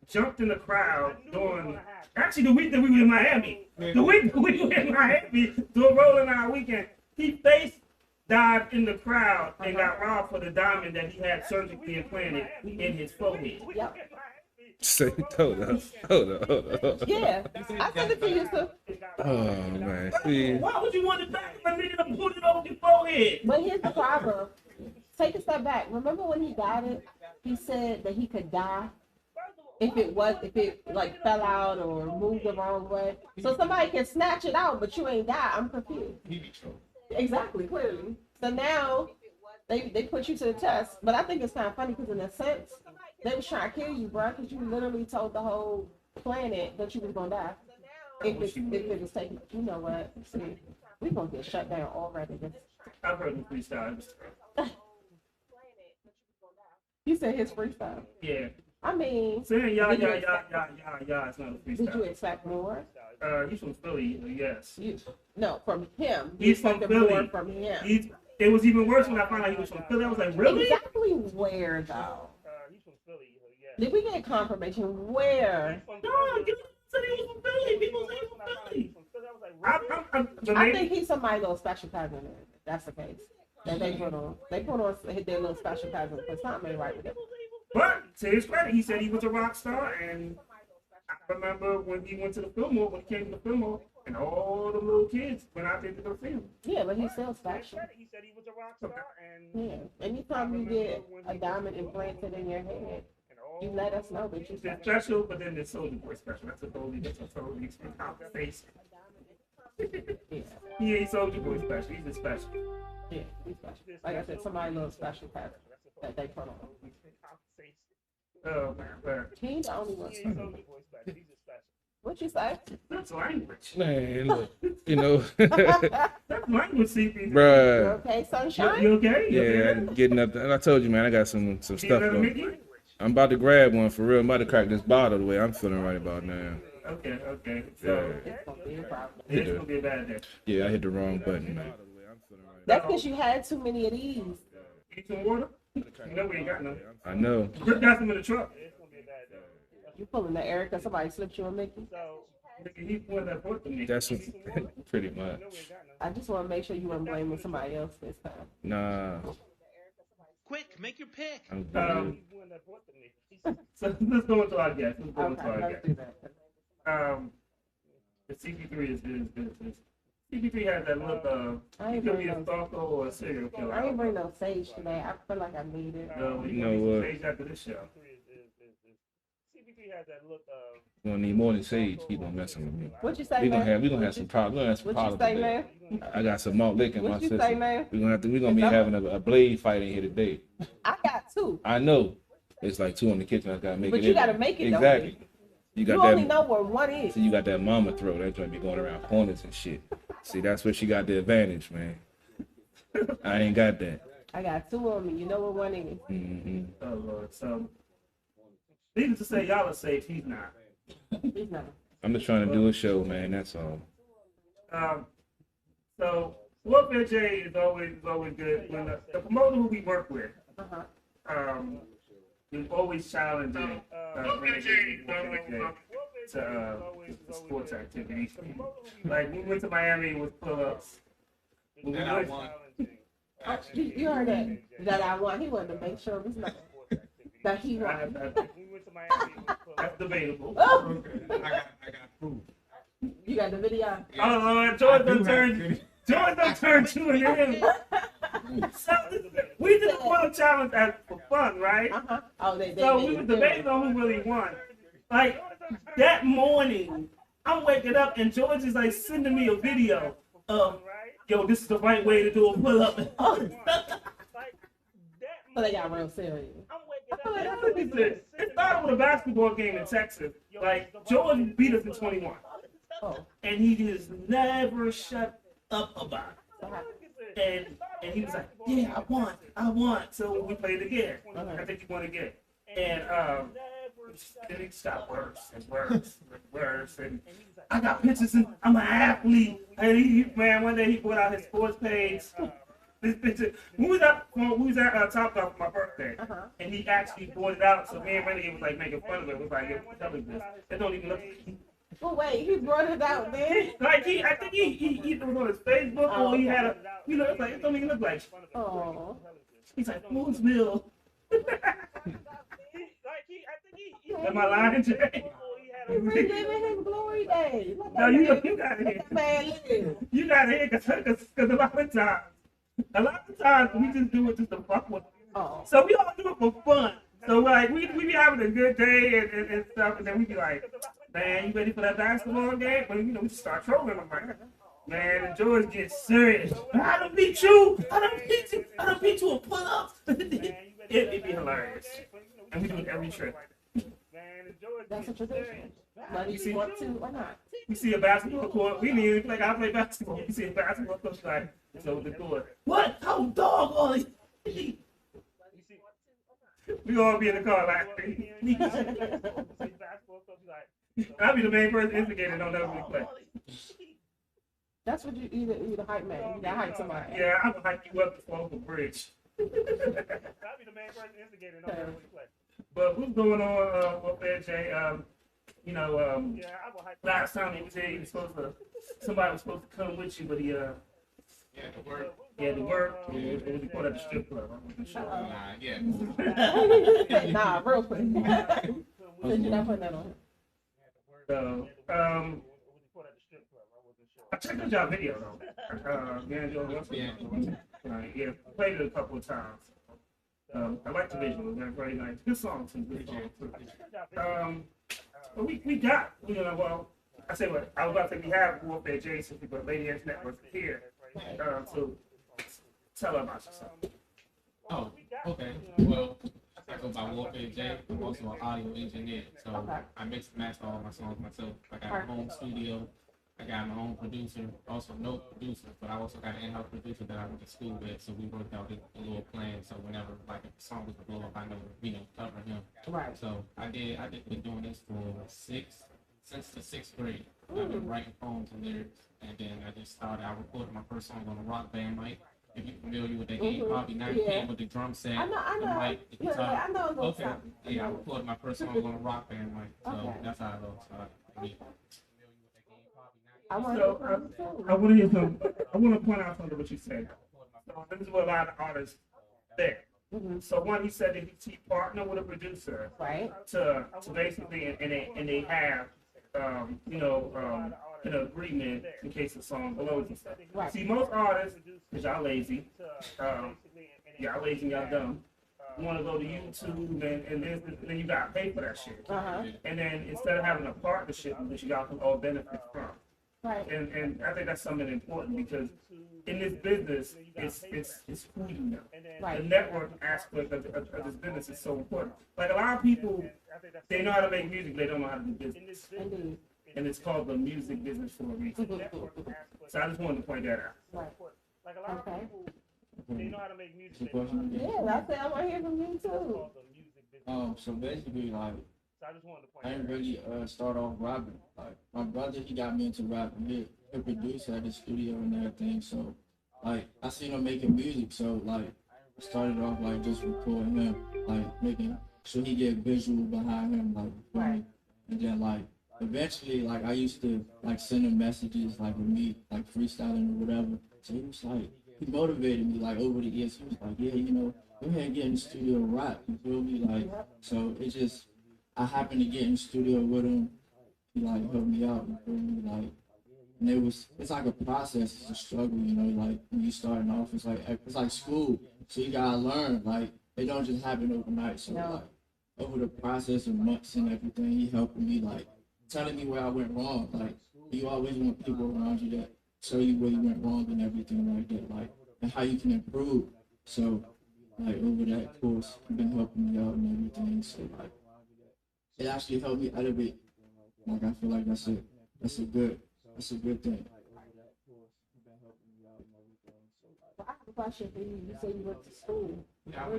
jumped in the crowd during actually the week that we were in Miami. The week we were in Miami doing Rolling Out weekend, he face dived in the crowd and got robbed for the diamond that he had surgically implanted in his forehead. Yep. Say, hold up. Yeah, I sent it to you, sir. Oh man, see, Why would you want to die if a nigga done put it over your forehead? But here's the problem. Take a step back. Remember when he got it? He said that he could die if it like fell out or moved the wrong way. So somebody can snatch it out, but you ain't die. I'm confused. Exactly, clearly. So now they put you to the test. But I think it's kind of funny because in a sense, they was trying to kill you, bro, because you literally told the whole planet that you was gonna die. If it was taken, you know what? See, we gonna get shut down already. I've heard him freestyle. You said his freestyle. Yeah. I mean, Saying yeah, it's not a freestyle. did you expect more? He's from Philly, yes. No, from him. He's from Philly. More from him. It was even worse when I found out he was from Philly. I was like, really? Exactly where though? He's from Philly, yes. Did we get confirmation where? No, he said he was from Philly. People say he's from Philly. I think he's somebody's little special cousin. If that's the case. That they put on their little special cousin for something ain't right with it. But to his credit, he said he was a rock star, and I remember when he went to the Fillmore, when he came to the Fillmore, and all the little kids went out there to go see him. Yeah, but he's still special. He said he was a rock star, and yeah. Anytime you get a diamond implanted in your head, you let us know that you're special. But then there's Soulja Boy special. That's a totally different conversation. Yeah. He ain't Soulja Boy special. He's a special. Yeah, he's special. Like I said, somebody little special pattern that they put on. Oh man, he ain't the only one. What you say? That's language. Man, look, you know. That's language, CP. Bruh. You okay, sunshine? You okay? Yeah, getting up there. And I told you, man, I got some stuff going. I'm about to grab one for real. I'm about to crack this bottle the way I'm feeling right about now. Okay. So it's gonna be a problem. It's gonna be a bad day. Yeah, I hit the wrong button, man. That's because you had too many of these. Need some water? You know we ain't got none. I know. Chris got some in the truck. You pulling the air because somebody slipped you a Mickey? He pulled that fork to me. That's pretty much. I just want to make sure you weren't blaming somebody else this time. Nah. Quick, make your pick. So let's go into our guest. The CP3 is CP3 has that look of he could be a stalker or a serial killer. I ain't bring no sage today. I feel like I need it. No, you know what? Sage after this show. CP3 has that look of. We're gonna need more than sage. Keep on messing with me. What you say, we man? gonna have some problems. What you say, man? I got some malt liquor in my system. What you say, man? We're gonna be having a blade fight in here today. I got two. I know. It's like two in the kitchen. I gotta make it. But you gotta make it exactly. Though. You got you that. Only know where one is. So you got that mama throw. That joint be going around corners and shit. See, that's where she got the advantage, man. I ain't got that. I got two on me. You know where one is. Mm-hmm. Oh Lord. So needless to say, y'all are safe. He's not. He's not. I'm just trying to do a show, man. That's all. So Warfare J is always good. When the promoter who we work with, is always challenging to sports activities. Like we went to Miami with pull-ups. And I won. Oh, you heard that? That I won. He wanted to make sure it was not that he won. That's debatable. Oh. I got proof. You got the video? George done turned 2 in him. So we did the pull-up challenge for fun, right? Oh, so we were debating on who really won. Like that morning, I'm waking up and George is like sending me a video of, yo, this is the right way to do a pull-up. So they got real serious. It started with a basketball game in Texas. Like George beat us in 21, and he just never shut up about it. And he was like, yeah, I won. So we played again. I think he won again. And then it got worse and worse. And I got pictures and I'm an athlete. And man, one day he put out his sports page. this picture. We was at Top Golf for my birthday, and he actually brought it out. So me and Renegade was like making fun of it. It was like, yo, what the hell is this? It don't even look. Well, wait, he brought it out there. Like I think he either was on his Facebook or he had a, it's like it don't even look like. Oh. He's like Foodsville. Am I lying, Jay? He's reliving his glory days. No, you got to hear. Man, live. You got to hear because a lot of times we just do it just to fuck with. Oh. So we all do it for fun. So like we be having a good day and stuff, and then we be like, man, you ready for that basketball game? But we start trolling them like, man, the George gets serious. I don't beat you. I don't beat you a pull up. It'd be hilarious. And we do it every trip. That's a tradition. Whether you want to or not. We see a basketball court. We didn't even like I play basketball. We see a basketball court like so the court. What? How dog all these? We all be in the car like I'll be the main person instigating, don't never be play. That's what you the hype man. You gotta hype somebody. Yeah, I'm gonna hype you up to fall off a bridge. I'll be the main person instigating, don't never be play. But what's going on up there, Jay? Last time he was here, somebody was supposed to come with you, but he the work. Yeah, the work. It was before at the strip club. I wasn't sure. Nah, real quick. You're not putting that on. So, I checked out your video though. Yeah, played it a couple of times. I like the visual. They're very nice. Good song too. Good song too. But we got, well, I say what I was about to say. We have Warfare Jason, but Lady X Network here. So tell her about yourself. Oh, okay. Well, I go by Warfare J. I'm also an audio engineer, so I mix and master all my songs myself. I got my home studio. I got my own producer, also no producer, but I also got an in-house producer that I went to school with, so we worked out a little plan. So whenever like if the song was to blow up, I know cover him. Right. So I been doing this since the 6th grade. I've been writing poems and lyrics, and then I recorded my first song on a Rock Band mic. If you're familiar with that game, probably now you can with the drum set. I know. The mic, the guitar. I know. Okay. Yeah, I recorded my first song on a Rock Band mic, so that's how it all started. I want to hear some. I want to point out something what you said. So this is what a lot of artists say. So one, he said that he partnered with a producer, right? To basically, and they have, an agreement in case the song blows and stuff. Right. See, most artists, because y'all lazy, y'all dumb. You want to go to YouTube and then you got to pay for that shit. And then instead of having a partnership, which y'all can all benefit from. Right. And I think that's something important because in this business, it's who you know. Right. The network aspect of this business is so important. Like a lot of people, they know how to make music, they don't know how to do business. Indeed. And it's called the music business for a reason. So I just wanted to point that out. Right. Like a lot of people, they know how to make music. Yeah, that's it. I want to hear from you too. So basically, like, I didn't really start off rapping. Like, my brother, he got me into rapping. He produced at the studio and everything. So, like, I seen him making music. So, like, I started off, like, just recording him, like, making sure he get visual behind him, like, right. And then, like, eventually, like, I used to, like, send him messages, like, with me, like, freestyling or whatever. So he was like, he motivated me, like, over the years. He was like, yeah, go ahead and get in the studio and rap. You feel me? Like, so it just, I happened to get in the studio with him. He like helped me out, you feel me? Like, and it's like a process, it's a struggle, like when you starting off, it's like school. So you gotta learn, like it don't just happen overnight. So like over the process of months and everything, he helped me, like telling me where I went wrong. Like you always want people around you that show you where you went wrong and everything like that, like and how you can improve. So like over that course, he's been helping me out and everything. So like it actually helped me elevate. Like I feel like that's a good thing. Well, I have a question for you. You say you went to school. Yeah,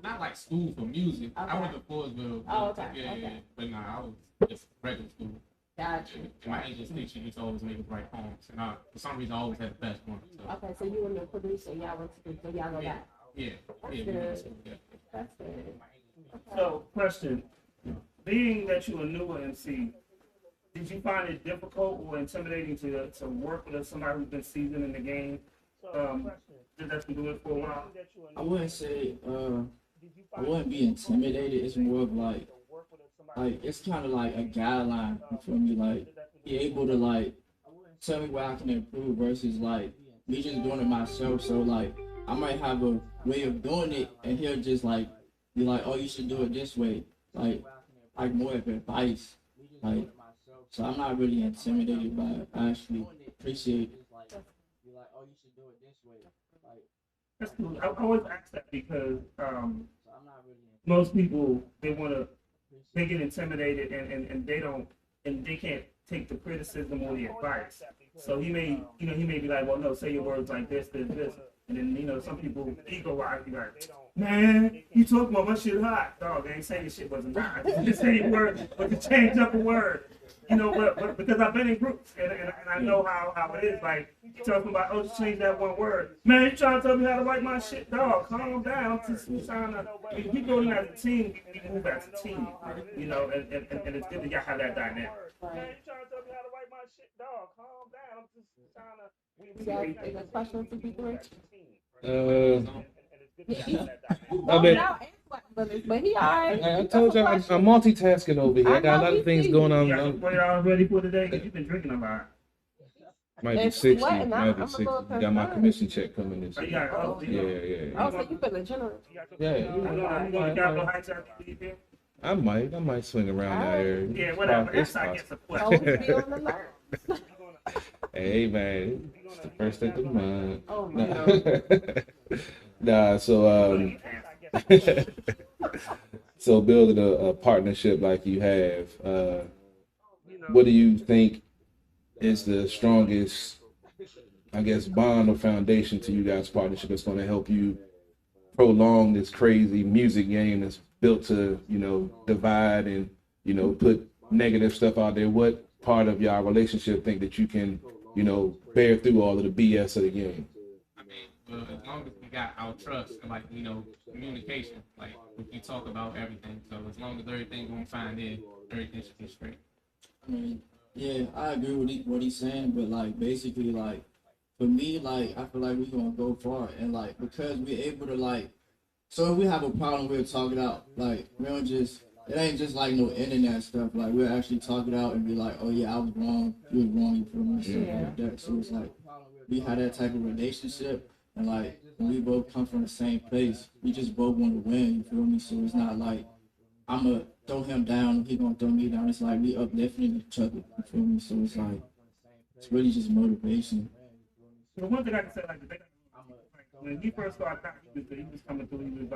not like school for music. Okay. I went to Foodsville. Oh, okay. Yeah, okay. But nah, I was just regular school. Gotcha. My agent thinks she used to always make write poems, and for some reason I always had the best one. So. Okay, so you and the producer, y'all went to so y'all go back. Yeah. That's Yeah. good. That's good. Okay. So, question: being that you're a newer MC, did you find it difficult or intimidating to work with somebody who's been seasoned in the game? That's been doing it for a while. I wouldn't say I wouldn't be intimidated. It's more of like it's kind of like a guideline. You feel me? Like be able to like tell me where I can improve versus like me just doing it myself. So like I might have a way of doing it, and he'll just like be like, "Oh, you should do it this way." Like more of advice. Like so, I'm not really intimidated by it. I actually appreciate it. That's cool. I always ask that because most people they get intimidated and they can't take the criticism or the advice. So he may be like, well, no, say your words like this, and then some people ego-wise be like, man, you talking about my shit hot, dog. They ain't saying your shit wasn't hot. You just say your word, but to change up a word. But because I've been in groups and I know how it is. Like talking about, oh, just change that one word. Man, you trying to tell me how to write my shit, dog? Calm down. We go in as a team. We move as a team, and it's good that y'all have that dynamic. Man, you trying to tell me how to write my shit, dog? Calm down. I'm just trying to. You guys take a question for people? But he alright. I told you I'm multitasking over here. I got a lot of things going on. Y'all ready for today? Because you've been drinking a lot. Might be 60. Might be 60. Got my commission check coming this week. Yeah. Oh, so you feeling generous? Yeah. You going to Capitol Heights after you leave here? I might swing around that area. Yeah, whatever. That's I guess a Always be on the alert. Hey man, it's the first of the month. Oh no. So building a partnership like you have, what do you think is the strongest, I guess, bond or foundation to you guys' partnership that's going to help you prolong this crazy music game that's built to, divide and, put negative stuff out there? What part of your relationship think that you can, bear through all of the BS of the game? I mean, as long as we got our trust and communication, we can talk about everything. So as long as everything gonna find it, everything should be straight. I mean, yeah, I agree with what he's saying, but basically for me, I feel like we're gonna go far, and because we're able to so if we have a problem, we'll talk it out. We don't just, it ain't just no internet stuff. We'll actually talk it out and be like, oh yeah, I was wrong, you was wrong, you feel me, stuff like that. So it's we had that type of relationship, and when we both come from the same place, we just both want to win, you feel me. So it's not I'm gonna throw him down, he gonna throw me down. It's we uplifting each other, you feel me. So it's it's really just motivation. So one thing I can say, when he first started talking, he was coming through, he was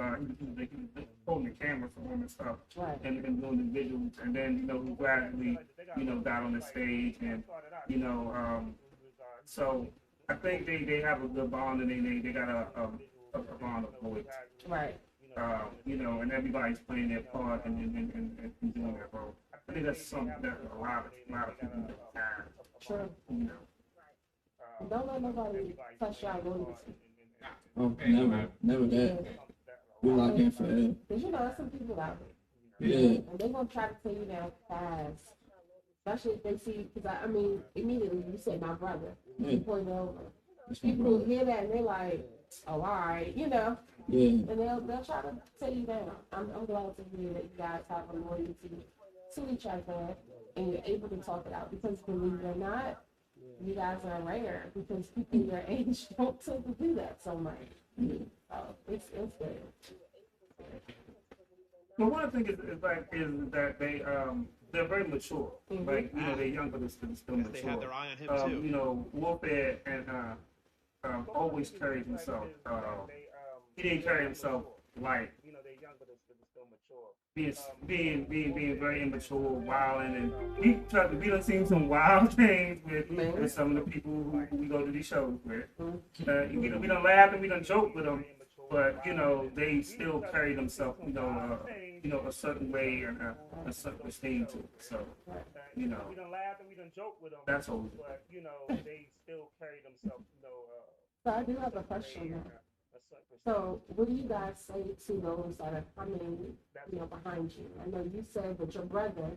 holding the camera for him and stuff, and doing the visuals, and then, he gradually, got on the stage, and, so I think they have a good bond, and they got a bond of voice. Right. And everybody's playing their part and doing their role. I think that's something that a lot of people don't have. Sure. Don't let nobody touch y'all voice. Oh, never that. We lock in forever. Because there's some people out there. Yeah. And they're going to try to take you down fast. Especially if they see, because immediately you said my brother. Yeah. You point it over. People hear that and they're like, oh, all right, Yeah. And they'll try to take you down. I'm glad to hear that you guys have a loyalty to each other and you're able to talk it out. Because believe it or not, you guys are rare because people your age don't tend to do that so much. So it's good. Well, one thing is that they're very mature. They're young, but they're still mature. They had their eye on him too. Warfare and always carried himself. He didn't carry himself like being very immature, wilding, and we done seen some wild things with some of the people who we go to these shows with. We done laugh and we done joke with them, but they still carry themselves a certain way and a certain esteem to it. So, We done laughed and we done joked with them. that's all. But they still carry themselves. So I do have a question now. So what do you guys say to those that are coming, behind you? I know you said that your brother,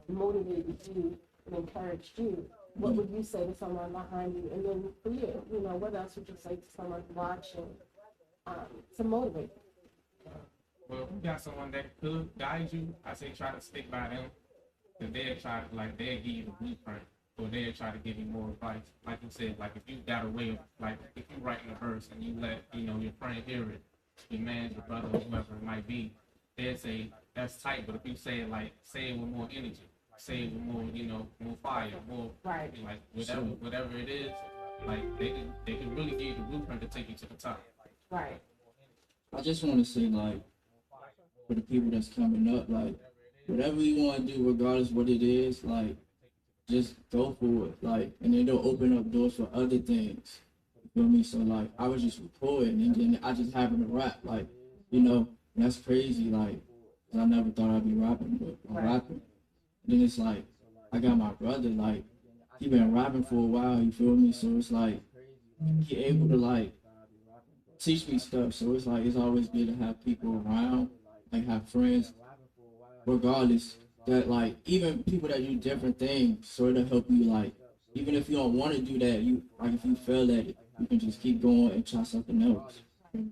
motivated you and encouraged you. What would you say to someone behind you? And then for you, what else would you say to someone watching to motivate? Well, if you got someone that could guide you, I say try to stick by them. Because they'll try to, they'll give you the blueprint. Or they'll try to give you more advice. Like you said, if you got a way of, if you writing a verse and you let, your friend hear it, your man, your brother, whoever it might be, they'll say, that's tight. But if you say it, say it with more energy. Say it with more, more fire, more, right. Whatever it is, they can really give you the blueprint to take you to the top. Right. I just want to say, for the people that's coming up, whatever you want to do, regardless what it is, just go for it, and it'll open up doors for other things. You feel me? So, I was just recording, and then I just happened to rap, that's crazy, 'cause I never thought I'd be rapping, but I'm rapping. And then it's I got my brother, he been rapping for a while, you feel me? So it's he able to, teach me stuff. So it's it's always good to have people around, have friends, regardless. That even people that do different things sort of help you, even if you don't want to do that, you if you fail at it, you can just keep going and try something else. Even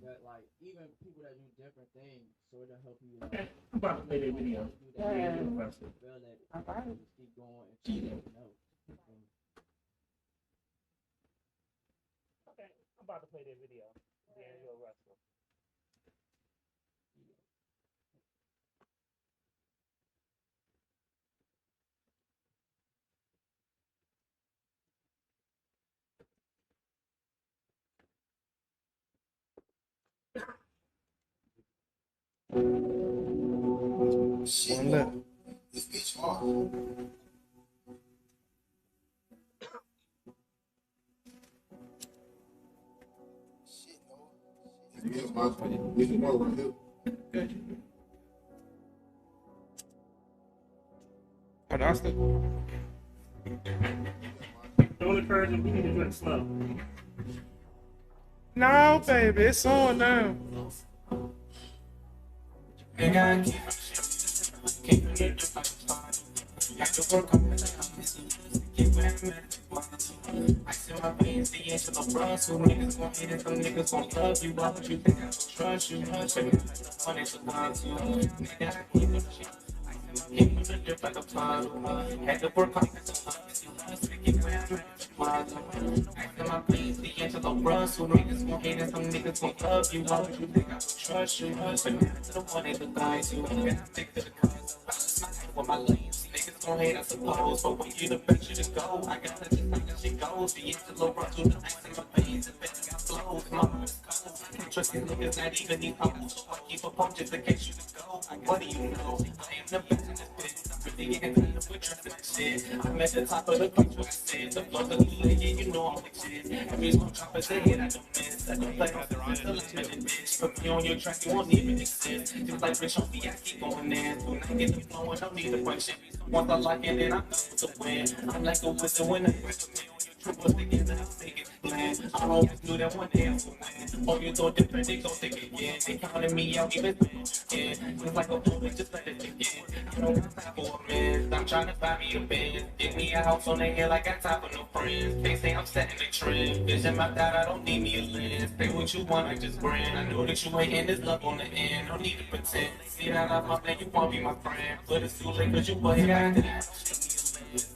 people that do different things sort of help you. Okay, I'm about to play that video. Yeah. All right. Keep going and try something else. Okay, I'm about to play that video. Then you'll wrestle. One left. Oh, that's the. Don't encourage them. You need to drink slow. No, baby, it's on now. I see my veins, the edge of the bronze. Some niggas gon' hate it, some niggas gon' love you. Why would you think I would trust you? One is a gun to you. Nigga, I keep it shit. Keep it a dip like a bottle. Had to work on it. I see my veins, the edge of the bronze. Some niggas gon' hate it, some niggas gon' love you. Why would you think I would trust you? One is a gun to you. I stick to the cause. For my lanes, niggas gon' hate, I suppose. But when you the best you to go, I got to just like that shit goes. The edge of the runs with the ice in my veins, and bitch got flows. My heart is cold. I can't trust these niggas, not even these hoes. So I keep a pump just in case you to go. What do you know? I am the best in this bitch. I'm really getting tired of trusting that shit. I'm at the top of the page when I said the flow, the lead, yeah, you know I'm legit. Every smoke drop is a hit, I don't miss. I don't play off the rest of the legend, bitch. Put me on your track, you won't even exist. Just like Rich on me, I keep going there. Do not get the flow, I don't need a bunch of shit. Once I like it, then I'm going to win. I'm like a wizard when I break a million. Triple together, I'll take it. I always knew that one day I would win. Oh, you thought different, they gon' think again. They counted me out, even then. Just like a bully, just let it begin. I don't got time for a man. I'm trying to buy me a Benz. Get me a house on the hill, I got time for no friends. They say I'm setting the trend. Vision mapped out, I don't need me a lens. Say what you want, I just brand. I know that you ain't in this love on the end. Don't need to pretend. See that I'm up, then you won't be my friend. But it's too late, cause you wasn't back to that.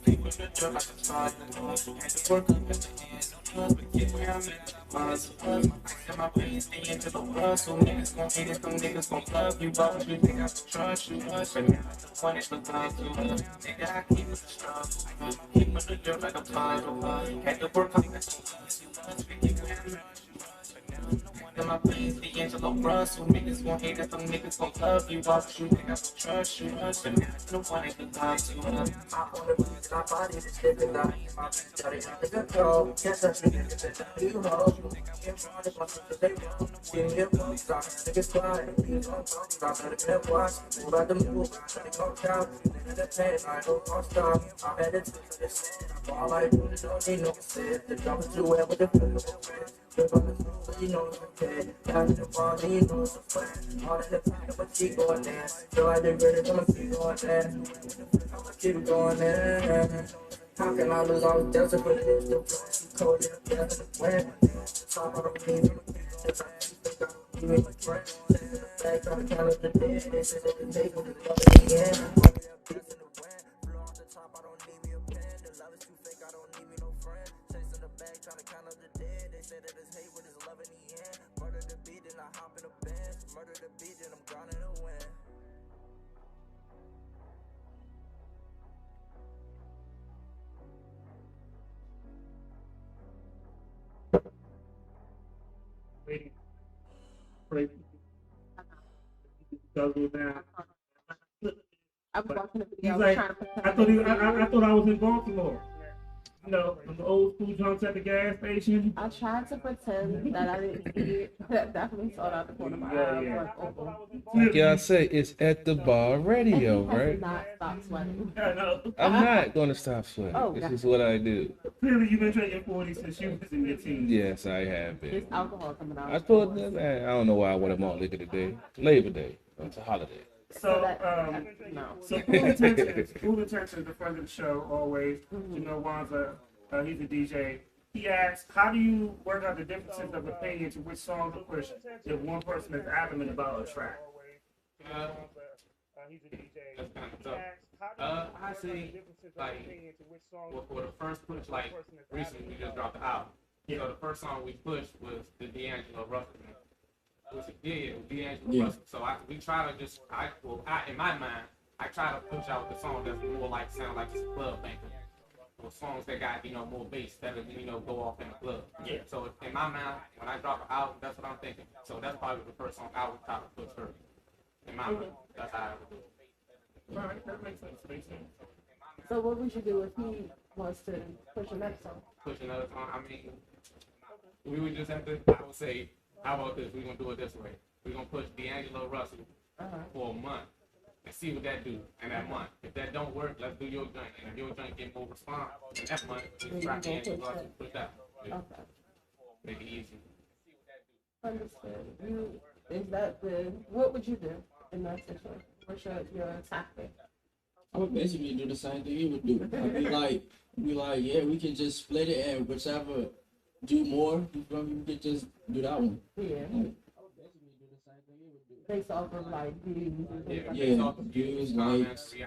People in the dirt like a spot. Had to work up at the end. But get where I'm at, I was. My veins, the end of the world. So niggas gon' hate it, some niggas gon' love you. Why would you think I would trust you? But now the one is the time to. Nigga, I keep it strong. Keep in the dirt like a spot. Had to work up at the end. But get where I'm at, In my place, D'Angelo Russell, niggas gon' hate us, some niggas gon' love you. Why would you think I would trust you? But now no one ain't the lie to you. I wanna be in my body, this shit is not in my bitch, got it under control. Can't touch me, niggas that you hold. Get wrong, if my sisters they wrong. Getting hip hop, I niggas crying. Niggas gon' talk, I better get watched. Move out the move, I better go down. Niggas that pain, I don't want stop. I'm at it to this shit. I'm all like, don't need no shit. The jump is too wet with the physical friends. You know it's okay. Down in the bar, you know it's a friend. All in the time, I'ma keep going there. Feel like they're ready, I'ma keep going there. I'ma keep going there. How can I lose all the desert for this? The place is cold, yeah, yeah, the wind. So I don't need them. Give me my friend. Back on the count of the dead. They said that the table is love at the end. I'll be that beast in the wind. Flow off the top, I don't need me a pen. The love is too fake, I don't need me no friend. Chasing the bag, trying to count up the dead. They say that it's hate when it's love in the end. Murder the beat, then I hop in the bench. Murder the beat, then I'm gone in the wind. Waiting. Pray. Double down. I was watching the He's video, like, trying to pretend. I thought I was in Baltimore. You know, the old school junks at the gas station. I tried to pretend that I didn't see it. That definitely saw it out the corner of my eye. Yeah. Like, oh. Like y'all say, it's at the bar radio, And he has right? not stopped sweating. I know. I'm not gonna stop sweating. Oh, This God. is what I do. Clearly, you've been drinking 40 since you was in your teens. Yes, I have been. It's alcohol coming out. I told them that I don't know why I went malt liquor today. Labor Day. It's a holiday. So, No. so Cool Intentions, the friend of the show, always. You know, Wanza, he's a DJ. He asks, how do you work out the differences of opinion to which song to push if one person is adamant about a track? He's a DJ. That's kind of tough. I say, like, for the first push, like, recently we just dropped the album. Yeah. So the first song we pushed was the D'Angelo Russell. D'Angelo Russell. So we try to just, in my mind, I try to push out the song that's more like, sound like it's a club banker. Or songs that got, more bass that'll, go off in the club. Yeah. So in my mind, when I drop an album, that's what I'm thinking. So that's probably the first song I would try to push first. In my mind, that's how I would do it. All right, that makes sense. So what would you do if he wants to push another song? Push another song. I mean, we would just have to, I would say, how about this? We're going to do it this way. We're going to push D'Angelo Russell for a month and see what that do in that month. If that don't work, let's do your joint. And if your joint get more response, in that month, we try D'Angelo Russell push that. Okay. Make it easy. Understood. What would you do in that situation? What's your tactic? I would basically do the same thing you would do. I'd be like, yeah, we can just split it and whichever do more, you could just do that one. Yeah. Based off of like views and things like Yeah, that. Views, likes. Okay,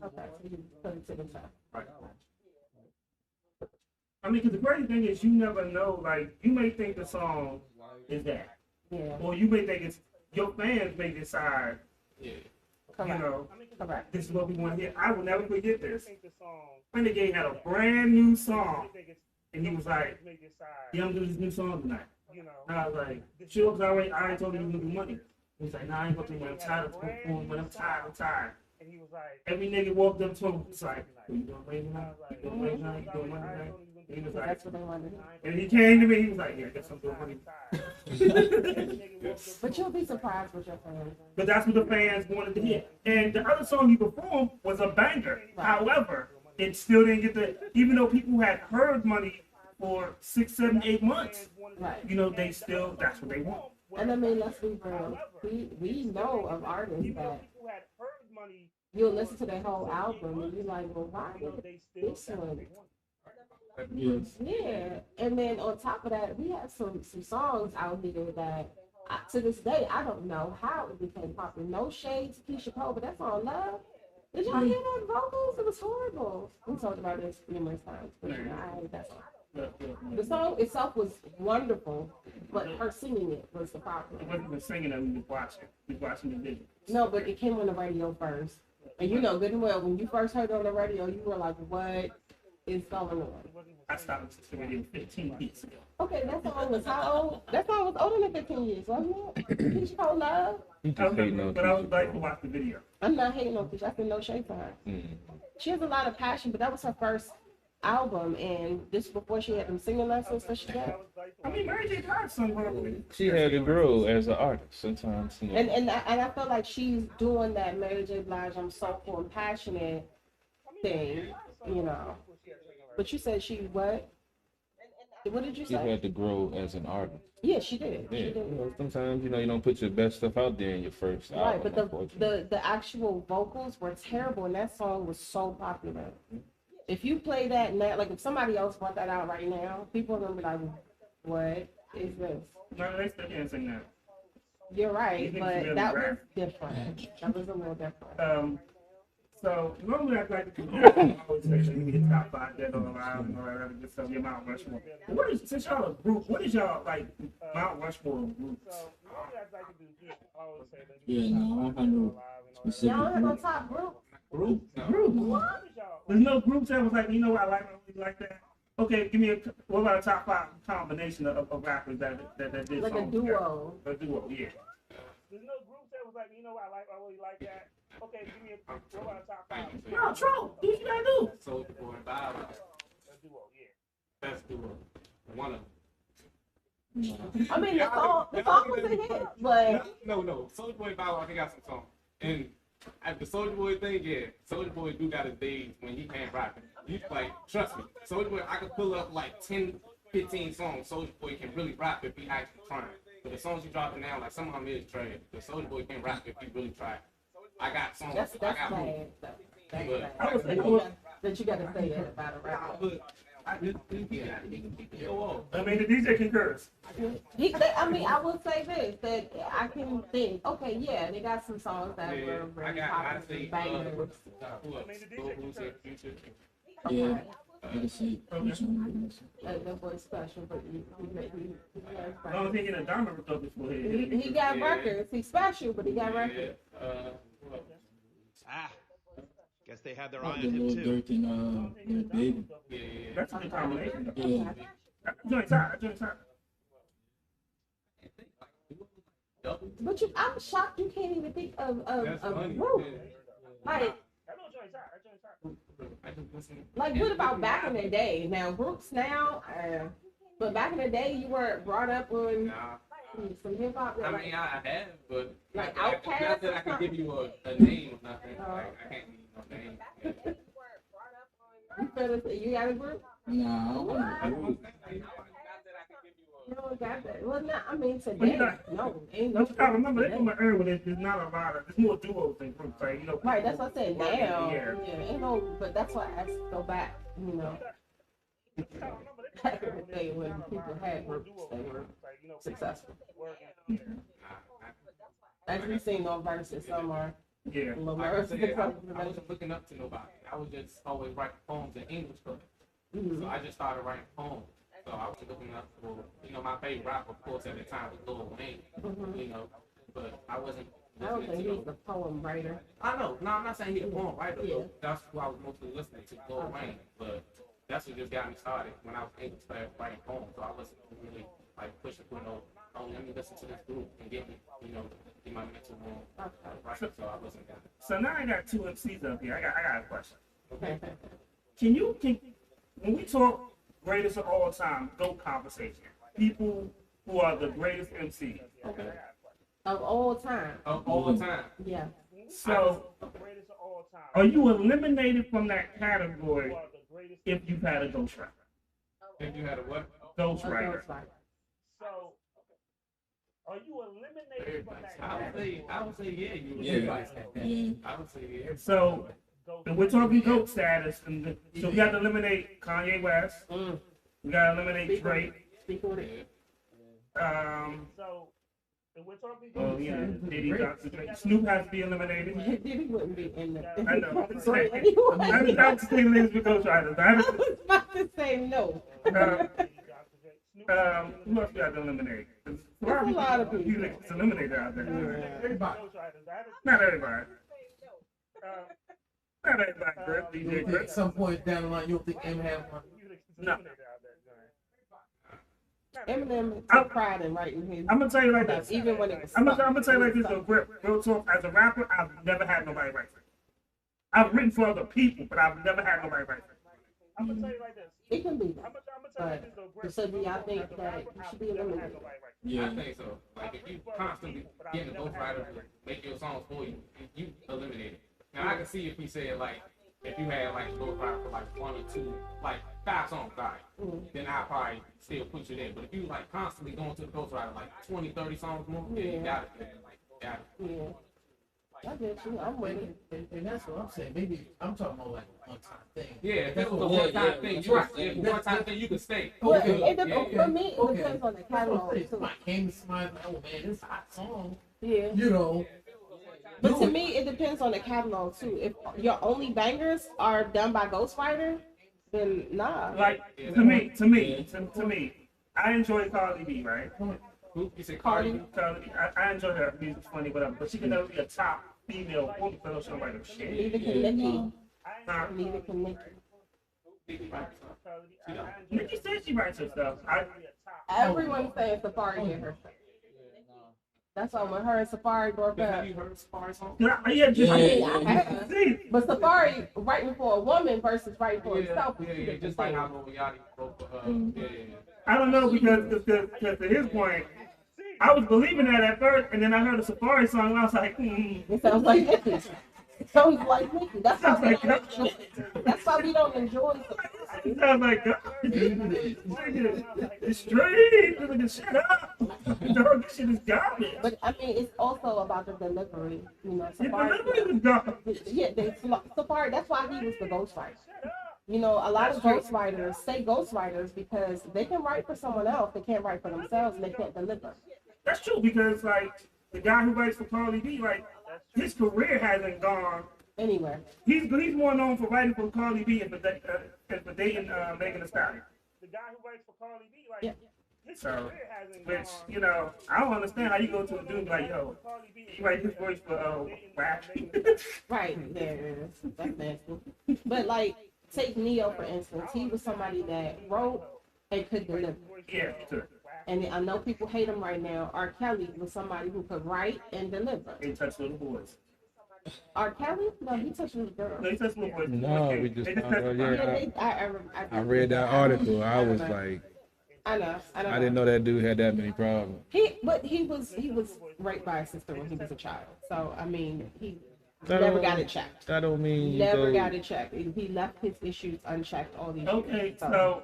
so you put it to the side. Right. I mean, because the crazy thing is, you never know. Like, you may think the song is that, Yeah. or you may think it's your fans may decide. Yeah. Correct. Correct. This is what we want to hear. I will never forget this. Renegade had a brand new song, and he was like, "Yeah, I'm doing this new song tonight." And I was like, "Sure," because I already told him he was gonna do money. He's like, "Nah, I ain't gonna do money. I'm tired of performing, but I'm tired." And he was like, Every nigga walked up to him, was like, "You doing money tonight? You doing money tonight? You doing money tonight?" And he was like, That's what they wanted. and he came to me, he was like, "Yeah, I guess I'm doing money." But you'll be surprised with your fans. But that's what the fans wanted to hear. And the other song he performed was a banger. However, it still didn't get the, even though people had heard money for 6, 7, 8 months, Right. they still, that's what they want. And I mean, let's be real. We know of artists that people had heard money, you'll listen to their whole album and you're like, well, why did this one? Yes. Yeah, and then on top of that, we have some songs out here that to this day I don't know how it became popular. No shade to Keisha Cole, but that's on Love. Did y'all hear those vocals? It was horrible. We talked about this numerous times, but I hate that song. The song itself was wonderful, but her singing it was the problem. It wasn't the singing that we was watching. We was watching the video. No, but it came on the radio first. And you know good and well, when you first heard it on the radio, you were like, what? is going on? I stopped listening to the radio 15 years ago. Okay, that song was how old? That song was older than 15 years, wasn't it? Keisha Cole Love? I remember, but I was like to watch the video. I'm not hating on Keisha. I said no shade for her. She has a lot of passion, but that was her first album, and this before she had them singing lessons, so she got. I mean, Mary J. Blige sung horribly. She had to grow as an artist sometimes. You know. And I feel like she's doing that Mary J. Blige, I'm soulful and passionate thing, you know. But you said she what? What did you say? She had to grow as an artist. Yeah, she did. Yeah, She did. you know, sometimes you know you don't put your best stuff out there in your first album. Right, but the actual vocals were terrible, and that song was so popular. If you play that now, like if somebody else brought that out right now, people are gonna be like, "What is this?" No, they still can't sing that. You're right, You think but she really that rap? was different. That was a little different. So normally I like to do I always say that you get top 5 dead on alive and all that other good stuff, your Mount Rushmore. But what is, since y'all a group, what is y'all like Mount Rushmore groups? Yeah, no, I don't have no specific Y'all don't have no group. top group. Group? What? There's no groups that was like, you know what, I like that. Okay, give me what about a top 5 combination of rappers that did Like a songs duo. together? A duo, yeah. There's no group that was like, you know, I really like that. Okay, give me what about a top 5? No, true. Do what you gotta do. Soulja Boy and Bow Wow. A duo, yeah. Best duo. One of them. I mean, the song was a hit, but No. Soulja Boy and Bow Wow, they got some songs. And at the Soulja Boy thing, yeah, Soulja Boy do got his days when he can't rap it. You like, trust me, Soulja Boy, I could pull up like 10, 15 songs. Soulja Boy can really rap if he actually trying. But the songs he dropping now, like some of them is trash. The Soulja Boy can rap if he really try. I got songs. that's I got bad. moves. That's But- I was bad. like, That you gotta say that about a rapper. But I just go off. I mean, the DJ can curse. I mean, I will say this, that I can think, okay, yeah, they got some songs that Yeah, were I really got, I popular, say, bangers. who else? Who said Future? Yeah, I can see. That boy's special, but he I don't think he had a diamond record before he got Yeah. records. He's special, but he got records. Who else? Guess they had their eye Like on the him little too. Dirk and Lil Baby. Yeah. That's a good combination. Yeah. Joint side. But I'm shocked you can't even think of That's a funny. group. Like, I know Johnny Side. Johnny Side. I just listen. like what about back in the day? Now groups now, but back in the day you weren't brought up on Nah. some hip hop. I mean, I have, but Like not Outkast that I or can give you a name or nothing. Oh. Like, I can't give you no name. Yeah. You feel us? You got a group? Nah, I don't want to group. No, got that. Well, not. I mean, But today, you got- no, ain't no. Don't you gotta remember, they from an era where there's not a lot of, there's more duos than groups, right? You know, Right, that's what I said. work in Now, the air. yeah, ain't no. But that's why I go back. You know, back in the day when people had groups, they were successful. As we seen on verses somewhere. Yeah. Like I said, I wasn't looking up to nobody. I was just always writing poems in English class. So I just started writing poems. So I was looking up for, you know, my favorite rapper, of course, at the time was Lil Wayne. You know, but I wasn't. I don't think listening he's to the poem writer. I know. No, I'm not saying he's a poem writer. Yeah. That's who I was mostly listening to, Lil Wayne. But that's what just got me started when I was in English class writing poems. So I wasn't really like pushing for no, oh, let me listen to this group and get me, you know, in my mental room. Right. So I wasn't gonna. So now I got 2 MCs up here. I got a question. Okay. Can when we talk greatest of all time, GOAT conversation, people who are the greatest MCs. Okay. Of all time. Of all time. Yeah. So, are you eliminated from that category if you've had a ghostwriter? If you had a what? Ghostwriter. So, are you eliminated from that? I would say yeah. You would Yeah. I would say yeah. So, if we're talking GOAT status, so we got to eliminate Kanye West. We got to eliminate Drake. Speak on it. So, if we're talking Oh yeah, Diddy, Dr. Dre. Snoop has to be eliminated. Diddy wouldn't be in the. I know. I'm just saying. Anyway. I just have to say names with ghostwriters. I was about to say no. Who else we got to eliminate? There's a lot of people. That's eliminated out there. Everybody. Not everybody. have everybody grip, You DJ don't think grip. at some point down the line you don't think M have one? No. Eminem took pride in writing his I'm gonna tell you like stuff, this. even when it was I'm gonna stuck. tell you like this though, grip. Real talk. As a rapper, I've never had nobody write for me. I've written for other people, but I've never had nobody write for me. I'm gonna tell you like this. It can be. I'm gonna tell you this though, Grip. So do y'all think that you should be eliminated? Yeah, I think so. Like if you constantly getting a ghostwriter to make your songs for you, you eliminate it. Now I can see if he said like if you had like a ghostwriter for like 1 or 2, like 5 songs, then I probably still put you there. But if you like constantly going to the ghostwriter like 20, 30 songs more, yeah, you got it. Man. Like, got it. Yeah. I get you. I'm with it. And that's what I'm saying. Maybe I'm talking about like a one-time thing. Yeah, if that was a one-time thing, you're right. If one-time thing, you could stay. Well, Okay. for me, it depends on the That's what I'm catalog saying. too. I came to somebody like, oh man, this is a hot song. Yeah. You know. But to me, it depends on the catalog too. If your only bangers are done by ghostwriter, then nah. Like to me, I enjoy Cardi B, right? Who you say Cardi? Cardi B. I enjoy her music, funny, whatever. But she can never be a top female woman for no write her shit. Neither can Nicki. Huh? Neither can Nicki. Nicki said she writes her stuff. Everyone says Safari did her stuff. That's why when her and Safari broke up. Have you heard Safari song? Yeah, just I have. But Safari writing for a woman versus writing for himself. Yeah, just like how Lil Yachty wrote for her. Yeah. I don't know because to his point, I was believing that at first, and then I heard a Safari song, and I was like, It sounds like Nicki. It sounds like Nicki. That's why we don't enjoy Safari. It sounds like God. It's straight. Shut up. This shit is garbage. But I mean, it's also about the delivery. You know, The Safari. delivery is garbage. Yeah, Safari. That's why he was the ghostwriter. You know, a lot of ghostwriters say ghostwriters because they can write for someone else, they can't write for themselves, and they can't deliver. That's true because like the guy who writes for Cardi B, like his career hasn't gone anywhere. He's more known for writing for Cardi B and for dating Megan Thee Stallion. The guy who writes for Cardi B, like his So, career hasn't which gone. you know, I don't understand how you go to a dude and be like, yo, you write his voice for rap. Right, there it is. That's nasty. But like, take Neo for instance. He was somebody that wrote and could deliver. Yeah, sure. And I know people hate him right now. R. Kelly was somebody who could write and deliver. He touched little boys. R. Kelly? No, he touched little girls. No, he touched little boys. No, we just They found out, Yeah, I read that article. I was like, I know. I didn't know that dude had that many problems. He was raped by a sister when he was a child. So I mean, he That never don't- got it checked. That don't mean you Never go- got it checked. He left his issues unchecked all these Okay, years. so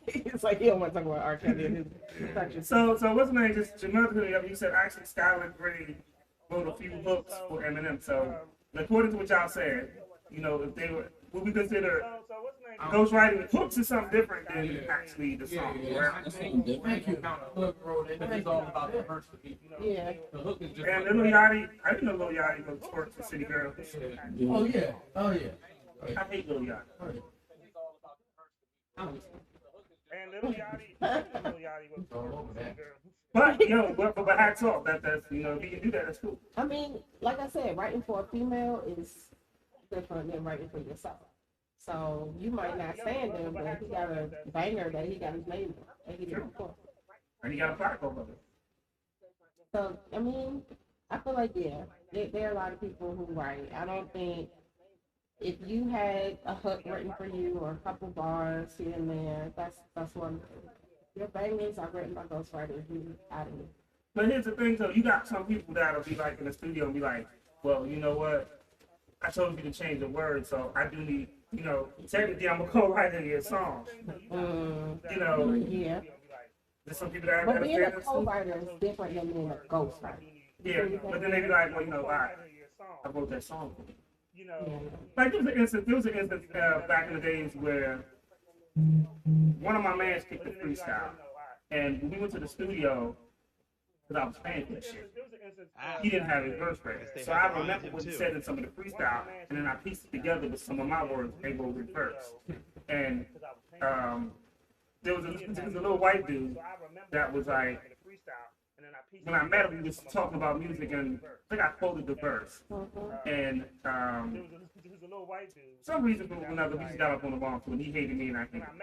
It's like he don't want to talk about R. Kelly and his touches. so what's the name? Just Jamaica, you said actually Skylar Grey wrote a few books for Eminem. So according to what y'all said, you know, if they were, would we consider ghostwriting the hooks is something different than actually the song? That's something different. You count a hook, but it's all about the verse for people. Yeah. The hook is just. And Lil Yachty, I didn't know Lil Yachty was work for City Girls. Oh yeah. Oh yeah. I hate Lil Yachty. And Lil Yachty was But hats off. That's you know, if you can do that, that's cool. I mean, like I said, writing for a female is different than writing for yourself. So you might not stand him, but he got a banger that he got his name on. And he did it before. And you got a platform of it. So I mean, I feel like there are a lot of people who write. I don't think if you had a hook written for you or a couple bars here and there, that's one thing. Your bangers are written by ghostwriters. You out of it. But here's the thing, though. You got some people that'll be like in the studio and be like, well, you know what? I told you to change the words, so I do need, you know, technically I'm a co-writer of your song. You know, Yeah. there's some people that But have being a understand this. co-writer is different than being a ghostwriter. Yeah, but then they be like, well, you know, I wrote that song for you. You know, Like there was an instance back in the days where one of my mans kicked the freestyle, and when we went to the studio, because I was paying for that shit, he didn't have his verse ready. So I remember what he said in some of the freestyle, and then I pieced it together with some of my words and wrote it first. And there was a little white dude that was like, when I met him, we was talking about music, and I think I quoted the verse. And some reason for another, we just got up on the wrong foot. He hated me, and I hated him.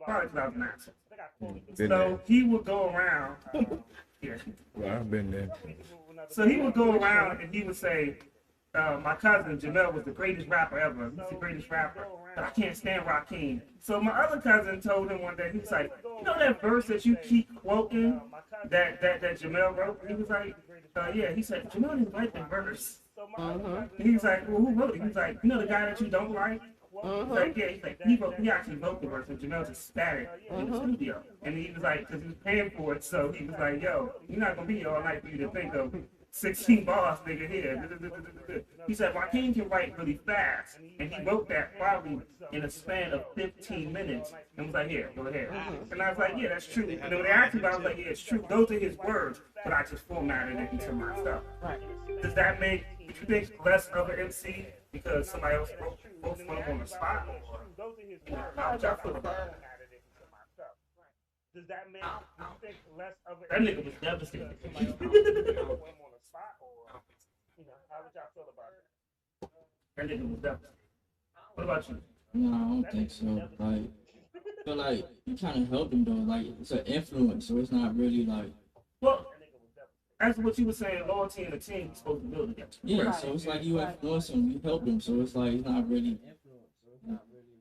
Probably 2009. So he would go around. Yeah. Well, I've been there. So he would go around and he would say, my cousin Jamel was the greatest rapper ever. He's the greatest rapper, but I can't stand Rakim. So my other cousin told him one day, he was like, you know that verse that you keep quoting that Jamel wrote? He was like, yeah. He said, Jamel didn't write that verse. He was like, well, who wrote it? He was like, you know the guy that you don't like? He's like, yeah, he's like, he actually wrote the verse, and Jamel just spat it in the studio. And he was like, because he was paying for it, so he was like, yo, you're not going to be here all night for you to think of 16 bars, nigga, here. He said, Rakim can write really fast, and he wrote that probably in a span of 15 minutes, and was like, here, go ahead. And I was like, yeah, that's true. And then when they asked me about it, I was like, yeah, it's true. Those are his words, but I just formatted it into my stuff. Does that make you think less of an MC because somebody else wrote both of them on the spot? How would y'all feel about it? Does that make you think less of it? That nigga was devastated. How would y'all feel about it? That nigga was devastated. What about you? No, I don't think so. Like, I feel like you kind of help them though. Like, it's an influence, so it's not really like. Well, as what you were saying, loyalty and a team is supposed to build together. Yeah, so it's like you influence them, you help them, so it's like it's not really.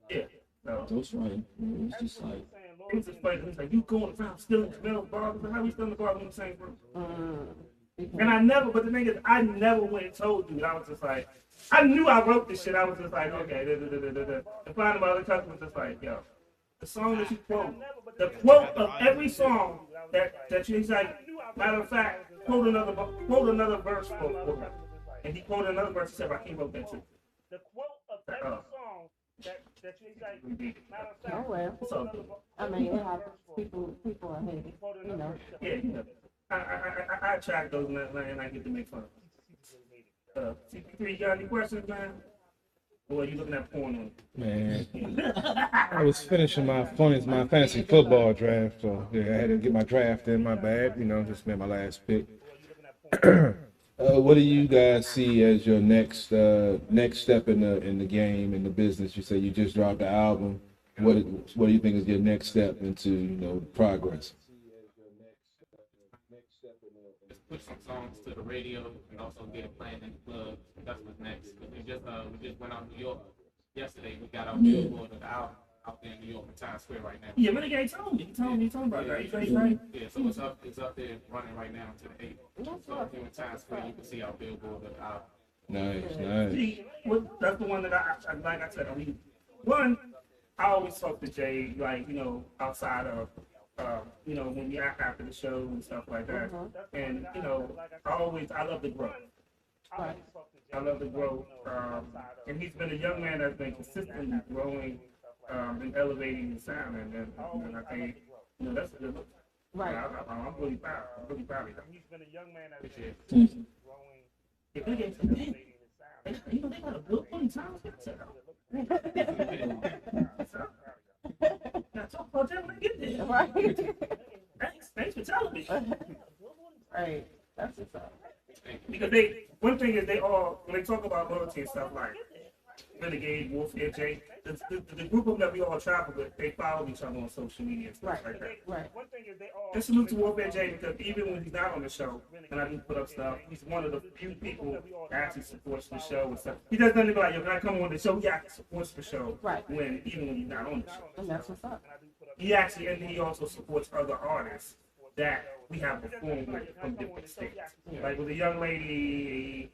Yeah. No. That's right. It's just like. It was just funny. He was like, you going around stealing Jamel's bars? How we stealing the bars in the same group? And I never, but the thing is, I never went and told you. I was just like, I knew I wrote this shit. I was just like, okay, And finding my other customers just like, yo, the song that you quote, the quote of every song that you, he's like, matter of fact, quote another verse for him. And he quoted another verse. He said, Rakim wrote that too. The quote of every song that you like, matter of fact, Oh well. I mean, it happens. People are hating, you know. Yeah, you know. I track those and I get to make fun of them. CP3, you got any questions, man? Or are you looking at porn on? Man, I was finishing my fantasy football draft, so yeah, I had to get my draft in. My bad, just made my last pick. What do you guys see as your next step in the game, in the business? You say you just dropped the album. What do you think is your next step into progress? Just put some songs to the radio and also get it playing in the club. That's what's next. We just went out to New York yesterday. We got our billboard of the album out there in New York in Times Square right now. Yeah, Renegade told me. He told me about that. Right? Yeah, so it's up there running right now to the 8th. So if you're in Times Square, you can see our billboard of the album. Nice. See, that's the one that I like I said. I mean, one, I always talk to Jay, like, outside of, when we act after the show and stuff like that. And, I love the growth. I love the growth. And he's been a young man that's been consistently growing and elevating the sound. And I think, that's a good look. Right. I'm really proud. I'm really proud of him. he's been a young man that's been growing, If they get elevating his sound. they got a good 20 times. Now talk about that when I get there. Right. Thanks for telling me. Right. That's what's up. Because one thing is when they talk about loyalty and stuff like Renegade, Warfare, Jay, the group of them that we all travel with, they follow each other on social media and stuff like that. Right. One thing is they all. Just salute to Warfare Jay because even when he's not on the show, and I do put up stuff, he's one of the few people that actually supports the show and stuff. He does nothing like, yo, can I come on the show? He actually supports the show even when he's not on the show. And that's what's up. He also supports other artists that we have performed with from different states. Like with a young lady,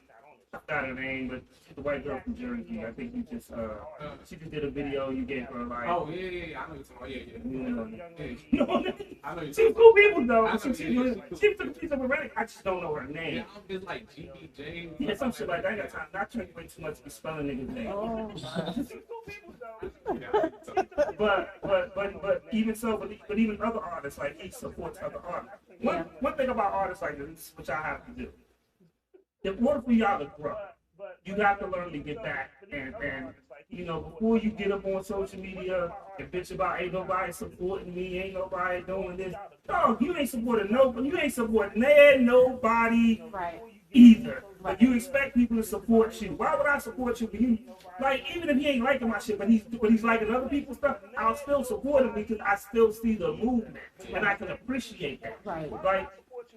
I forgot her name, but she's the white girl from Jersey. I think she just did a video. You gave her like. Oh yeah. I know you're talking about. Yeah. You know what I mean? I know you're She's cool people though. She took a piece of her ready. I just don't know her name. Yeah, it's like GBJ. Yeah, some shit like that. I ain't got time. Not trying to wait too much to be spelling niggas' name. But even so, but even other artists, like he supports other artists. One thing about artists like this, which I have to do, in order for y'all to grow, you have to learn to get back and you know, before you get up on social media and bitch about ain't nobody supporting me, ain't nobody doing this. Dog, you ain't supporting nobody. You ain't supporting nobody either. But you expect people to support you. Why would I support you when you, like, even if he ain't liking my shit, but he's liking other people's stuff, I'll still support him because I still see the movement and I can appreciate that. Like,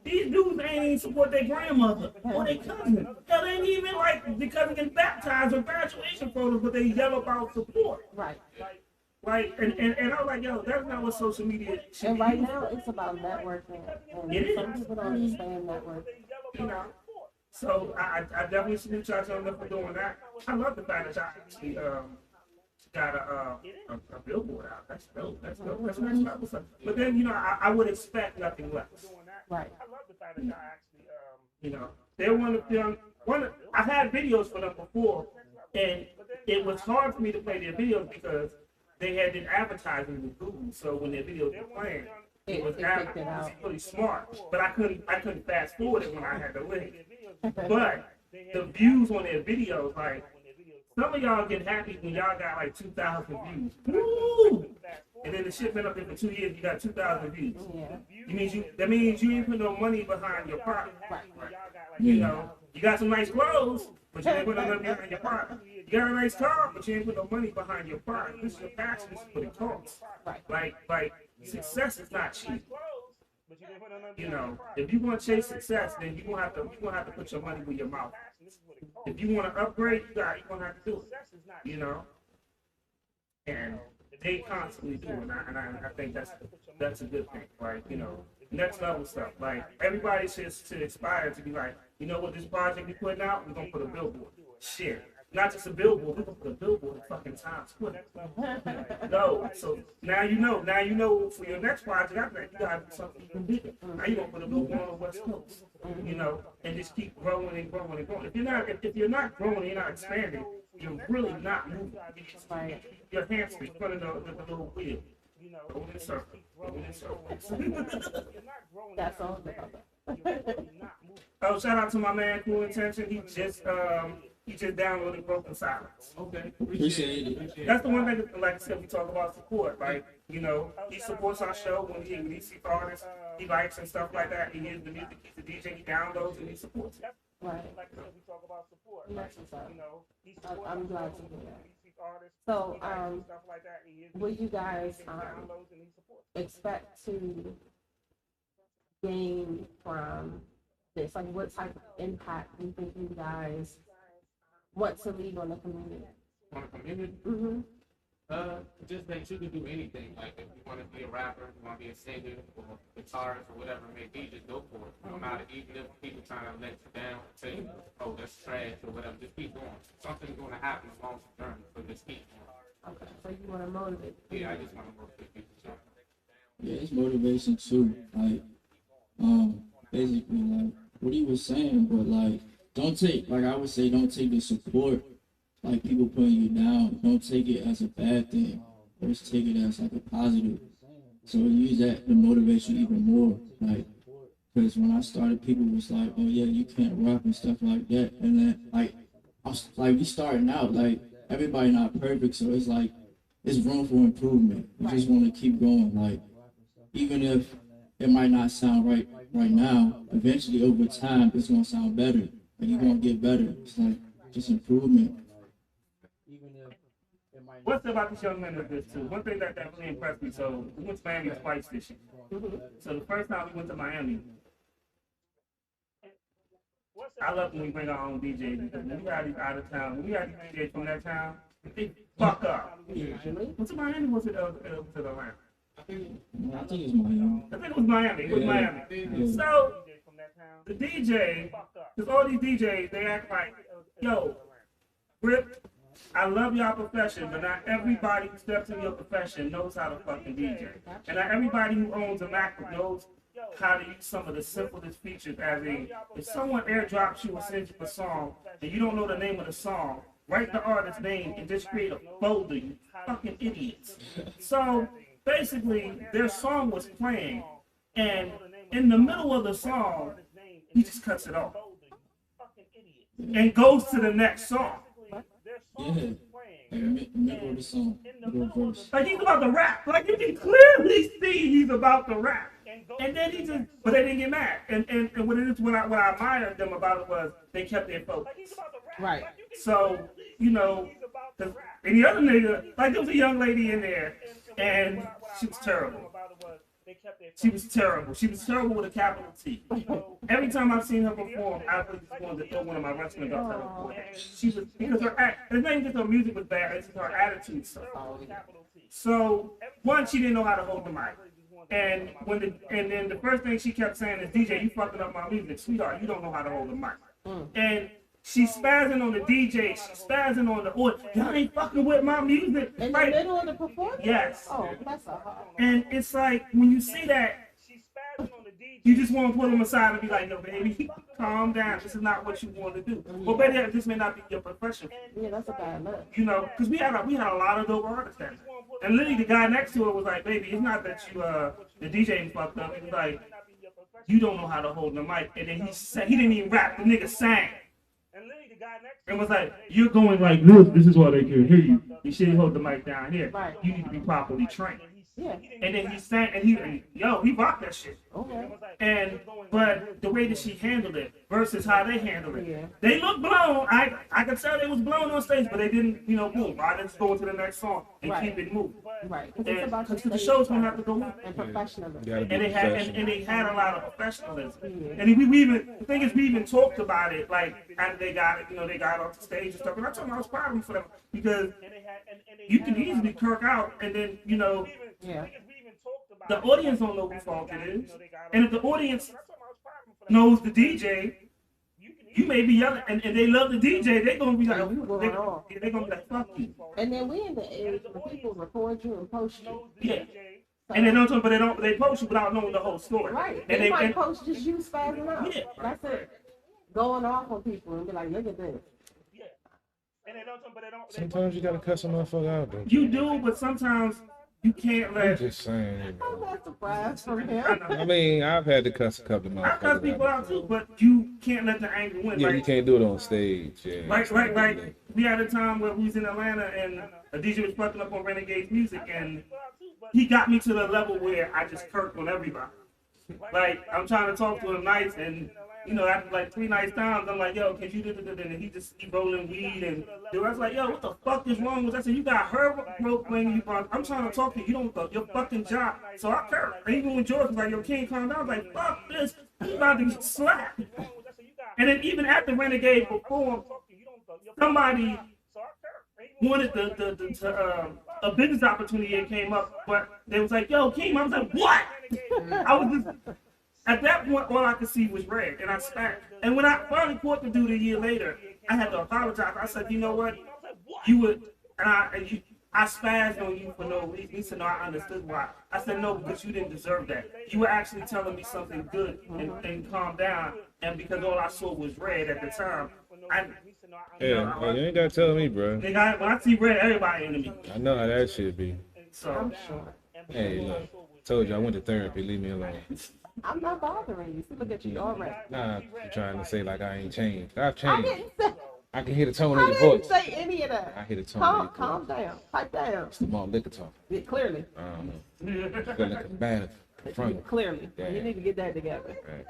these dudes ain't even support their grandmother or their cousin. Hell, they ain't even like the cousin getting baptized or graduation photos, but they yell about support. Like, and I was like, yo, that's not what social media should And be right used now, for. it's about networking. And It is. some people don't understand networking. You know. So I definitely salute y'all for doing that. I love the fact that y'all actually got a billboard out. That's dope. That's dope. That's next level stuff. But then, you know, I would expect nothing less. Right. You know, they're I had videos for them before, and it was hard for me to play their videos because they had been advertising with Google. So when their videos were playing, it was really smart. But I couldn't fast forward it when I had the link. But the views on their videos, like, some of y'all get happy when y'all got like 2,000 views. Woo! And then the shit been up there for 2 years, you got 2,000 views. That means you ain't put no money behind your product. You know, you got some nice clothes, but you ain't put no money behind your product. You got a nice car, but you ain't put no money behind your product. This is your passion, this is what it costs. Like success is not cheap. You know, if you want to chase success, then you're gonna have to put your money where your mouth is. If you want to upgrade, you're gonna have to do it. You know, and they constantly do it, and I think that's a good thing. Like, you know, next level stuff. Like, everybody should aspire to be like, you know what, this project we're putting out, we're gonna put a billboard. Shit. Not just a billboard, we're gonna put a billboard in fucking Times Square. No, so now you know for your next project, I think you gotta do something even bigger. Now you're gonna put a billboard on the West Coast, you know, and just keep growing and growing and growing. If you're not growing, you're not expanding, you're really not moving. Your hands are running the little wheel. Going in circles. That's all. Oh, shout out to my man, Cool Intention. He just downloaded Broken Silence. Okay. Appreciate it. That's the one thing, like I said, we talk about support. Like, you know, he supports our show when he sees artists, he likes and stuff like that. He hears the music, he's a DJ, he downloads and he supports it. Right. Like I said, we talk about support. That's what's up. You know, I'm glad to hear that. So, will you guys expect to gain from this? Like, what type of impact do you think you guys want to leave on the community? On the community? Mm-hmm. Just that you can do anything. Like, if you want to be a rapper, you want to be a singer, or guitarist, or whatever it may be, just go for it. No matter, even if people trying to let you down, tell you, oh, that's trash, or whatever, just keep going. Something's going to happen along the journey, so just keep going. Okay, so you want to motivate people. Yeah, I just want to motivate people. Yeah, it's motivation too. Like, basically, like what he was saying, but like, don't take the support, like people putting you down. Don't take it as a bad thing. Just take it as like a positive. So use that to motivate you even more. Like, because when I started, people was like, "Oh yeah, you can't rap and stuff like that." And then we starting out, like everybody not perfect, so it's like it's room for improvement. You just want to keep going. Like, even if it might not sound right now, eventually over time it's gonna sound better. And you're gonna get better. It's like just improvement. What's about this young man of this too? One thing that really impressed me. So we went to Miami twice this year. So the first time we went to Miami, I love when we bring our own DJs because when we got these out of town, when we got these DJs from that town, they fuck up. Was it Miami? Was it Atlanta? I think it's Miami. I think it was Miami. It was Miami. Yeah. So the DJ, because all these DJs, they act like, yo, Rip, I love y'all profession, but not everybody who steps in your profession knows how to fucking DJ. And not everybody who owns a MacBook knows how to use some of the simplest features. As in, if someone airdrops you or sends you a song and you don't know the name of the song, write the artist's name and just create a folder, you fucking idiots. So basically, their song was playing, and in the middle of the song, he just cuts it off and goes to the next song. Yeah. of the song, middle verse. Like he's about to rap. Like you can clearly see he's about to rap. And then he just, but they didn't get mad. And what it is, what I admired them about it was they kept their focus. Right. So, you know, and the other nigga, like there was a young lady in there, and she was terrible. She was terrible. She was terrible with a capital T. Every time I've seen her perform, I really just wanted to throw one of my wrestling belts at her before. She was, because her act, it's not even just her music was bad, it's just her attitude. So one, she didn't know how to hold the mic. And then the first thing she kept saying is, DJ, you fucking up my music. Sweetheart, you don't know how to hold the mic. And she's spazzing on the DJ, she's spazzing on the audience. Y'all ain't fucking with my music. In the middle of the performance? Yes. Oh, that's a hard. And it's like, when you see that, you just want to pull them aside and be like, no, baby, calm down. This is not what you want to do. Well, baby, this may not be your profession. Yeah, that's a bad look. You know, because we had a lot of dope artists then. And literally the guy next to her was like, baby, it's not that you, the DJ fucked up. He was like, you don't know how to hold the mic. And then he didn't even rap. The nigga sang. And was like, you're going like this. This is why they can hear you. You should hold the mic down here. Right. You need to be properly trained. Yeah. And then he sang, and he rocked that shit. Okay. But the way that she handled it versus how they handled it, they looked blown. I could tell they was blown on stage, but they didn't, boom. I just go into the next song and keep it moving. Right. Because the show's gonna have to go on. And professionalism. And they had a lot of professionalism. And the thing is, we even talked about it, like after they got it, they got off the stage and stuff. And I told them I was proud of them for them because you can easily kirk out, and then the audience don't know who fault it is. And if the audience knows the DJ, you may be yelling, and they love the DJ, they're gonna be like, they're gonna be like, fuck you. And then we in the age where people record you and post you. Yeah. And they post you without knowing the whole story. Right. And they might post just you spazzing out. Yeah. That's it. Going off on people and be like, look at this. Sometimes you gotta cuss a motherfucker out, don't you? You do, but sometimes you can't let. I'm just saying. I'm not surprised from him. I mean, I've had to cuss a couple of motherfuckers. I cuss people out too, but you can't let the anger win. Yeah, like, you can't do it on stage. Yeah. Like we had a time where we was in Atlanta and a DJ was fucking up on Renegade's music, and he got me to the level where I just kirked on everybody. Like I'm trying to talk to him nice, and after like 3 nice times, I'm like, yo, can you do this? And he rolling weed, and the rest like, yo, what the fuck is wrong with that? I said, you got her rope playing you, bro. I'm trying to talk to you. You don't do your fucking job. So I kirked. And even when George was like, yo, King, calm down. I was like, fuck this. He's about to get slapped. And then even after Renegade performed, somebody wanted a business opportunity that came up, but they was like, yo, King. I was like, what? I was just. At that point, all I could see was red, and I spat. And when I finally caught the dude a year later, I had to apologize. I said, you know what? You would, I spazzed on you for no reason. He said, no, I understood why. I said, no, because you didn't deserve that. You were actually telling me something good and calm down. And because all I saw was red at the time, you ain't gotta tell me, bro. Nigga, when I see red, everybody into me. I know how that shit be. So, hey, look, told you I went to therapy. Leave me alone. I'm not bothering you. See, look at you already. Nah, you're trying to say like I ain't changed. I've changed. I didn't say. I can hear the tone of your I voice. didn't say any of that. I hear the tone of your voice. Calm down. Pipe down. It's the malt liquor talk. Yeah, clearly. I don't know. Feel like a bad front. Clearly. Yeah. You need to get that together. Right.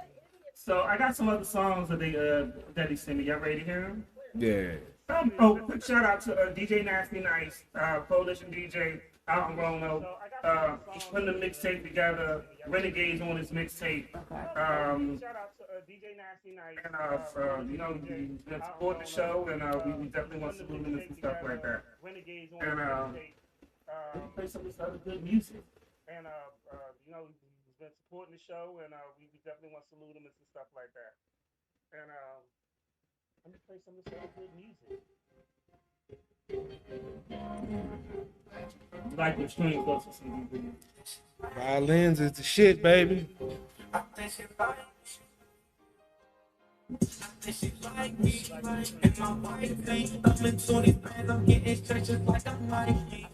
So I got some other songs that he sent me. Y'all ready to hear them? Yeah. Quick shout out to DJ Nasty Nice, Coalition DJ out in Roanoke. He's putting the mixtape together. Renegade's on his mixtape. DJ Nasty Night. And he's been supporting the show, and we definitely want to salute him and some stuff like that. And play some of this other good music. And he's been supporting the show, and we definitely want to salute him and some stuff like that. And let me play some of this other good music. Like the stream close to some Violins is the shit, baby. I think she like me, and my wife ain't I'm in 20 bands, I'm getting stretches like I'm like me.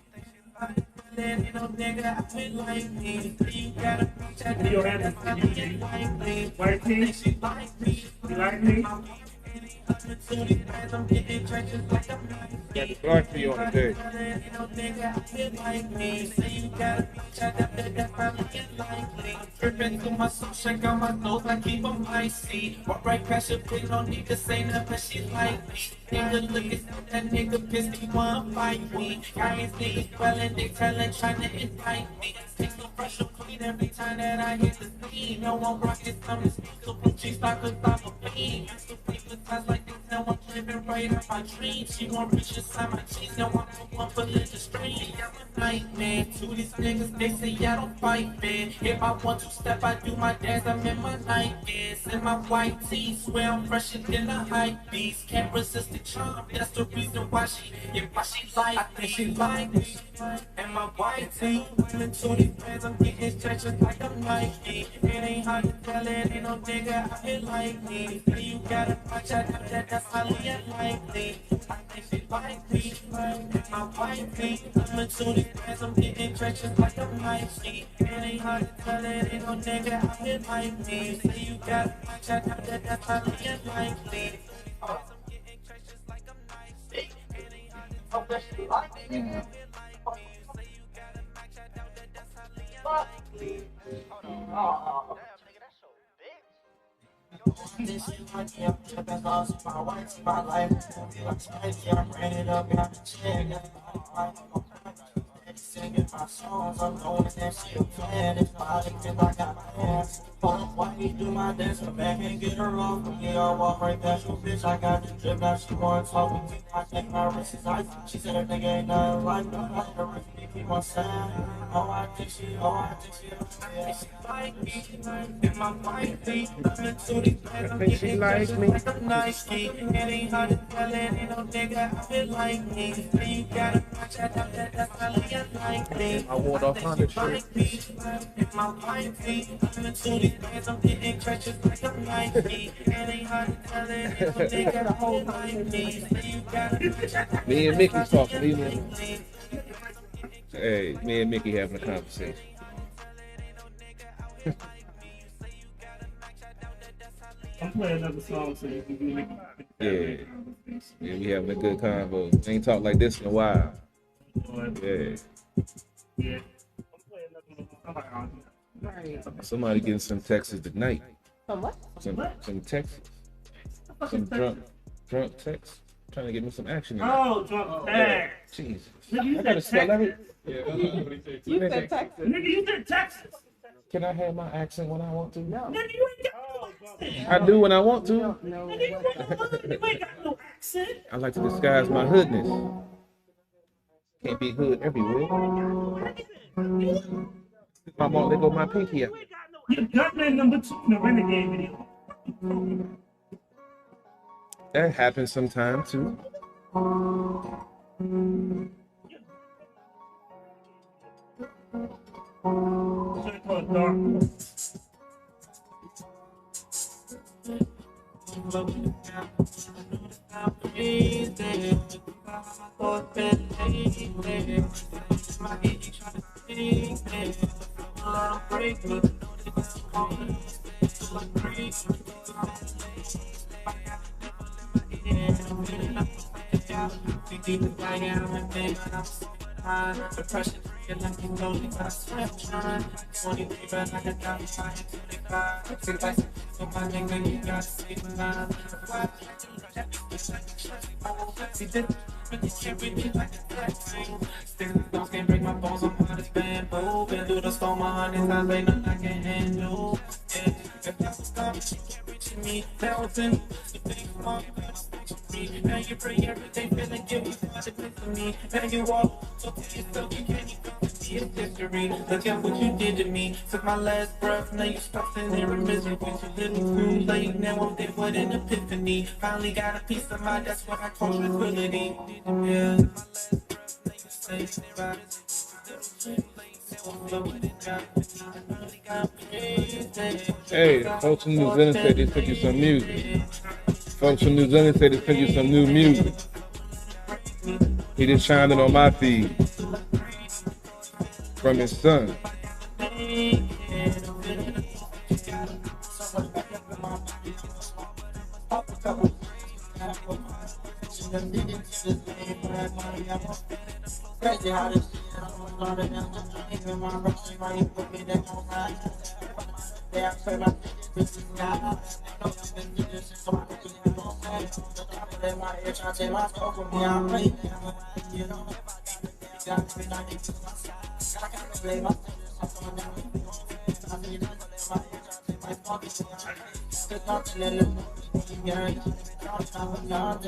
Then ain't no nigga out here like me. You gotta bitch at your hands to you, White King, you like me? Got the block for you on the day. Dripping through my soul, shake out my nose, I keep on icy. Walk right past your bitch, no need to say nothing, she like me. Nigga look at that nigga pissed, he wanna fight me. Guys, niggas dwelling, they telling, trying to indict me. Takes no pressure, clean every time that I hit the scene. No one rockets, I'm the speaker, but she's like a stop a beam. Used to hypnotize like this, now I'm living right out my dreams. She gon' reach inside my jeans, now I'm the one for the stream. I'm a nightmare to these niggas, they say I don't fight, man. If I want to step, I do my dance, I'm in my nightmares. In my white tee, swear I'm fresher than a hype beast. Can't resist the charm, that's the reason why she, yeah, why she like, I think she like me. And my white tee, running to these fans, I'm getting stretches like I'm Nike. It ain't hard to tell it, ain't no nigga out here like me. Say you gotta watch out, that's highly unlikely. I think she like me, and my white tee, running to these fans, I'm getting stretches like I'm Nike. It ain't hard to tell it, ain't no nigga out here like me. Say you gotta watch out, that's highly unlikely. I'm getting stretches like I'm Nike. It ain't hard to tell that she like me. This shit like me, I'm the best lost my wife, my life. I'm spicy, I'm ready up, got the check. Singing my songs, I'm knowing that she a fan. It's body cause I got my hands. Why you do my dance, her back and get her off from me. I walk right past your bitch, I got the drip, now she wanna talk with me. I think my wrist is ice. She said her nigga ain't nothing like me. I her wrist, me keep on saying. I think she like me. In my white feet, I'm into these bands, I'm getting like me. Like a Nike, it ain't hard to tell it, ain't no nigga out here like me. So you gotta watch out, that's probably unlikely. I wore the Honda shirt. In my white feet, I'm into these bands, I'm getting stretches like a Nike. It ain't hard to tell it, ain't no nigga out here like me. So you gotta watch out, Me and Mickey's talking. Hey, me and Mickey having a conversation. I'm playing another song so you can do it. Yeah, we having a good convo. Ain't talked like this in a while. Yeah. Yeah. I'm playing another song. Right. Somebody getting some Texas tonight. Some what? Some Texas. Some drunk text. Trying to get me some action. Oh, drunk text. Jesus. Nigga, I gotta spell everything. Yeah, that's what he said. You said Texas. Nigga, you said Texas. Can I have my accent when I want to? No. Nigga, you ain't got no accent. I do when I want to. No. Nigga, you ain't got no accent. I like to disguise my hoodness. Can't be hood everywhere. My mom, let go my pinky out. You Gunman number 2 in the Renegade video. That happens sometime too. It's called Dark. Depression, like you know, you got sweat shine. 23, but like a dime, 25. Take like some my nigga, you gotta save a line. See this, but you can't really like a flexing. Still, those can't break my bones, I'm hard as bamboo. Been through the storm, my honey's I lay nothing I can handle. Yeah, if that's a stop, you can't reach me. Now it's in the big one, you gotta speak to me. Now you pray every day, feeling guilty for the good for me. Now you walk, so to yourself, you can't even see it's history. Look at what you did to me. Took my last breath, now you stuck in there in misery. But you little too late, now I'm there with an epiphany. Finally got a piece of mind, that's what I call tranquility. Yeah, my last breath, now you say there I Hey, folks from New Zealand said they sent you some music. Folks from New Zealand said they sent you some new music. He just chimed in on my feed from his son. Crazy how this shit I'm harder than the dream in my brain. Why you put me there on my yeah, I play my this is God. No, this is so I can do it on that. The top of my ear trying to take my smoke from me. I'm ready. You know, you got me like this. I can't play my I'm down. I mean, I my ear trying to take my smoke from me. There's nothing in the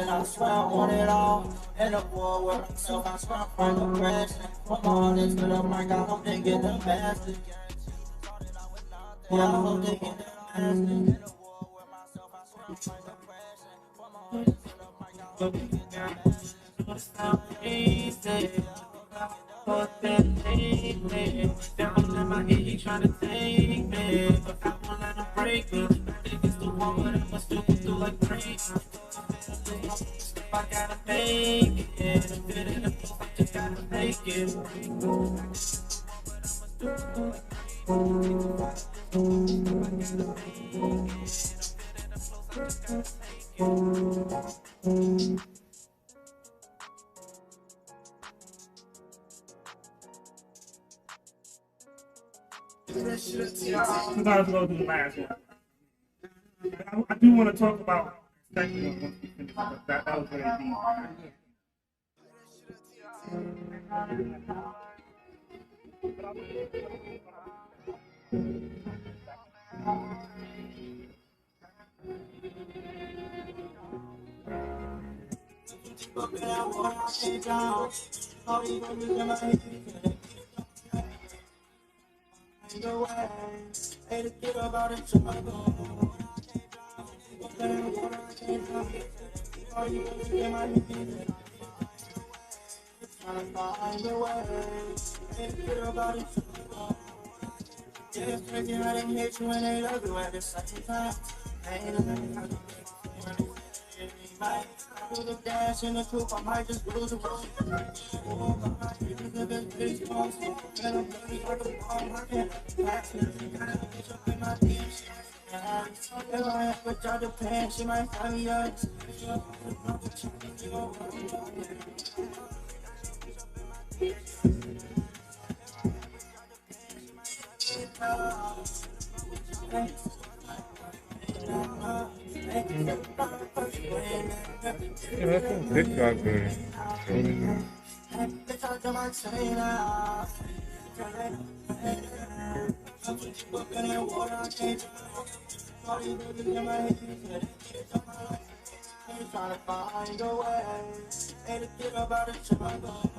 I swear I want it all. In a war with myself, I swear I'm from the crash. From all this to the mic, I hope they get the best. Yeah, I hope they get the best. In a war with myself, I swear I'm from the crash. From all this to the mic, I hope they get the best. It's not easy. Fuck that thing, down in my head, he tryna take me, but I won't let him break me. It's the one where I must do like crazy. I gotta make it, fit in the place, I just gotta make it. We're about to go to the last one. I do want to talk about second one once we finish, but that was very deep. It's crazy how they hate you and they love you at the same time. I ain't a man, I do the dash in the coupe, I might just lose the road. And I'm bloody like a bomb, I can't pass it. Gotta bitch up in my DMs. If I ever try to pan, she might find me up. Yeah, that's some TikTok video. Trying to find a way, and to get about it, trouble.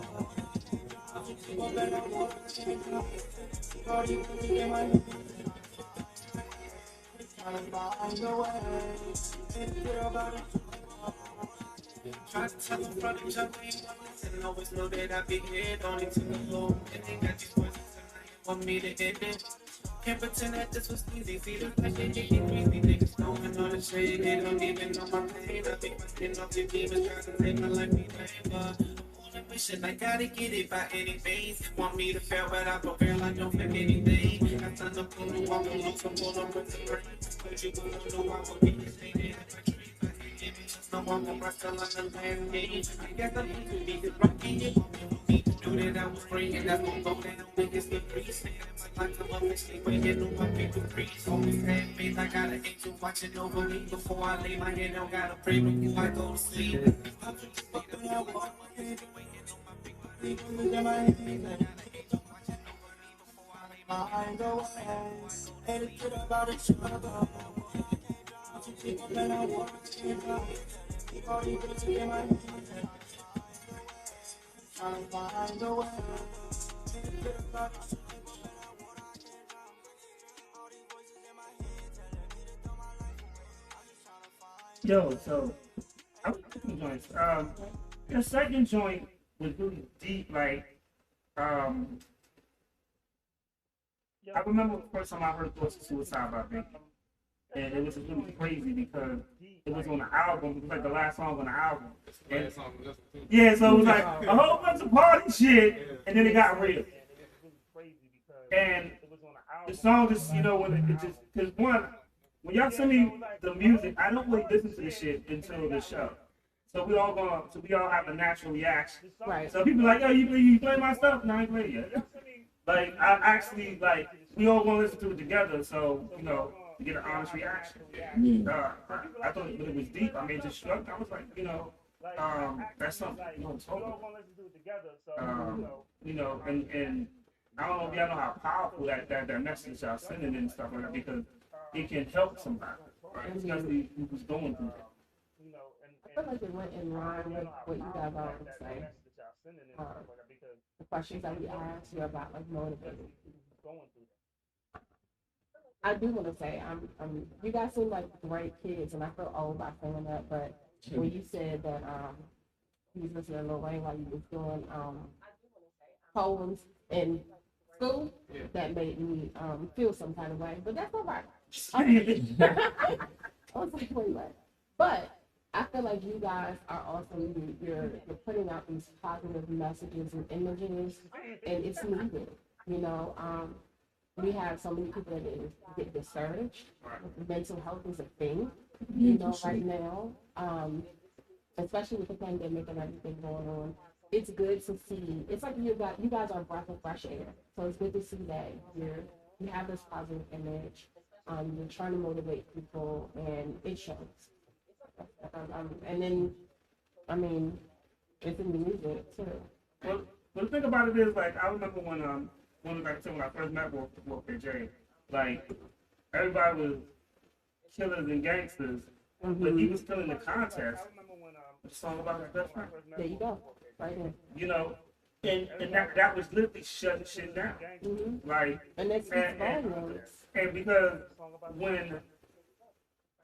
Try to tell them from the jump, and always know that I be here, only to the Lord. And they got these voices and want me to end it. Can't pretend that this was easy. See the flash, they get crazy. Niggas going on the shade, they don't even know my pain. I be fucking off your demons, trying to take my life away, mission, I gotta get it by any means. Want me to fail, but I prevail, I don't fake anything. Got time to pull the walk along, so pull up with the brain. Cause you won't know I will be the same in the trees. I can't give it just no more, I'm still on the land game. I guess I'm into me, cause rocking it. Knew that I was free, and that's gonna go down. Niggas get free, stand like I'm officially waiting on my people free. Always had faith, I got an angel watching over me. Before I lay my head down, gotta pray before I go to sleep. Yo, so I was two joints. The second joint was really deep. Like, I remember the first time I heard "Thoughts of Suicide" by Biggie, and it was really crazy because it was on the album. It was like the last song on the album. And, yeah, so it was like a whole bunch of party shit, and then it got real. And the song just, you know, when it just, because when y'all send me the music, I don't really listen to the shit until the show. So we all have a natural reaction. Right. So people like, yo, you play my stuff? No, I ain't play it yet. Like I actually like we all gonna listen to it together. So to get an honest reaction. I thought it was deep. I mean, it just struck. I was like, that's something you don't talk about. And I don't know if y'all know how powerful that message y'all sending and stuff like that because it can help somebody, right? Especially who's going through that. I feel like it went in line with what you guys always say. The questions that we asked you about like motivating. I do want to say, you guys seem like great kids, and I feel old by saying that. But when you said that you was listening to Lil Wayne while you was doing poems in school, that made me feel some kind of way. But that's all right. I was like, wait, what? But I feel like you guys are also you're putting out these positive messages and images, and it's needed. We have so many people that get discouraged. Mental health is a thing, right now. Especially with the pandemic and everything going on. It's good to see. It's like you guys are a breath of fresh air. So it's good to see that you have this positive image. You're trying to motivate people, and it shows. And then, I mean, it's in the music too. Well, the thing about it is, like, I remember when I first met Walker J, like, everybody was killers and gangsters, but he was still in the contest. A song about his best friend. There you go, right there. And that was literally shutting shit down. Like, and that's and because when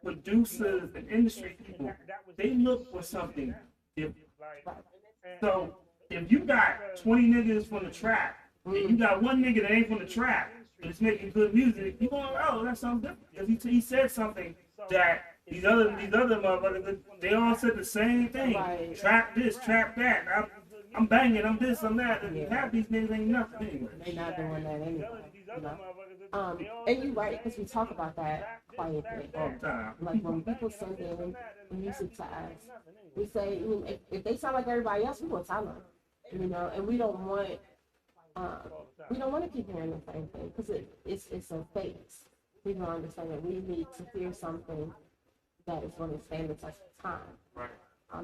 producers and industry people, they look for something different. So if you got 20 niggas from the trap, and you got one nigga that ain't from the trap, and it's making good music, you going, oh, that sounds different. Because he said something that these other motherfuckers, they all said the same thing. Right. Trap this, trap that. I'm banging, I'm this, I'm that. And half these niggas ain't nothing anyway. They not doing that anyway. And you're right, because we talk about that quietly all the time. Like when people send in music to us, we say, if they sound like everybody else, we will tell them. And we don't want to keep hearing the same thing because it's a phase. People understand that we need to hear something that is going to stand the test of time. Right.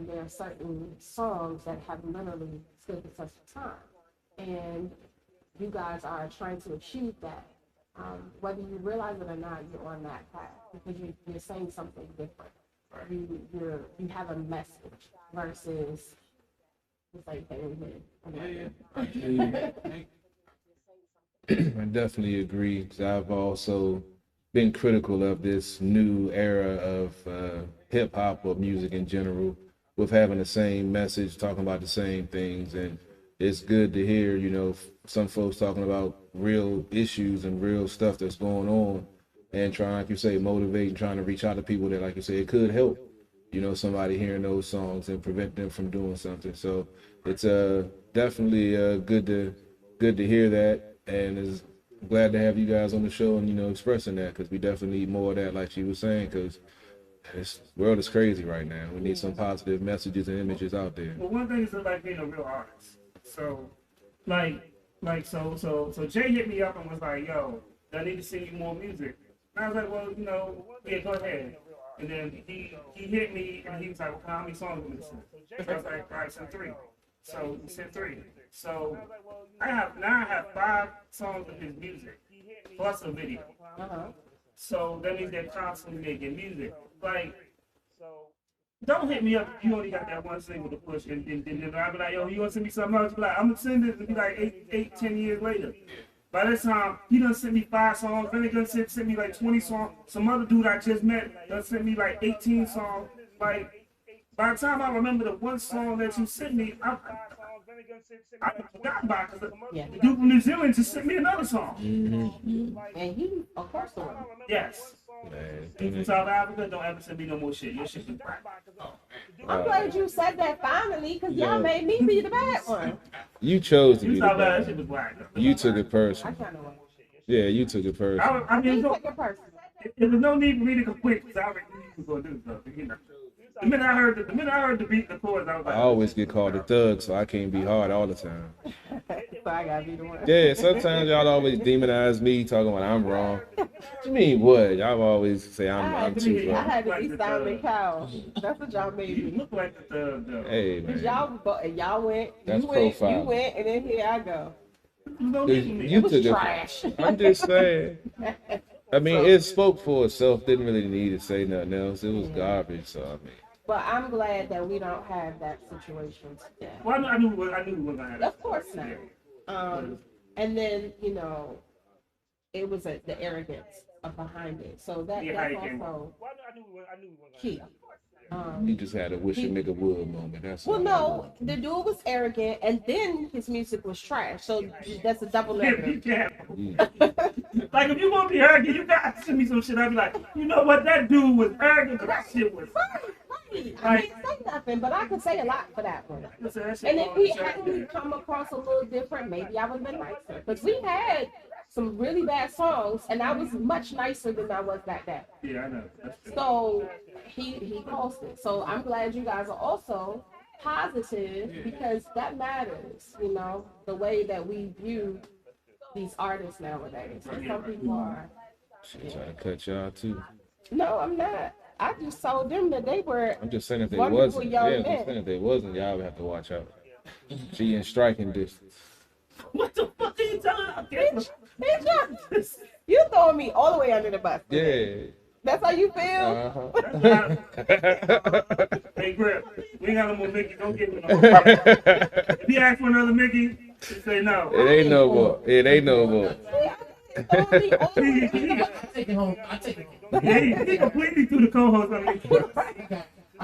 There are certain songs that have literally stood the test of time, and you guys are trying to achieve that. Whether you realize it or not, you're on that path because you're saying something different. Right. You have a message versus the same thing I definitely agree. 'Cause I've also been critical of this new era of hip hop or music in general, with having the same message, talking about the same things, and it's good to hear, some folks talking about real issues and real stuff that's going on, and trying, like you say, motivating, trying to reach out to people that, like you say, it could help, somebody hearing those songs and prevent them from doing something. So it's definitely good to hear that, and it's glad to have you guys on the show and expressing that, because we definitely need more of that, like she was saying, because this world is crazy right now. We need some positive messages and images out there. Well, one thing is like being a real artist. So, so Jay hit me up and was like, "Yo, I need to sing you more music." And I was like, "Well, yeah, go ahead." And then he hit me and he was like, "Well, how many songs do we sing?" So I was like, "All right, send 3." So he sent 3. So I have 5 songs of his music plus a video. So that means they're constantly making music. Like, don't hit me up if you only got that one single to push, and then I'll be like, yo, you gonna send me something else? Be like, I'm gonna send it, and be like 10 years later. By this time, he done sent me 5 songs, then he done sent me like 20 songs. Some other dude I just met done sent me like 18 songs. Like, by the time I remember the one song that you sent me, I forgot about it, because the dude from New Zealand just sent me another song. And he, of course, yes. People from South Africa, don't ever send me no more shit. Your shit is whack. I'm glad you said that finally, because y'all made me be the bad one. You chose to be the bad bad shit was whack. You took it personal. I kind of Yeah, you took it personal. I mean, took it personal. There was no need for me to go quick, because I already knew you were going to do stuff. The minute I heard the beat, the chorus, I was like, I always get called a thug, so I can't be hard all the time. So I gotta be the one. Yeah, sometimes y'all always demonize me, talking about I'm wrong. What you mean what? Y'all always say I'm too I wrong. had to be Simon Cowell. That's what y'all made you me. look like the thug, though. Hey Cause man, y'all went, That's you went, profile. you went, and then here I go. You don't Cause need me. you It was took it. trash. I'm just saying. I mean, it spoke for itself. Didn't really need to say nothing else. It was garbage. So I mean, But I'm glad that we don't have that situation today. Well, I knew we were gonna have that. Of course not. And then it was the arrogance behind it. So that's also key. he just had a wish a nigga would moment. That's Well, all. no, the dude was arrogant, and then his music was trash. So that's a double negative. Like if you want to be arrogant, you gotta send me some shit. I'll be like, you know what, that dude was arrogant, but that shit was. I can't say nothing, but I could say a lot for that one. And if he hadn't come across a little different, maybe I would have been nicer. Because we had some really bad songs, and I was much nicer than I was back then. Yeah, I know. So he caused it. So I'm glad you guys are also positive because that matters, the way that we view these artists nowadays. And some people are. She trying to cut y'all too. No, I'm not. I just told them that they were. I'm just saying if they wonderful wasn't, young yeah, I'm men. just saying if they wasn't, y'all would have to watch out. She in striking distance. What the fuck are you talking about? You throwing me all the way under the bus. Yeah. That's how you feel? Hey, Grip, we ain't got no more Mickey. Don't get me no more. If he ask for another Mickey, just say no. It ain't no more. It ain't no more. I take it home. I take it home. He completely threw the co-host on me.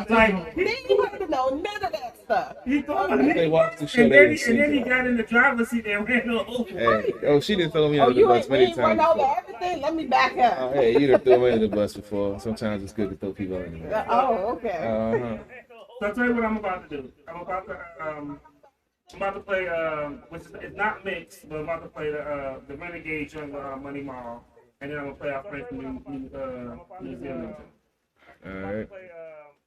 Like, He ain't want to know none of that stuff. he thought of me. They watched the show. And They then, didn't and then he see got in the driver's seat and ran over. Hey, oh, she didn't throw me Oh, under the you bus ain't, many we ain't run times. over everything? Let me back up. Oh, hey, you done threw me under the bus before. Sometimes it's good to throw people under the bus. Oh, okay. So I'll tell you what I'm about to do. I'm about to play, which is it's not mixed, but I'm about to play the Renegade joint with Money Mall, and then I'm gonna play our friend from New Zealand. All right.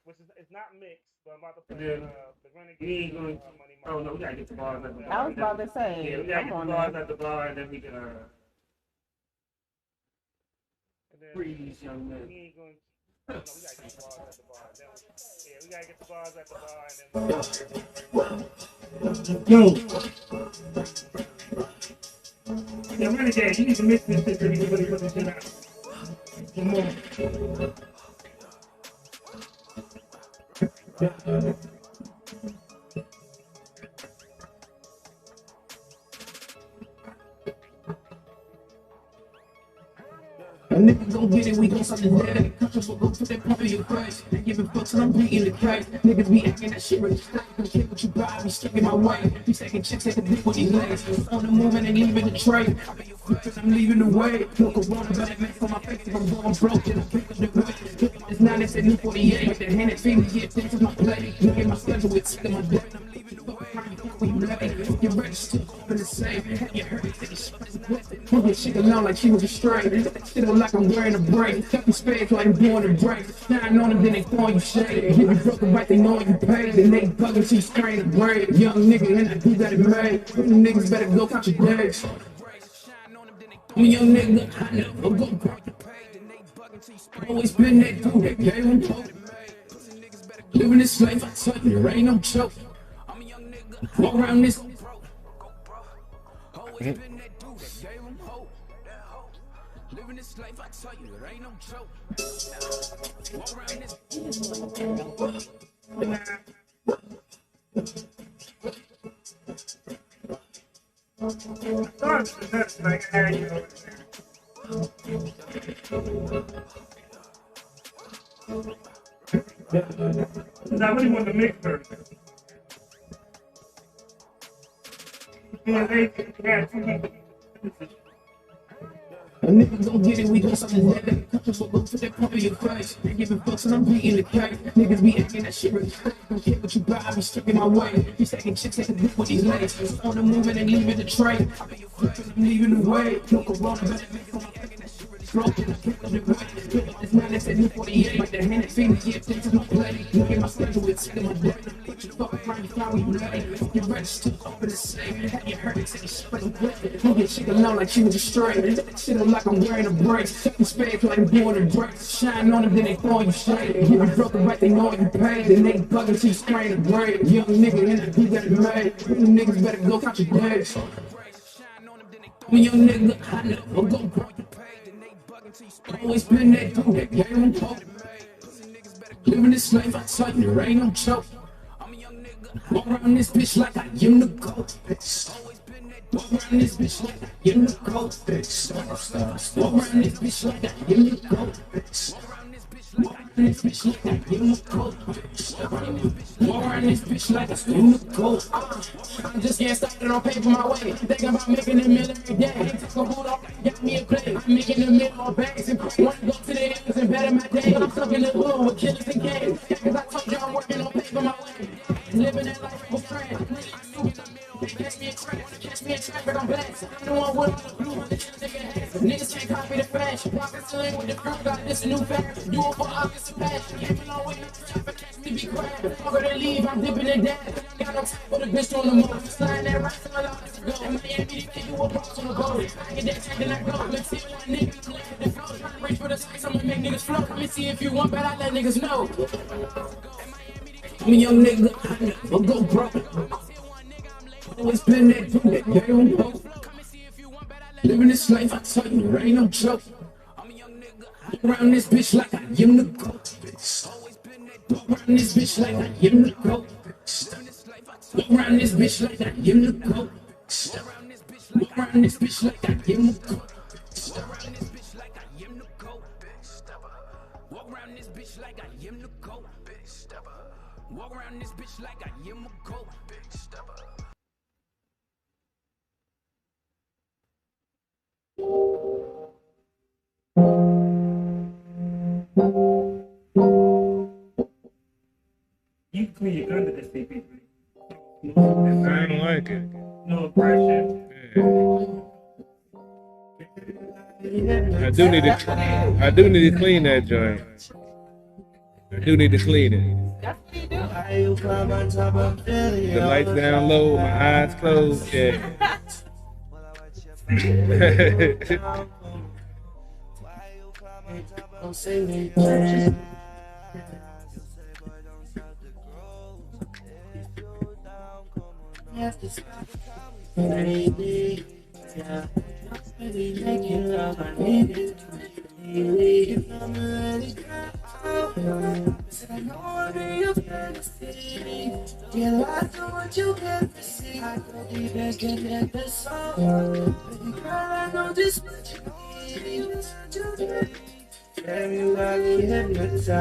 Which is it's not mixed, but I'm about to And play then the Renegade. we ain't going. Oh no, we gotta get the bars at the bar. I was about to say. Yeah, we gotta come get on the bars now. at the bar, and then we can And then free these young men. we ain't going. No, we gotta get the bars at the bar. Then we gotta get the bars at the bar, and then. Yo, yeah, Renegade, you need to mix this shit so you can really put this shit out. Come on. A nigga gon' get it, we gon' suck the dead. Conscious will go put that pump in your face. Ain't giving fucks and I'm beating the crack. Niggas be acting that shit really straight. Don't care what you buy, be sticking my way. Be taking chicks at the dick with these legs. On the move and leaving the tray. I be your fuck and I'm leaving the way. No corona, but it makes for my face if I'm going broke. And I pick up the way. It's 9, it's a new 48. With the hand and feet, yeah, this is my play. Look at my schedule, it's in my day. I'm leaving the way. You ready? You're registered, open the safe. You heard it, take a shot, it's blessed. Move your shit along like she was a stray. Shit on like I'm wearing a brace. Cut me spades like I'm born and breaks. Now I know them, then they throwing you shade. If you broken right, they know you paid. Then they bugging till you strain the braid. Young nigga, and I do got it made. Them niggas better go count your days. I'm a young nigga, I never go break the pay. Always been that dude that gave them hope. Living this life, I tell you, there ain't no joke. I'm a young nigga, walk around this. Always been that dude that gave them hope. Living this life, I tell you, there ain't no joke. Walk around this. I really want to mix her. Yeah, they had A nigga gon' get it, we gon' suck the dead. Conscious will go put that pump in your face. Ain't giving fucks and I'm beating the cake. Niggas be acting that shit really straight. Don't care what you buy, I be sticking my way. Be taking chicks at the dick with these legs. On the move and leaving the tray. I be your fuck and I'm leaving the way. No corona, but it makes for my fucking that shit really broken. This man that said new 48, like the hand that feed me, yeah, things is no play. Look at my schedule, it's in my brain. Put your fuck around, you find where you lay. Get ready, still open the same. Have you heard it, take a shit like a blade. Don't get shit alone like she was a stray. Shit up like I'm wearing a brace. Chucking spades like I'm doing a brace. Shine on them, then they throwing you shade. If you broke right, they know you paid. Then they bugging till you spraying the grave. Young nigga in the beat that it made. You niggas better go count your days. When young nigga, I never go broke. Always been that dude that gave them hope. Living this life, I tell you, there ain't no joke. I'm a young nigga, walk around this bitch like I am the GOAT. Walk around this bitch like I am the GOAT. Walk around this bitch like I am the GOAT. Walk around this bitch like I am the GOAT. Walk around this bitch like I am the GOAT. I'm just getting started on paper my way. Thinking about making a million every day. Ain't take a hold off, got me a play. I'm making a million on bags and wanna go to the hills and better my day. I'm stuck in the hood with killers and gangs. Cause I told you I'm working on paper my way. Living that life with friends. Catch me in crack, catch me in traffic, I'm blessed. I'm the one with all the blue on the nigga hands. Niggas can't copy the fashion. Pockets still with the fruit, got this new fashion. Do it for obvious and passion. Came along with the traffic, catch me be quiet. I'm gonna leave, I'm dipping and dabbing. Got no time for the bitch on the move. Sliding that right to my life to go. In Miami, they think you a boss on the boat. I get that check, then I go. Let's see one nigga play with the flow. Trying to reach for the sights, I'ma make niggas flow. Come and see if you want, but I let niggas know. I'm a young nigga, I never go broke. Always been that dude that gave them hope. Living this life, I tell you, there ain't no joke. I'm a young nigga, walk around this bitch like I am the GOAT. Walk around this bitch like I am the GOAT. Walk around this bitch like I am the GOAT. Walk around this bitch like I am the GOAT. Walk around this bitch like I am the GOAT. Walk around this bitch like I am the GOAT. Walk around this bitch like I am a GOAT. You can clean your gun to this CP3. I don't like it. No aggression. I do need to clean that joint. I do need to clean it. That's what you do. The lights down low, my eyes closed. Yeah. Don't say me. Baby, yeah, really making love, I need it. If I'm really proud, said I know I'll be your fantasy. Yeah, I do what you get to see. I don't even get the song. Baby girl, I know just what you need. What you need. Damn, you got me hypnotized.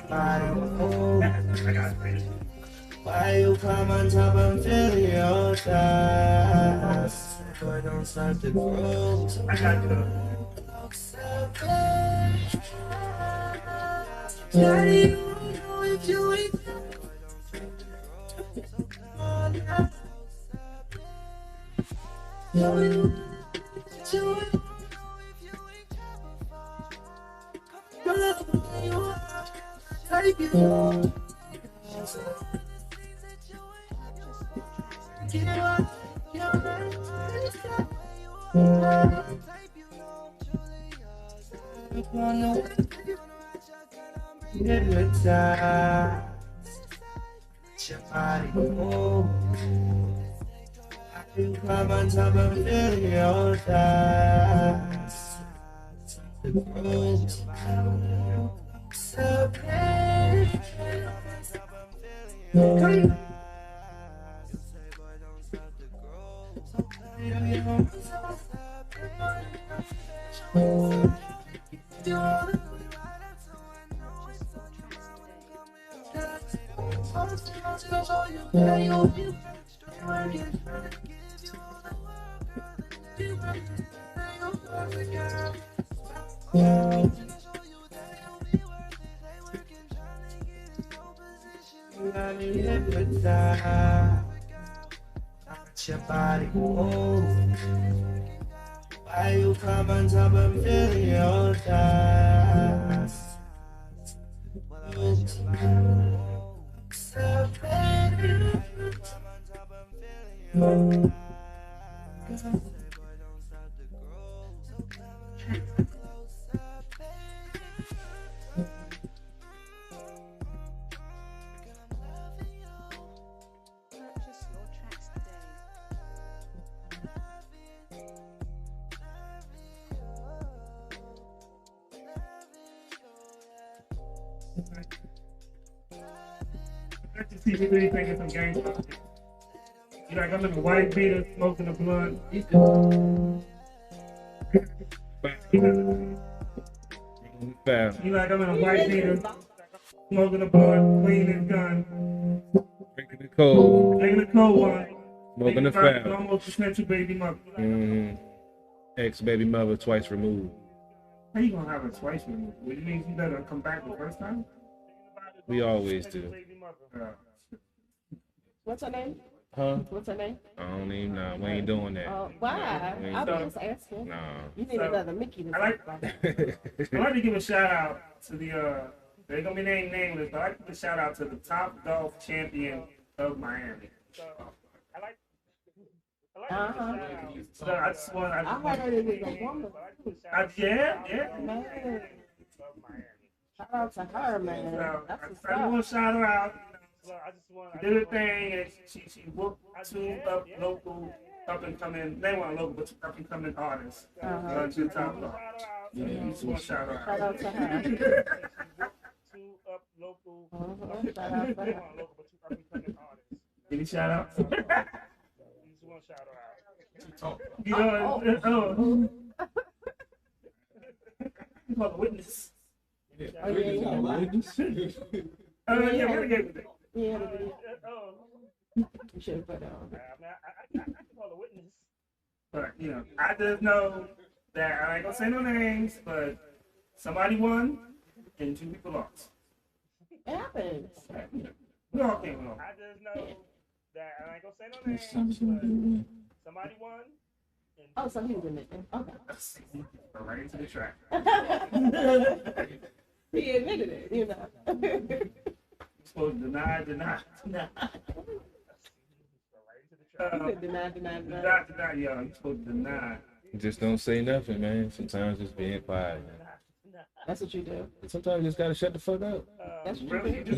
Body move. Why you come on top and feel your thighs? Boy, don't start to grow. I got you. Daddy, you don't know if you ain't. Hypnotized, your body move. You climb on top and feel your thighs. The groove, so bad. Come your body move. Why you come on top of me your time? So baby, Purchase your tracks today. I just see you really thinking some gangster. You like I'm in a white beater smoking a blunt. Fam. You like I'm in a white beater smoking a blunt, cleaning his gun, Drinking the cold. drinking a cold one, Smoking the about fam. almost potential baby mother. Ex-baby mother twice removed. How you gonna have her twice removed? What do you mean you let her come back the first time? We always do. What's her name? Huh? What's her name? I don't even know. We ain't doing that. Why? We ain't I doing was just asking. Nah. You need another Mickey to I like talk I like to give a shout out to the they're gonna be named nameless, but I like to give a shout out to the top golf champion of Miami. So I just want I heard it was a woman. yeah. Man. Shout out to her, man. So That's what's I want up. to shout her out. She did her thing and she whooped two local up and coming. They weren't local, but two up and coming artists. To the top golf. So just want to shout her out. Shout out to her. Two up local. Shout out to her. Any shout outs? You just want to shout her out. You know, you call a witness. Oh, yeah, yeah. Yeah, we're gonna get with it. Yeah, the video. You should have put it on. I can call a witness. But, I just know that I ain't gonna say no names, but somebody won and two people lost. It happens. We all came along. I just know that I ain't gonna say no names, but somebody won. Oh, so he was in it. Okay. Right into the track. He admitted it, you know. You're supposed to deny. He said deny. Deny, y'all. You're supposed to deny. Just don't say nothing, man. Sometimes just being quiet, man. That's what you do. Sometimes you just gotta shut the fuck up. That's what you do.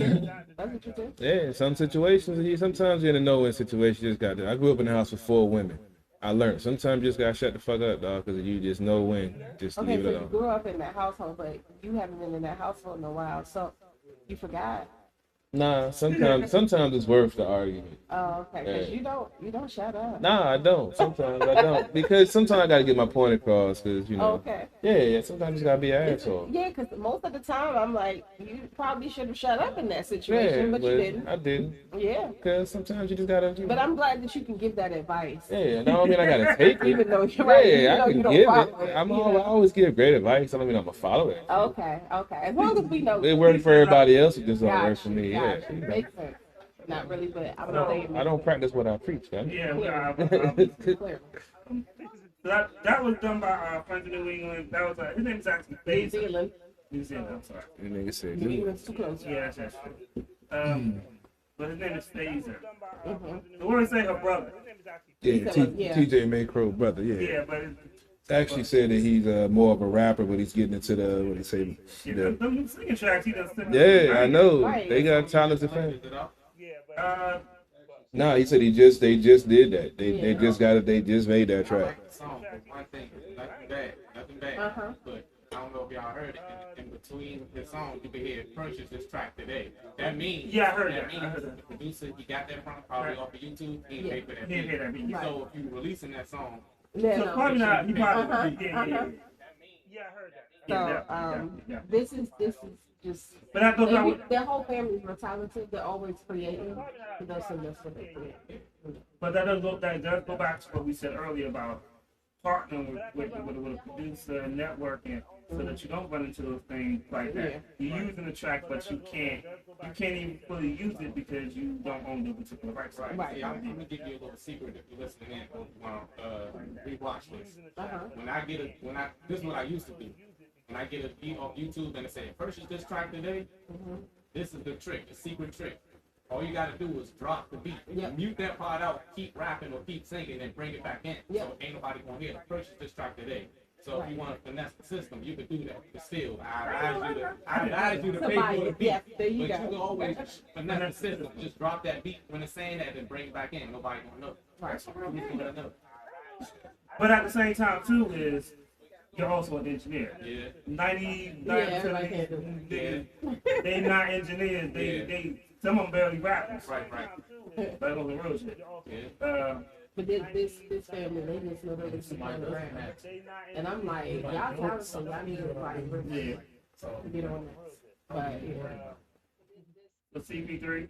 That's what you do. Yeah, some situations, sometimes you're in a no-win situation, you just got to. I grew up in a house with 4 women. I learned sometimes you just gotta shut the fuck up, dog, because you just know when. Just Okay, leave so it you alone. grew up in that household, but you haven't been in that household in a while, so you forgot. Nah, sometimes it's worth the argument. Oh, okay. Because you don't shut up. Nah, I don't. Sometimes I don't. Because sometimes I gotta get my point across, because, Okay. Yeah, sometimes you gotta be an asshole. Yeah, because most of the time I'm like, you probably should have shut up in that situation, but you didn't. I didn't. Yeah. Because sometimes you just gotta. But I'm glad that you can give that advice. Yeah, I don't mean I gotta take it. Even though you're right. Yeah, I you can don't give follow it. it. I always give great advice. I don't mean I'm gonna follow it. Okay. As long as we know. It worked for everybody else. It just don't work Gotcha, for me. gotcha. Yeah. Makes sense. Not really, but I'm gonna say it I don't makes practice what I preach, man. Yeah, sense. Clearly. that was done by our friend in New England. That was his name is actually New Faison. Zealand. New Zealand, I'm sorry. The nigga said, New Zealand's too close. Yeah, that's true. But his name is Faison. Mm-hmm. The word say her brother. yeah, Yeah. TJ Maycrow brother, yeah. Yeah, but Actually said that he's more of a rapper, but he's getting into the, what do you say? them singing tracks he does. Yeah, I know. Right. They got talented fans. Uh, Nah, he said they just did that. They Yeah. they just made that track. Song, one thing, nothing bad. Uh-huh. But I don't know if y'all heard it. In between the songs, you can hear purchase this track today. That means Yeah, I heard that that. I means heard that. the producer he got that from probably off of YouTube. He didn't pay for that. He didn't pay that beat. So if you releasing that song, Yeah, so no. probably not. You probably Uh-huh, yeah. Yeah, I heard that. So Yeah. this is just. But that goes out with. Their whole families are talented. They're always creating. So that's what they create. But that does go back to what we said earlier about partnering with a producer and networking, so that you don't run into those things like that. You're using the track, but you can't you can't even fully use it because you don't own the particular rights. Right. See, I'm gonna give you a little secret if you're listening in on rewatch this. Uh-huh. This is what I used to do. When I get a beat off YouTube and it say purchase this track today, this is the trick, the secret trick. All you gotta do is drop the beat. Yep. Mute that part out, keep rapping or keep singing, and bring it back in. Yep. So ain't nobody gonna hear purchase this track today. So if you want to finesse the system, you can do that. But still, I advise you to pay for the beat. Yes, there you But go. you can always finesse the system. Just drop that beat when it's saying that and bring it back in. Nobody gonna know. Right. Who's gonna know? But at the same time, too, is you're also an engineer. Yeah. 99% everybody of these can't do niggas, they not engineers. They some of them barely rappers. Right. Like on the real shit. Yeah. But this family, they just literally just run around. And I'm like, y'all talented, so y'all need to like really get on this. But yeah. The CP3,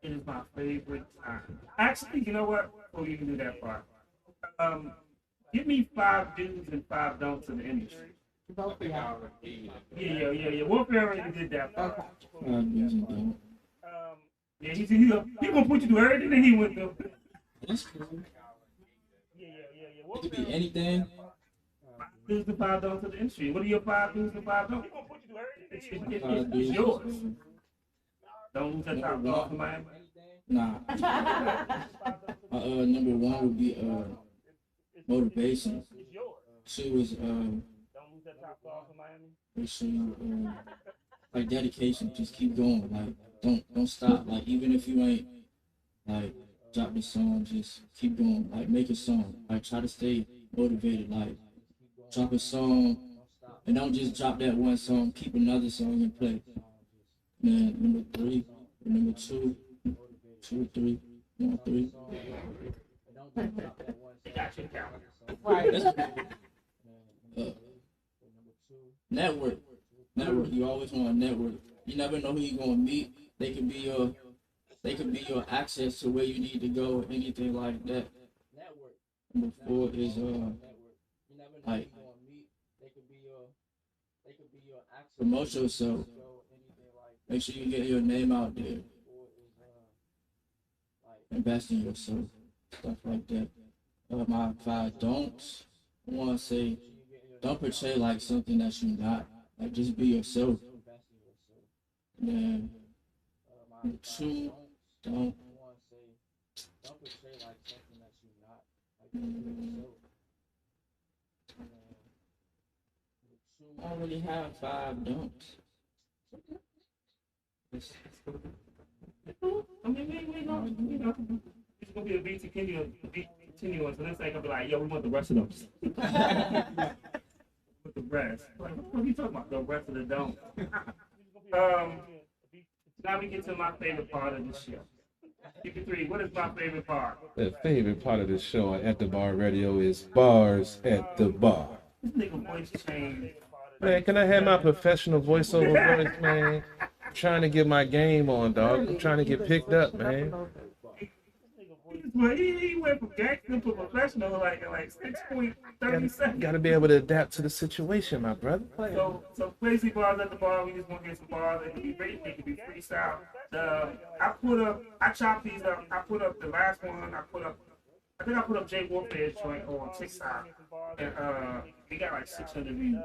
it is my favorite time. Actually, you know what? Before you can do that part, give me 5 do's and 5 don'ts in the industry. Both of y'all. Yeah. Warfare already did that part. Okay. Yeah, he gonna put you through everything that he went through. That's cool. It could be anything. 5 do's and 5 don'ts in the industry. What are your 5 do's and 5 don'ts? It's yours. Don't lose that top off, man. Nah. Number 1 would be motivation. 2 is like dedication. Just keep going. Like don't stop. Like even if you ain't like drop the song, just keep going. Like make a song. Like try to stay motivated. Like drop a song and don't just drop that one song. Keep another song in play. Then number 3, number 2, 2 or 3, number 3. Right. Network. You always want to network. You never know who you're gonna meet. They could be your access to where you need to go, anything like that. Number 4 is like promote yourself. Make sure you get your name out there. Invest in yourself, stuff like that. My 5 don'ts. I want to say, don't portray like something that you're not. Like just be yourself. And then 2, don't. I don't really have 5 don'ts. I mean, we know, it's gonna be a beat continuous, so this ain't gonna be like, yo, we want the rest of those. With the rest. Like, what are you talking about? The rest of the don't. Now we get to my favorite part of the show. CP3, what is my favorite part? The favorite part of the show at the Bar Radio is Bars at the Bar. This nigga voice changed. Man, can I have my professional voiceover voice, man? I'm trying to get my game on, dog. I'm trying to get picked up, man. He went from gangster to professional like 6.30 seconds. Gotta be able to adapt to the situation, my brother. So basically, bars at the bar. We just want to get some bars. It can be great. It can be freestyle. I chopped these up. I put up the last one. I think I put up Jay Warfare's joint on TikTok, and we got like 600 views.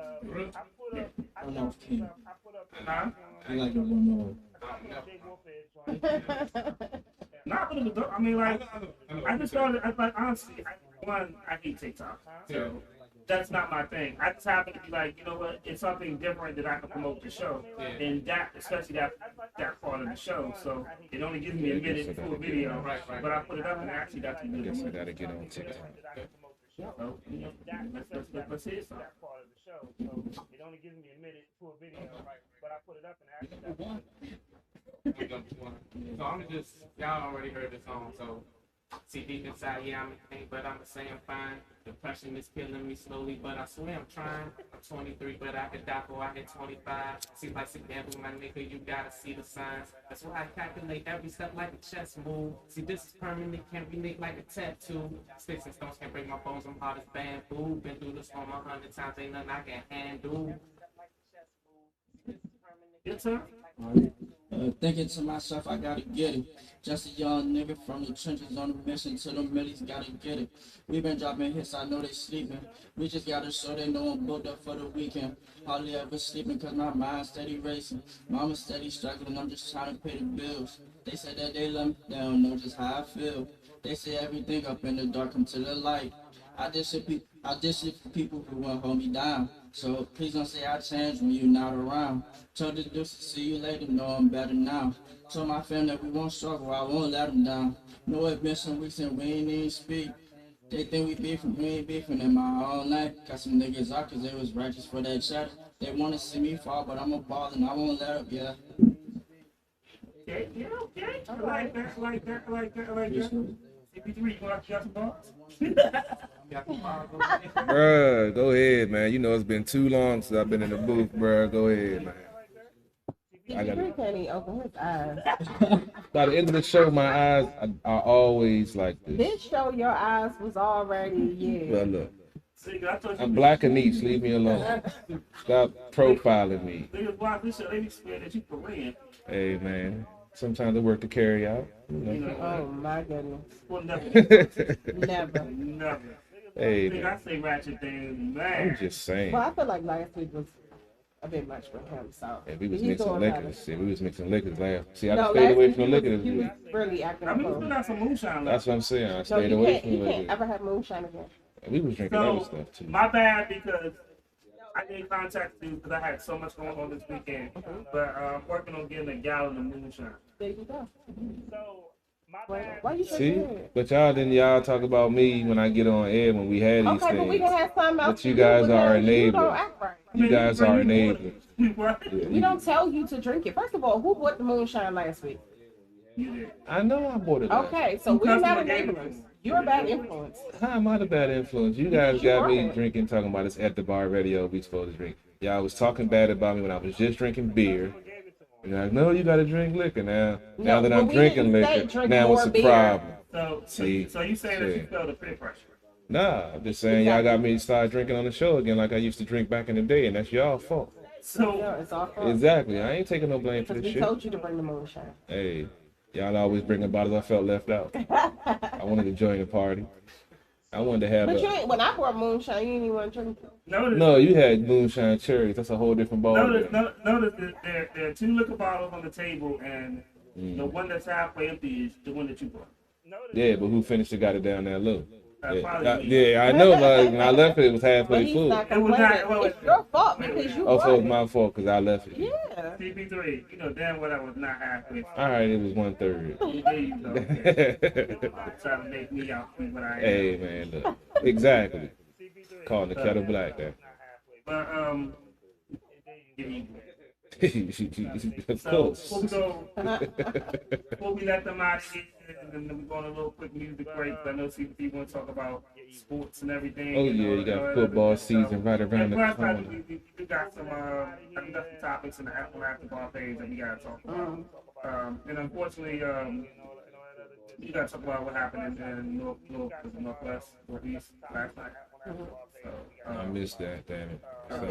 Yeah. I know it's King. Huh? I like the one more. Not but it was dope. I mean, like, I just started, honestly, I hate TikTok. So that's not my thing. I just happen to be like, you know what, it's something different that I can promote the show. And that, especially that part of the show. So it only gives me a minute for a video, but I put it up and I actually got to do Guess I it. gotta get on TikTok. So, you know, let's hear something. It only gives me a minute for a video, but I put it up and actually got So I'm just, y'all already heard the song, so see deep inside, yeah, I'm a king, but I'm the same fine. Depression is killing me slowly, but I swear I'm trying. I'm 23, but I could die before I hit 25. See like together, my nigga, you gotta see the signs. That's why I calculate every step like a chess move. See, this is permanent, can't relate like a tattoo. Sticks and stones can't break my bones, I'm hard as bamboo. Been through the storm 100 times, ain't nothing I can handle. Yes, sir. Thinking to myself, I gotta get it. Just a young nigga from the trenches on a mission to the millies, gotta get it. We been dropping hits, I know they sleeping. We just gotta show they know I'm booked up for the weekend. Hardly ever sleeping cause my mind steady racing. Mama steady struggling, I'm just trying to pay the bills. They say that they love me, they don't know just how I feel. They say everything up in the dark come to the light. I dish it for people who won't hold me down. So please don't say I changed when you're not around. Told the deuces, see you later, know I'm better now. Told my family that we won't struggle, I won't let them down. Know it been some weeks and we ain't even speak. They think we beefing, we ain't beefing in my whole life. Got some niggas out cause they was righteous for that cheddar. They wanna see me fall, but I'm a ball and I won't let up, yeah. Okay, yeah, okay. I like that, I like that, I like that, I like that. CP3, you got some bars? Bruh, go ahead, man. You know it's been too long since I've been in the booth, bruh. Go ahead, man. I got CP3 can't even open his eyes. By the end of the show, my eyes are always like this. This show, your eyes was already, yeah. Well, look, I'm black and niche. Leave me alone. Stop profiling me. Niggas watch this show, they be swearing that you Korean. Hey, man. Sometimes it work to carry out. You know. Oh my goodness. Well, never. Never. Never. Hey, Nigga, man. I say ratchet things, man. I'm just saying. Well, I feel like last week was a bit much for him, so. If we was he's mixing doing liquors, better. we was mixing liquors last. See, I No, stayed last away week from the liquor this he was week. really acting I mean, we up. still got some moonshine left. That's what I'm saying. I No, stayed you away can't, from the you can't liquor. ever have moonshine again. We was drinking other So, stuff too. my bad because I didn't contact you because I had so much going on this weekend. But I'm working on getting a gallon of moonshine. There you go. So, my Why, bad. why you See, shaking your head? but y'all talk about me when I get on air when we had these Okay, but we things. can have something else But to you do guys with are it. You don't enablers. act right. You guys are enablers. We don't tell you to drink it. First of all, who bought the moonshine last week? I know I bought it. Okay, so we're not enablers. You're a bad influence. How am I the bad influence? You guys got me drinking, talking about this at the bar radio we supposed to drink. Y'all was talking bad about me when I was just drinking beer. You're like, no, you got to drink liquor now. Now that I'm drinking liquor, now it's a problem. So you saying that you felt the peer pressure? Nah, I'm just saying y'all got me to start drinking on the show again like I used to drink back in the day, and that's y'all fault. So it's our fault. Exactly. I ain't taking no blame for Because this we shit. told you to bring the moonshine. Hey, y'all always bringing bottles I felt left out. I wanted to join the party. I wanted to have But you ain't, when I brought moonshine, you didn't even want to drink it. No, you had moonshine cherries. That's a whole different ball. Notice there are two liquor bottles on the table, and the one that's halfway empty is the one that you brought. Yeah, but who finished it got it down there low? Probably Yeah, I know. Like, when I left it was But halfway he's full. not complaining. It's your fault because you Oh, so brought it's it. my fault because I left it. Yeah. CP3, you know damn well I was not halfway. All right, it was 1/3. There you go. Trying to make me out but I am. Hey man, look. Exactly. Calling the kettle black there. But Of so course. before we let them out of here, and then we're going a little quick music break. I know CP want to talk about sports and everything. Oh yeah, you got football season right around the corner. We got some topics in the after ball page that we got to talk about. And unfortunately, you got to talk about what happened in Northwest, Northeast last night. So, I missed that, damn it.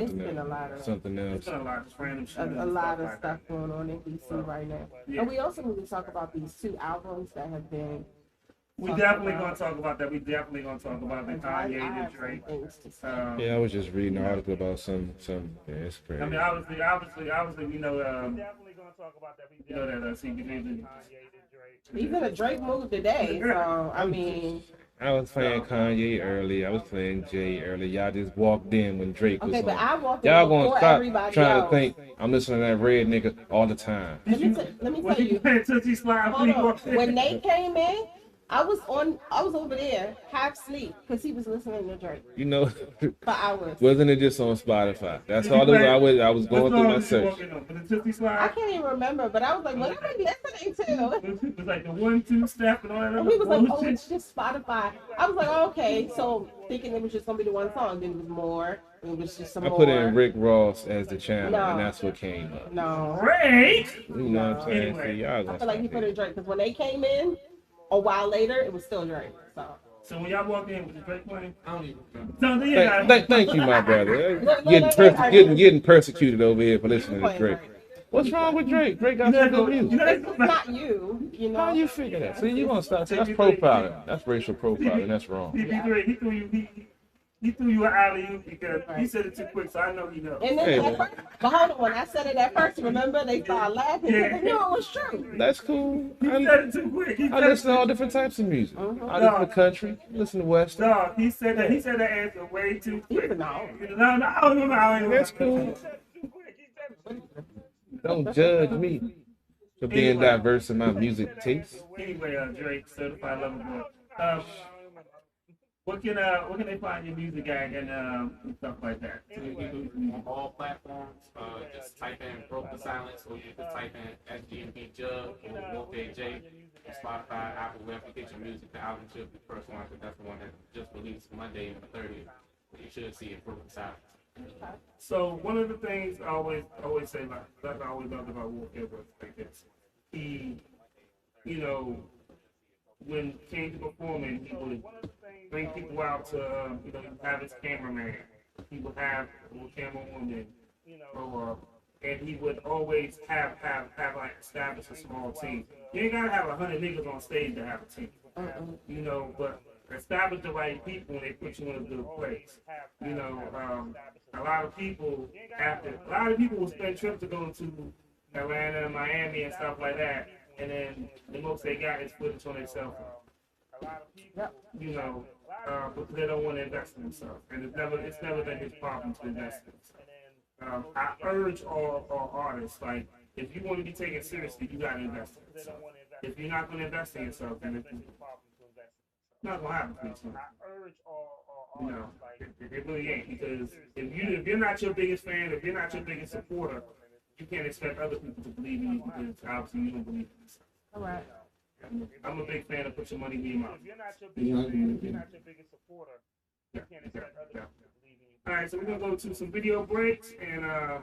It's been a lot of something else. It's been a lot of random shit. a lot of stuff going on in DC right now. Yeah. And we also need to talk about these two albums that have been. We definitely gonna talk about that. We definitely gonna talk about the Kanye and the Drake. Yeah, I was just reading an article about some. Yeah, it's crazy. I mean, obviously, you know that CBD. He's in a Drake mood today, so I mean. I was playing Kanye early. I was playing Jay early. Y'all just walked in when Drake was Okay, on. but I walked in Y'all gonna before stop everybody trying else. to think I'm listening to that red nigga all the time. Let me tell you. Hold on. When they came in, I was over there half asleep because he was listening to Drake You know, for hours. wasn't it just on Spotify? That's all it was. I was going through my search. I can't even remember, but I was like, what am I listening to? It was like the 1-2 step and all that. And he was like, oh, it's just Spotify. I was like, okay, so thinking it was just gonna be the one song, then it was more. It was just some I more. put in Rick Ross as the channel, No. and that's what came up. No. Drake. You know what I'm saying? Anyway, See, y'all I gonna feel like he stop put in Drake because when they came in, a while later, it was still Drake. So when y'all walked in with the Drake playing, I don't even remember. Thank you, my brother. Look, Getting persecuted over here for listening to Drake. What's wrong with Drake? Drake got You some know, good you music. know, It's not you, you know. How you figure that? See, you gonna stop? See, that's profiling. That's racial profiling. That's wrong. CP3, he threw you an alley oop because he said it too quick, so I know he knows. And then Hey, at first, but hold on, when I said it at first, remember they started laughing because they knew it was true. That's cool. He said it too quick. I listen to all different types of music. I listen to country, listen to western. No, he said that. He said that answer way too quick. No. No, I don't remember how it That's cool. Don't judge me for being diverse in my music taste. Anyway, Drake, certified lover boy. What can they find your music at and stuff like that? On all platforms, just type in Broke the Silence, or you just type in SGMP Jug or Wolf J on Spotify, Apple, wherever you get your music. The album should be the first one, because that's the one that just released Monday, the 30th. You should see it, Broke the Silence. So one of the things I always say, like that I always loved about Wolf was like this. He, you know, when he came to performing, he would bring people out to, you know, have his cameraman. He would have a little camerawoman, and he would always have like establish a small team. You ain't gotta have 100 niggas on stage to have a team, you know, but establish the right people when they put you in a good place. You know, a lot of people will spend trips to go to Atlanta, Miami, and stuff like that, and then the most they got is footage on their cell phone. You know, because they don't want to invest in themselves, and it's never been his problem to invest in themselves. I urge all artists, like, if you want to be taken seriously, you got to invest in yourself. If you're not going to invest in yourself, then it's not going to happen for you. You know, it really ain't, because if you're not your biggest fan, if you're not your biggest supporter, you can't expect other people to believe in you, because obviously you don't believe in yourself. All right. I'm a big fan of put your money where your mouth. If you're not your biggest fan, if you're not your biggest supporter, you can't expect other people to believe in you. All right, so we're gonna go to some video breaks, and we're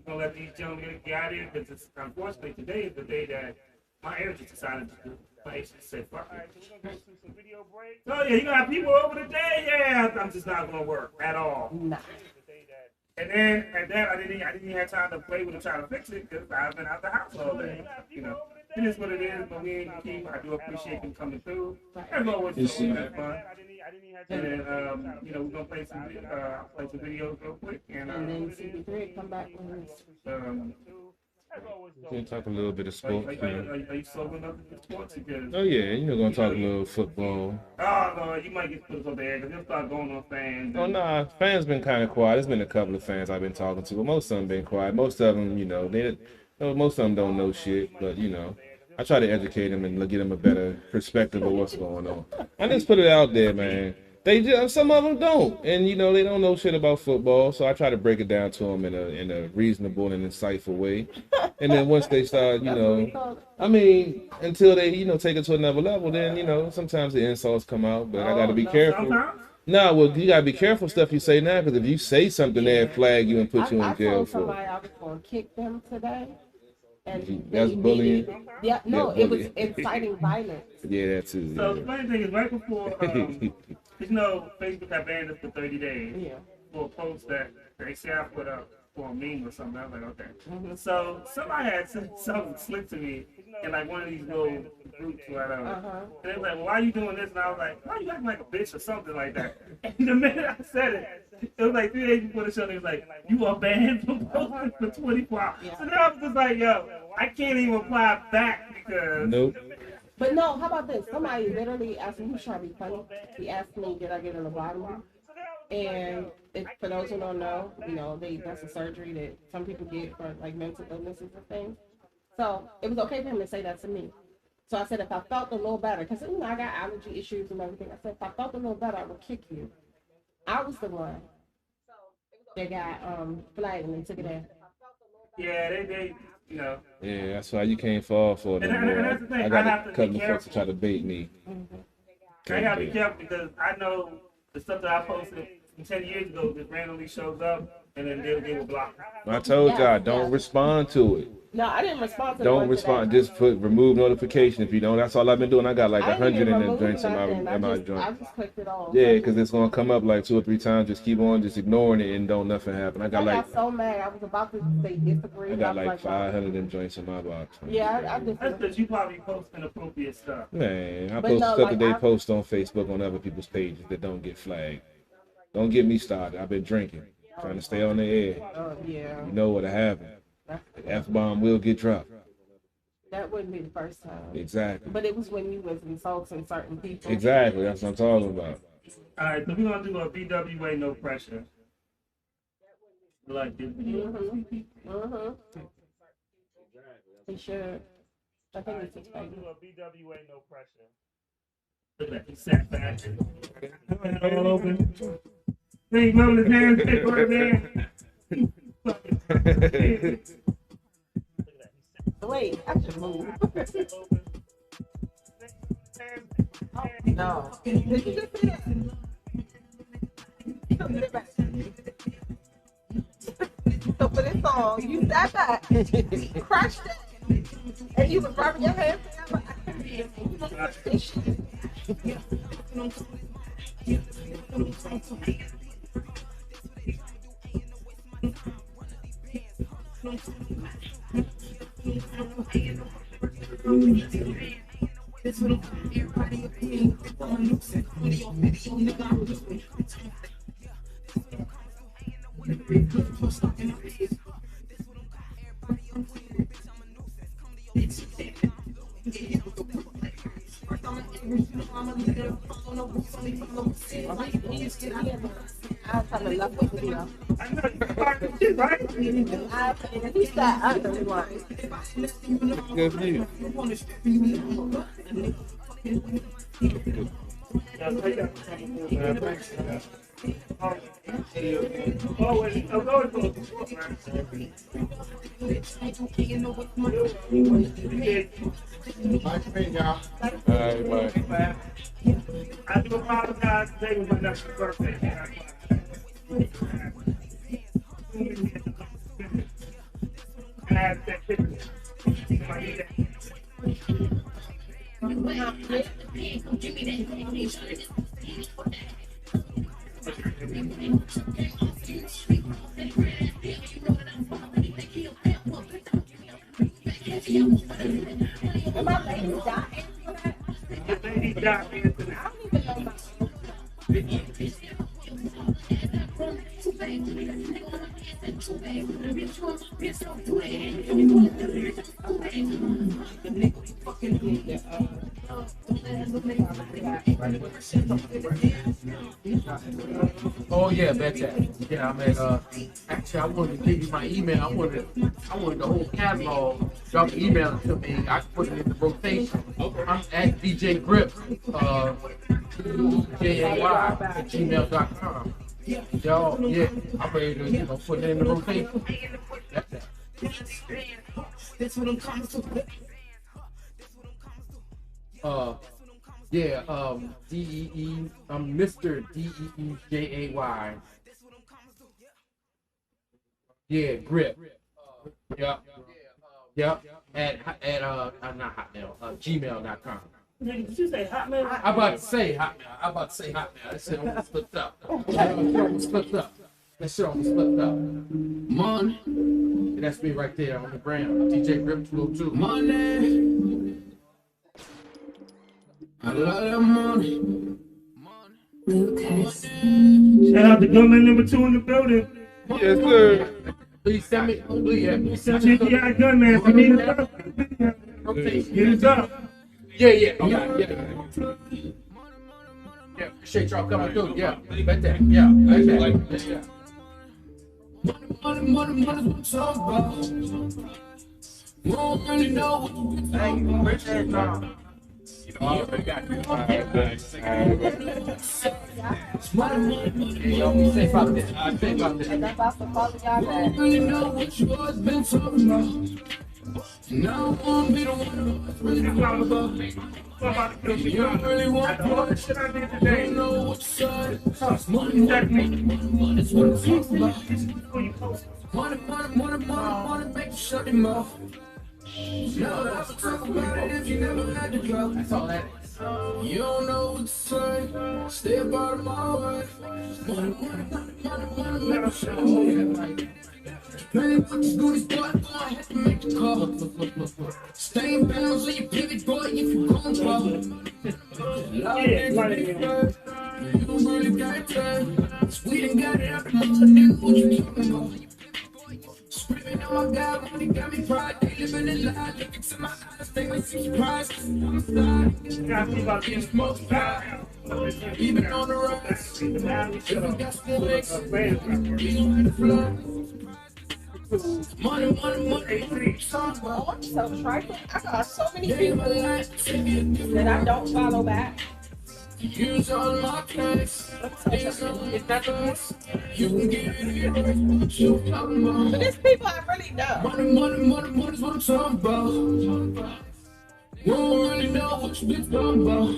gonna let these gentlemen get out of here, because unfortunately today is the day that my air just decided to do. My air just said fuck All right, it. so we're gonna go through some video breaks. Oh yeah, you gonna have people over today? Yeah, I'm just not gonna work at all. Nah. And then I didn't even have time to play with it, try to fix it, because I've been out the house all day. You know, it is what it is, but we ain't keep. I do appreciate them coming through. As always, it's always fun. And then you know, we're gonna play some videos real quick, and then CP3 come back with his. We're gonna talk a little bit of sports. Are you sober enough to sports? Because, Oh yeah, you know, gonna talk a little football. oh no, you might get put up there because he'll start going on fans. Oh nah, fans been kind of quiet. There's been a couple of fans I've been talking to, but most of them been quiet. Most of them, you know, most of them don't know shit. But you know, I try to educate them and get them a better perspective of what's going on. I just put it out there, man. Some of them don't, and you know, they don't know shit about football. So I try to break it down to them in a reasonable and insightful way. And then once they start, you know, I mean, until they, you know, take it to another level, then, you know, sometimes the insults come out, but I got to be careful. No, well, you got to be careful stuff you say now, because if you say something, they'll flag you and put you in jail I told for somebody I was going to kick them today. And that's bullying. Yeah, no, it was inciting violence. Yeah, that's it. So the funny thing is, right before, you know, Facebook had banned us for 30 days for a post that they say I put up for a meme or something. I was like, okay. So somebody had said something slick to me in like one of these little groups, whatever. And they was like, well, why are you doing this? And I was like, why are you acting like a bitch or something like that? And the minute I said it was like 3 days before the show, they was like, you are banned from posting for 24 hours. So then I was just like, yo, I can't even reply back because. Nope. But no, how about this? Somebody literally asked me, who's trying to be funny? He asked me, did I get a lobotomy? And for those who don't know, you know, that's a surgery that some people get for like mental illnesses and things. So it was okay for him to say that to me. So I said, if I felt a little better, because you know I got allergy issues and everything. I said, if I felt a little better, I would kick you. I was the one that got flagged and they took it in. Yeah, they you know. Yeah, that's why you can't fall for it. And that's the thing. I got have a to couple be of folks careful. to try to bait me. I gotta be careful because I know the stuff that I posted from 10 years ago just randomly shows up and then they will block it. I told y'all, don't respond to it. No, I didn't respond to Don't respond. Just put remove notification if you don't. That's all I've been doing. I got like 100 in them joints in my joint. I just clicked it off. Yeah, because it's gonna come up like 2 or 3 times. Just keep on just ignoring it and don't nothing happen. I got so mad. I was about to say disagree. I got like 500 of them joints in my box. Yeah, I just. That's because you probably post inappropriate stuff. Man, I post stuff that they post on Facebook on other people's pages that don't get flagged. Don't get me started. I've been drinking, trying to stay on the air. Oh yeah. You know what'll happen. The F-bomb will get dropped. That wouldn't be the first time. Exactly. But it was when you was insulting certain people. Exactly. That's what I'm talking about. All right, so we're going to do a BWA no pressure. Like this. He should. I think it's his favorite. Do a BWA no pressure. Look like he sat back. All open. Hey, mom, his hands big right there. Wait, I should move. Oh, no. Did you just see that? So for this song, you sat back, crushed it, and you was rubbing your hands I kind of love the video. I know you're shit, right? He sat under one. Good for you. I do apologize. Today was my nephew's birthday. I had that picture. Oh yeah, better. Yeah, I mean, actually, I wanted to give you my email. I wanted the whole catalog. Y'all can email it to me. I can put it in the rotation. I'm at DJ Grip, JAY@gmail.com. Y'all, yeah, I'm ready to put it in the rotation. That's it. DEE, I'm Mr. DEEJAY. Yeah, Grip. Yep. At not Hotmail, gmail.com. Did you say Hotmail? I'm about to say Hotmail. That shit almost slipped up. That shit almost slipped up. Money. And that's me right there on the brand. DJ Grip 202. Money. I love that money. Lucas. Shout out to gunman number 2 in the building. Yes, sir. Please send me. Please Send me the gunman if you need a rotation. Get it up. Yeah. Okay. Yeah. Appreciate y'all coming through. Yeah. Bet that. Yeah. Bet that. Yeah. Money, what I'm talking about. Won't really know what you get. Thank you. Appreciate y'all. I already got you. Y'all say about this. I say about this. And that's also follow y'all back. Really know what you always been talking about. Now I won't be the one that's really talking about. You don't really want all the shit I did today. You know what side. Money, money's what I'm talking about. Money, make you shut him off. Never ever talk about it if you never had to go. That's all that is. You don't know what to say. Stay about my way. Money, make you shut him off. Playing with these goodies, boy, I had to make the call. Stay in bounds on your pivot, boy, if you gon' go. You don't really got time. We done got it up in my nigga, what you talking about? Screaming, oh my God, money got me pride. They living in lie, look into my eyes, they might see surprise. I'm slide, getting smoked out. Even on the rise, if we got still legs, we gon' have to fly. Money, Oh, I'm so trifling. I got so many people that I don't follow back. Use all my cash. If that does, you can get it. But there's people I really know. Money's what I'm talking about. You don't really know what you been talking about.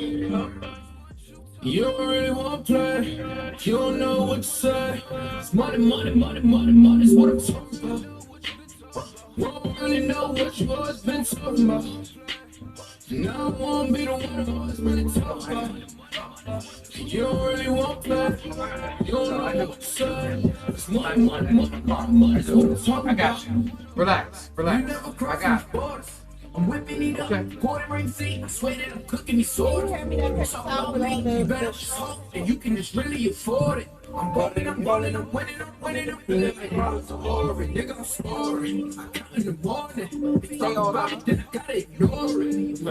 You don't really want to play. You don't know what to say. It's money's what I'm talking about. You don't really know what you always been talking about. Now I won't be the one who always been talking about. You don't really want to play. You don't know what to say. It's money's what I'm talking about. I got you. Relax. You never cross my borders. I'm whipping it up, quarter ring seat. I swear that I'm cooking these orders. So you better just hope that you can just really afford it. I'm balling, I'm winning, I'm living my story. Nigga, I'm scoring. I count in the morning. If I about it, then I gotta ignore it.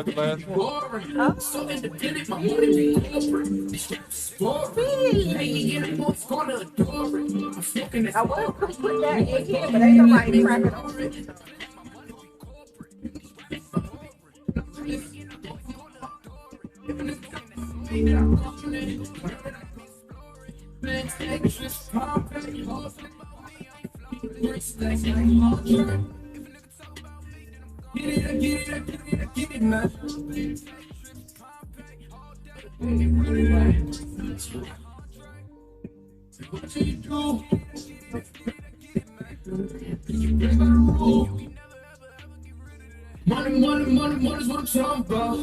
Boring. So independent, my money be corporate. These raps boring. Lady in the boys gonna adore it. I'm smoking this. I would put that in here, but ain't nobody cracking on it. Get it, man. What you do? Money's what I'm talking about.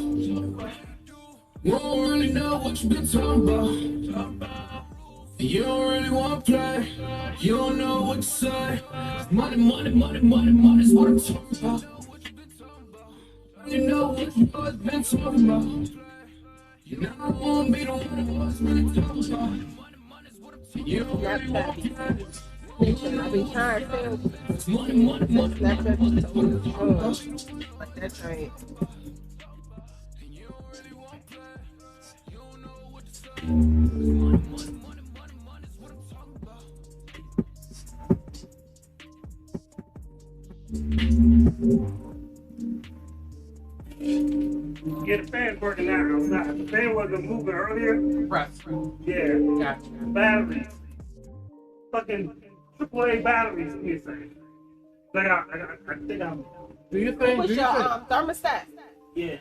You don't really know what you been talking about. You don't really want to play. You don't know what to say. Money's what I'm talking about. You know what you always been talking about. You never want to be the one who always been talking about. You don't really want to play. I be trying to like that's right. Yeah, the fan's working now. The fan wasn't moving earlier. Right. Yeah. Gotcha. Batteries. Fucking AAA batteries, you say. I think I'm. Do you think? What's your thermostat? Yeah.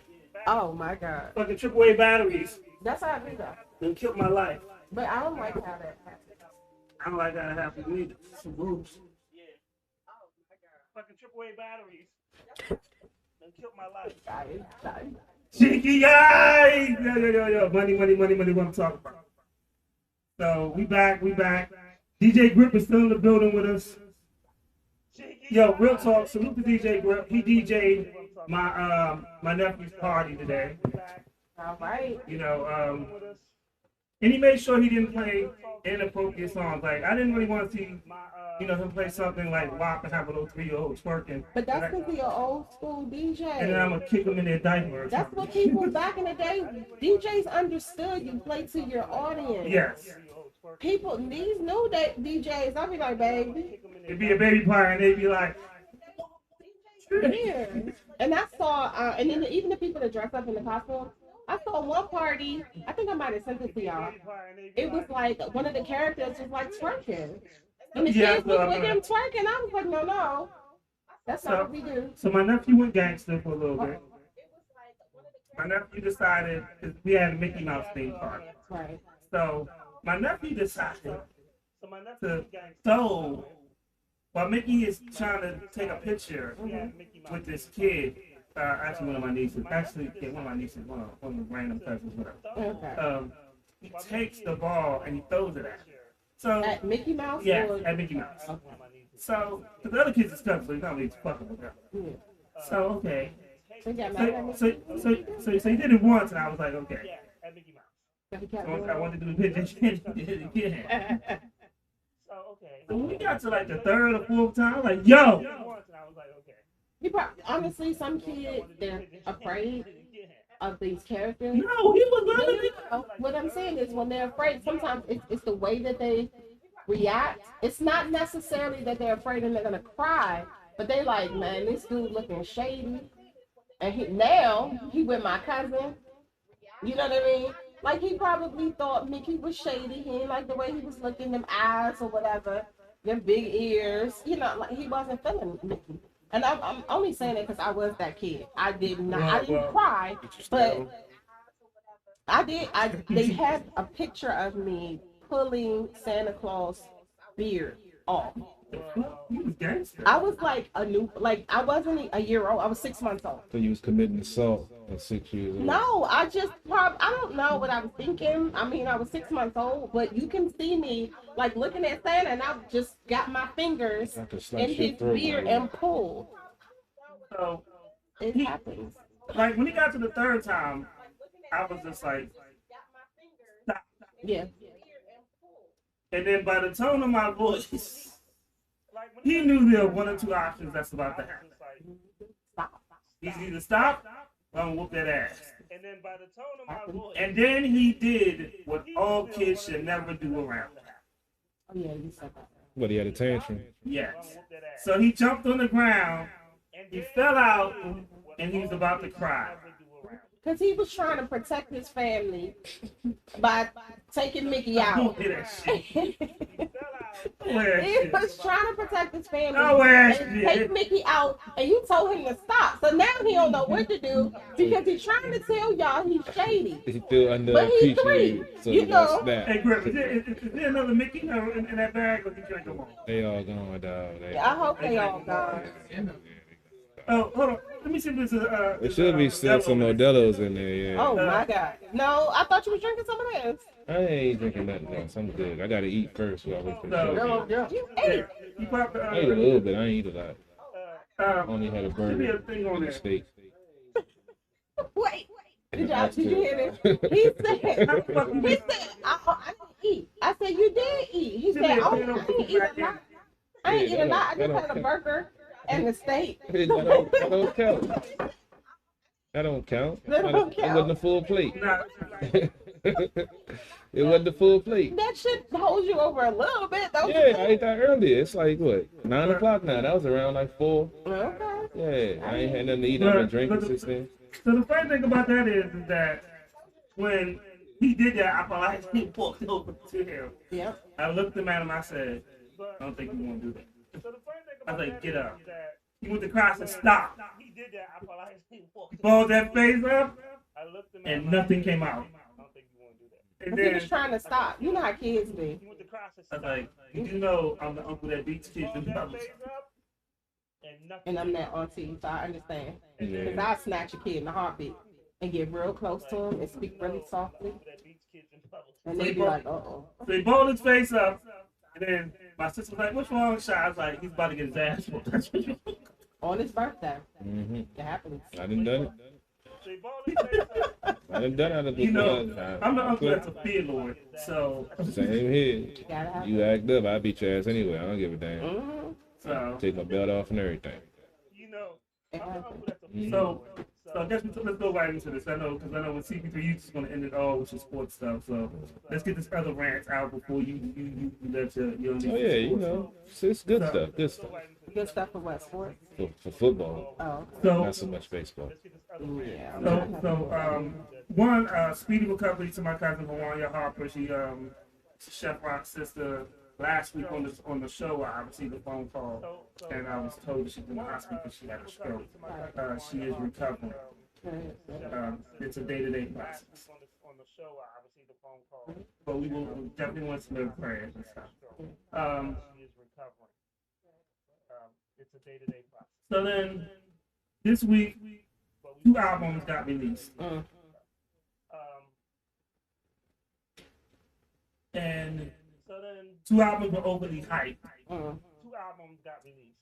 Oh my God. Fucking AAA batteries. That's how I do that. They killed my life. But I don't like how that happens. I don't like how it happened. We need some rules. Yeah. Oh my God. Fucking AAA batteries. They killed my life. Cheeky guys! Yo. Money, what I'm talking about. So we back. DJ Grip is still in the building with us. Yo, real talk, salute to DJ Grip. He DJ'd my nephew's party today. All right. You know, and he made sure he didn't play inappropriate songs. Like, I didn't really want to see, him play something like WAP and have a little 3-year-old twerking. But that's because you're an old school DJ. And then I'm going to kick them in their diapers. That's what people back in the day, DJs understood you play to your audience. Yes. People, these new DJs, I'll be like, baby. It'd be a baby choir and they'd be like, yeah. And I saw, and then even the people that dress up in the costume, I saw one party, I think I might have sent it to y'all. It was like one of the characters was like twerking. And the kids was with them twerking. I was like, no. That's not what we do. So my nephew went gangster for a little bit. My nephew decided, because we had a Mickey Mouse theme park. Right. So my nephew decided to throw, while Mickey is trying to take a picture with this kid, actually one of my nieces, one of the random cousins, whatever. Okay. He takes the ball and he throws it at her. So At Mickey Mouse? yeah, Or... at Mickey Mouse. Okay. So the other kids is cousins, so he's not really fucking with them. Yeah. So okay. So you got mad at Mickey? So he did it once, and I was like, okay. So he kept So doing I wanted to do the picture again. it? So when we got to like the third or fourth time, like, yo. He probably, honestly, some kids, they're afraid of these characters. No, he was loving it. What I'm saying is when they're afraid, sometimes it's the way that they react. It's not necessarily that they're afraid and they're going to cry, but they like, man, this dude looking shady. And now he with my cousin. You know what I mean? Like, he probably thought Mickey was shady. He didn't like the way he was looking, them eyes or whatever, them big ears. You know, like he wasn't feeling Mickey. And I'm only saying it because I was that kid. I didn't cry, but I did. They had a picture of me pulling Santa Claus beard off. I was like I wasn't a year old. I was 6 months old. So you was committing assault at 6 years old? No, I don't know what I was thinking. I mean, I was 6 months old, but you can see me like looking at Santa, and I just got my fingers in his beard and pulled. So it happens. Like when he got to the third time, I was just like, stop. Yeah. And then by the tone of my voice, he knew there were one or two options that's about to happen. Stop. He's either stop or I'm gonna whoop that ass. And then by the tone of my voice. And then he did what all kids should never do around him. Oh yeah, you said that. But he had a tantrum. Yes. So he jumped on the ground, he fell out, and he was about to cry. Because he was trying to protect his family by taking Mickey out. He was trying to protect his family and take Mickey out, and you told him to stop. So now he don't know what to do because he's trying to tell y'all he's shady. He feel but he's 3, so you know. Hey, Griff, is there another Mickey in that bag, or did you go home? They all gone, dog. I hope they all gone. Oh, hold on. Let me see if there's There should be still some Modelo's in there, yeah. Oh my God. No, I thought you were drinking some of this. I ain't drinking nothing else. I'm good. I gotta eat first while I wait for the show. You ate. I ate a little bit. I ain't eat a lot. I only had a burger and a steak. Wait. Did you hear this? He said, I didn't eat. I said, you did eat. He said, I didn't eat a lot. I didn't eat a lot. I just had a burger and a steak. That don't count. That don't count. It wasn't a full plate. It wasn't a full plate. That should hold you over a little bit, though. Yeah, I ate that earlier. It's like, what, 9 o'clock now? That was around like 4. Okay. Yeah, I ain't had nothing to eat. I've been drinking since then. So the funny thing about that is that when he did that, I politely walked over to him. Yep. I looked him at him. I said, I don't think you want to do that. I was like, get up. He went to cry and stop. He did that. I politely walked. He balled that face up, and nothing came out. And he was trying to stop. You know how kids be. I was like, you do know I'm the uncle that beats kids in public. And I'm that auntie, so I understand. Yeah. Because I snatch a kid in a heartbeat and get real close to him and speak really softly. And they be like, uh-oh. So he balled his face up, and then my sister was like, what's wrong, Shy? I was like, he's about to get his ass whooped. On his birthday. Mm-hmm. It happens. I done done it. I done done it. You know, I'm the uncle that's a fear lord, so. Same here. You act up, I beat your ass anyway. I don't give a damn. Mm-hmm. So. Take my belt off and everything. You know, So I guess let's go right into this. I know with CP3, you're just going to end it all with your sports stuff. So let's get this other rant out before you let your Oh yeah, you know, it's good stuff. Good stuff. Good stuff for what, sports? For football. Oh. So, not so much baseball. Yeah. One speedy recovery to my cousin Hawania Harper. She Chef Rock's sister. last week on the show, I received a phone call, and I was told that she's in the hospital because she had a stroke. She is recovering. It's a day-to-day process. On the show, I received a phone call. But we definitely want some prayers and stuff. She is recovering. It's a day-to-day process. So then, this week, 2 albums got released. And So then, 2 albums were overly hyped. 2 albums got released.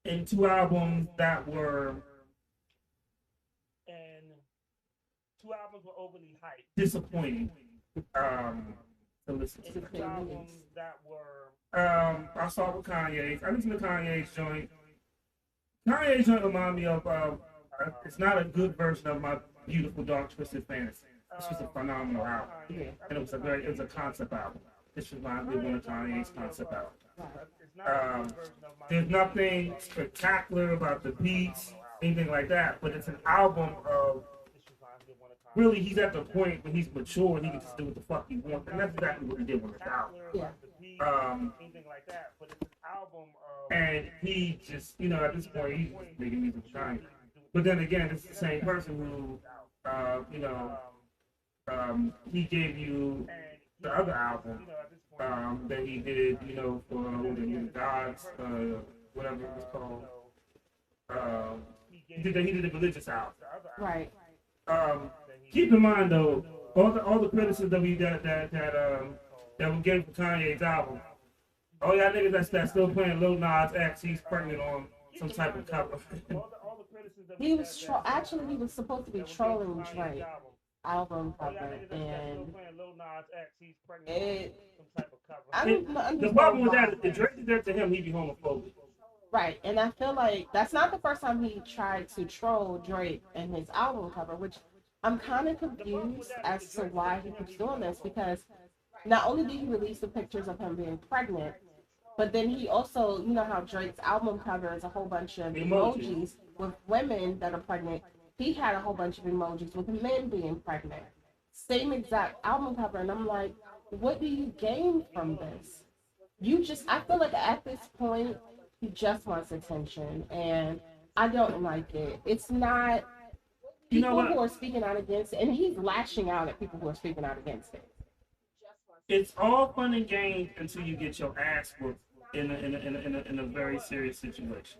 And 2 albums that were And 2 albums were overly hyped. disappointing to listen to. 2 albums that were. I saw with Kanye's. I listened to Kanye's joint. Kanye's joint remind me of it's not a good version of my beautiful dark twisted fantasy. This was a phenomenal album, and it was a concept album. This reminds me of one of Kanye's concept albums. There's nothing spectacular about the beats, anything like that, but it's an album of really he's at the point when he's mature and he can just do what the fuck he wants, and that's exactly what he did with this album. And he just, at this point, he's just making music for Kanye. But then again, it's the same person who, he gave you the other album that he did, for the Gods, whatever it was called. He did the religious album. Right. Keep in mind though, all the criticism that we getting for Kanye's album. Oh y'all niggas that's still playing Lil Nas X, he's pregnant on some type of cover. He was actually he was supposed to be trolling Drake album cover, and the problem with that is if Drake did that to him, he'd be homophobic. Right, and I feel like that's not the first time he tried to troll Drake in his album cover, which I'm kind of confused as to why he keeps doing this, because not only did he release the pictures of him being pregnant, but then he also, how Drake's album cover is a whole bunch of emojis with women that are pregnant. He had a whole bunch of emojis with men being pregnant. Same exact album cover, and I'm like, what do you gain from this? I feel like at this point, he just wants attention, and I don't like it. It's not people who are speaking out against it, and he's lashing out at people who are speaking out against it. It's all fun and games until you get your ass whooped in a very serious situation.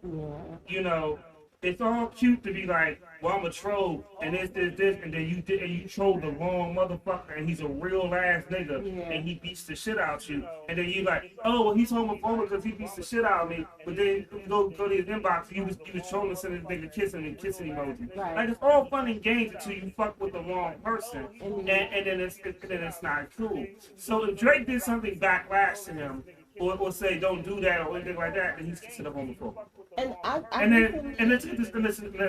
Yeah. It's all cute to be like, well, I'm a troll, and this, and then you troll the wrong motherfucker, and he's a real ass nigga, and he beats the shit out you, and then you like, oh, well, he's homophobic because he beats the shit out of me, but then you go to his inbox, you was trolling, sending this nigga kissing emoji. Right. Like, it's all fun and games until you fuck with the wrong person, and then it's not cool. So if Drake did something backlash to him, or say don't do that or anything like that, then he's considered homophobic.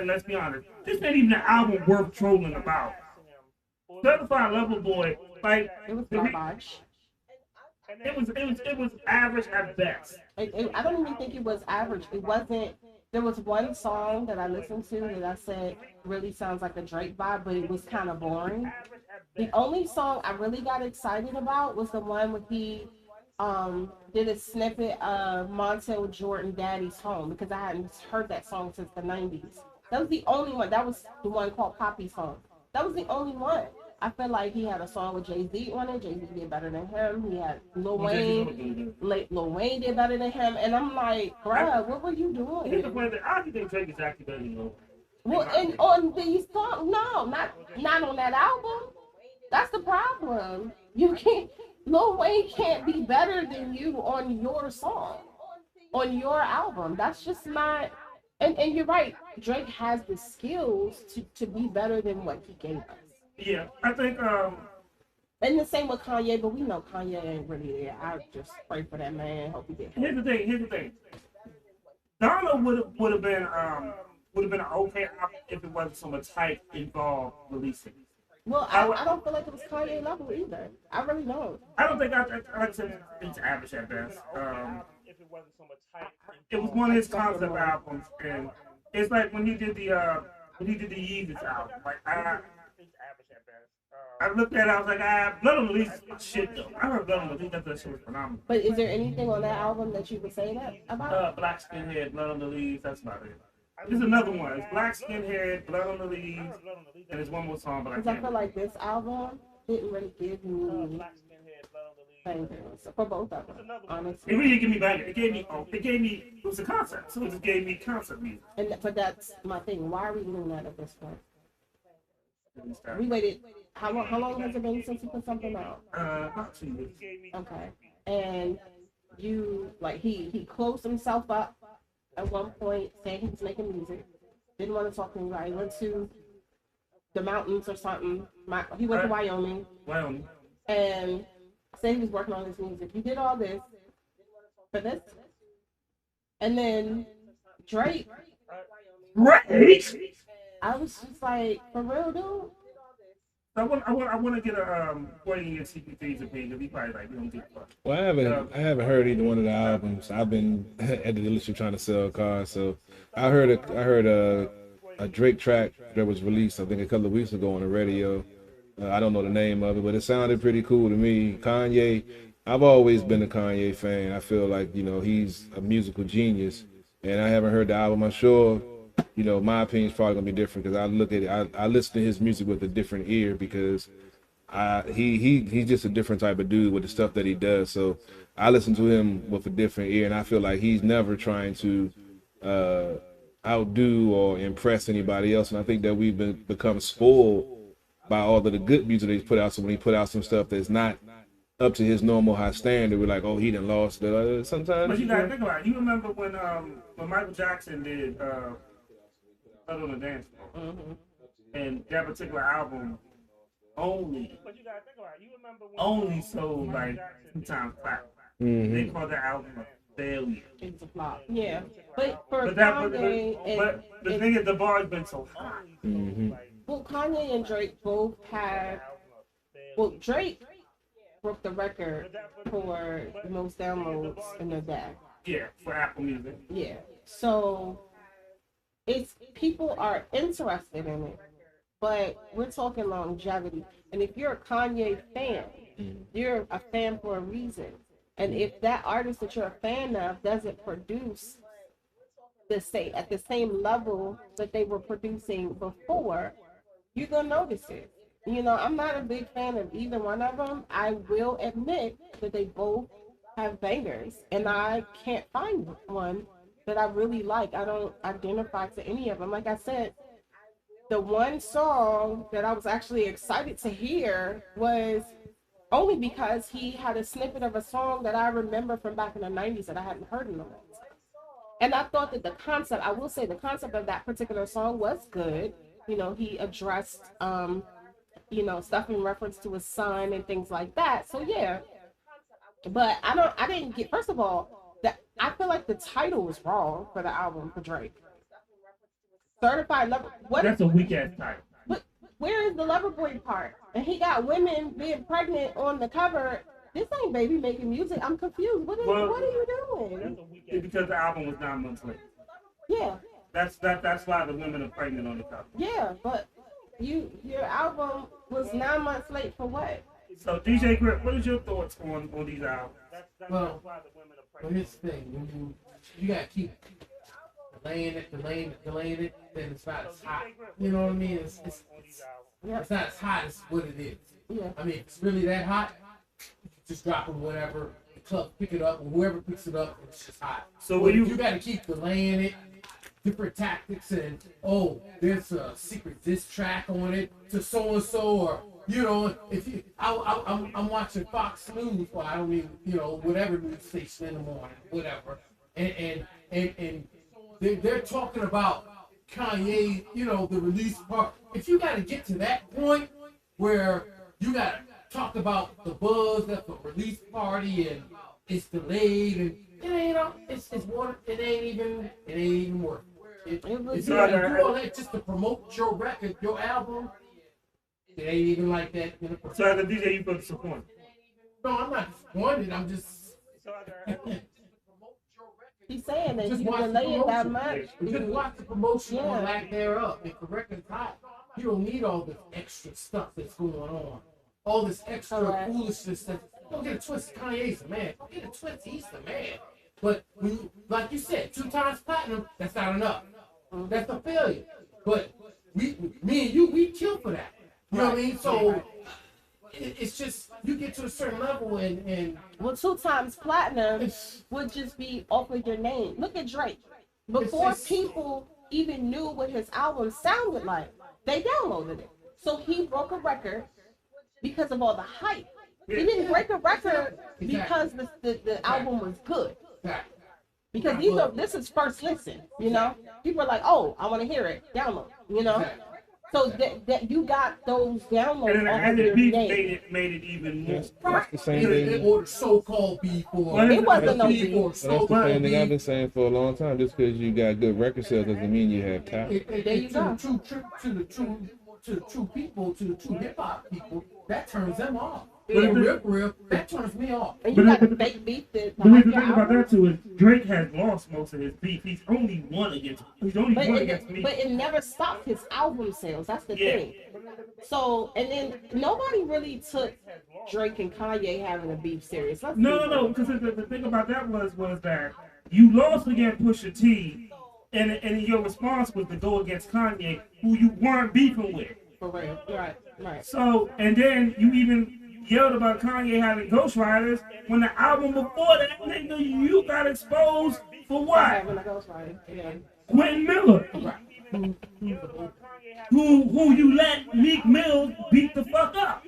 Let's be honest, this ain't even an album worth trolling about. Certified Lover Boy, like it was garbage. It was average at best. I don't even think it was average. It wasn't. There was one song that I listened to that I said really sounds like a Drake vibe, but it was kind of boring. The only song I really got excited about was the one with he did a snippet of Montel Jordan Daddy's Home, because I hadn't heard that song since the 90s. That was the only one. That was the one called Poppy Song. That was the only one. I feel like he had a song with Jay-Z on it. Jay-Z did better than him. He had Lil Wayne. Lil Wayne did better than him. And I'm like, bruh, what were you doing? Here's the point that I think Drake is actually better than Lil Wayne. Well, and on these songs, no, not on that album. That's the problem. You can't. Lil Wayne can't be better than you on your song, on your album. That's just not. And you're right. Drake has the skills to be better than what he gave us. Yeah, I think. And the same with Kanye, but we know Kanye ain't really there. I just pray for that man. Hope he gets. Here's the thing. Donna would have been an okay album if it wasn't so much hype involved releasing. Well, I don't feel like it was Kanye level either. I really don't. I don't think like I said it's average at best. It was one of his concept albums, and it's like when he did the Yeezus album. Like I looked at it, I was like, Blood on the Leaves is my shit though. I heard Blood on the Leaves, that shit was phenomenal. But is there anything on that album that you would say that about? Black Skinhead, Blood on the Leaves, that's about it. There's another one. It's Black Skinhead, Blood on the Leaves, and there's one more song, but I Because I can't. feel like this album didn't really give me bangers for both of them, honestly. It really didn't give me bangers. It was a concept, so it just gave me concept music. But that's my thing. Why are we doing that at this point? We waited. How long has it been since you put something out? About 2 years. Okay. And you he closed himself up at one point, saying he was making music. Didn't want to talk to anybody. Went to the mountains or something. He went to Wyoming. And said he was working on his music. He did all this for this. And then Drake. I was just like, for real, dude. I want to get a point in your CP3's opinion because he probably like, we don't give a fuck. Well, I haven't heard either one of the albums. I've been at the dealership trying to sell cars, so I heard a Drake track that was released I think a couple of weeks ago on the radio. I don't know the name of it, but it sounded pretty cool to me. Kanye, I've always been a Kanye fan. I feel like he's a musical genius, and I haven't heard the album. I'm sure. My opinion is probably gonna be different because I look at it. I listen to his music with a different ear because he's just a different type of dude with the stuff that he does. So I listen to him with a different ear, and I feel like he's never trying to outdo or impress anybody else. And I think that we've become spoiled by all of the good music that he's put out. So when he put out some stuff that's not up to his normal high standard, we're like, oh, he done lost it. Sometimes. But you gotta think about it. You remember when Michael Jackson did Blood on the Dance Floor, and that particular album only sold like 2 times platinum. They called that album a failure. It's a flop. Yeah, but for But Kanye the thing is, the bar's been so high. Well, Kanye and Drake both had. Well, Drake broke the record for the most downloads in a day. Yeah, for Apple Music. Yeah, so it's people are interested in it, but we're talking longevity. And if you're a Kanye fan, you're a fan for a reason. And if that artist that you're a fan of doesn't produce at the same level that they were producing before, you're gonna notice it. I'm not a big fan of either one of them. I will admit that they both have bangers, and I can't find one that I really like. I don't identify to any of them. Like I said, the one song that I was actually excited to hear was only because he had a snippet of a song that I remember from back in the 90s that I hadn't heard in a long time. And I thought that the concept of that particular song was good. He addressed, stuff in reference to his son and things like that. So yeah, but I didn't get, first of all, I feel like the title was wrong for the album for Drake. Certified Lover. That's a weak ass title. But where is the lover boy part? And he got women being pregnant on the cover. This ain't baby making music. I'm confused. What are you doing? Because the album was 9 months late. Yeah. That's why the women are pregnant on the cover. Yeah, but your album was 9 months late for what? So DJ Grip, what is your thoughts on these albums? Well, here's the thing. You gotta keep delaying it, then it's not as hot. You know what I mean? It's not as hot as what it is. Yeah. I mean, if it's really that hot, just drop it whatever. The club pick it up, or whoever picks it up, it's just hot. So you gotta keep delaying it, different tactics, and there's a secret diss track on it to so and so, or if you, I'm watching Fox News, or I don't even, whatever news station in the morning, whatever, and they're talking about Kanye, the release part. If you got to get to that point where you got to talk about the buzz at the release party and it's delayed and it ain't even worth it. If you got to do all that just to promote your record, your album, it ain't even like that. So as a DJ, you feel disappointed? No, I'm not disappointed. I'm just. He's saying that just you delay it that much. Just watch the promotion or lack thereof. If the record's hot, you don't need all this extra stuff that's going on. all this extra Correct. foolishness. That, don't get it twisted. Kanye's the man. Don't get it twisted. He's the man. But when, like you said, 2 times platinum, that's not enough. That's a failure. But me and you, we kill for that. You know what I mean? So it's just you get to a certain level and well, 2 times platinum would just be off of your name. Look at Drake. Before people even knew what his album sounded like, they downloaded it. So he broke a record because of all the hype. He didn't break a record because the album was good. Because this is first listen, you know. People are like, oh, I want to hear it, download, you know. So that you got those downloads. And then the beef made it even more. That's the same they thing. ordered so-called beef or it wasn't no beef beef. or That's the so-called same thing I've beef. been saying for a long time. Just because you got good record sales doesn't mean you have talent. There you go. To the true people, to the true hip hop people, that turns them off. But Rip, that turns me off. And you got the fake beef that But the thing about that too is Drake has lost most of his beef. He's only won against me. But it never stopped his album sales. That's the thing. So, and then nobody really took Drake and Kanye having a beef serious. No. Because the thing about that was that you lost against Pusha T, and your response was to go against Kanye, who you weren't beefing with. For real. Right. So, and then you even yelled about Kanye having ghostwriters when the album before that, nigga, you got exposed for what? Having a ghostwriter. Yeah. Quentin Miller. Who you let Meek Mill beat the fuck up.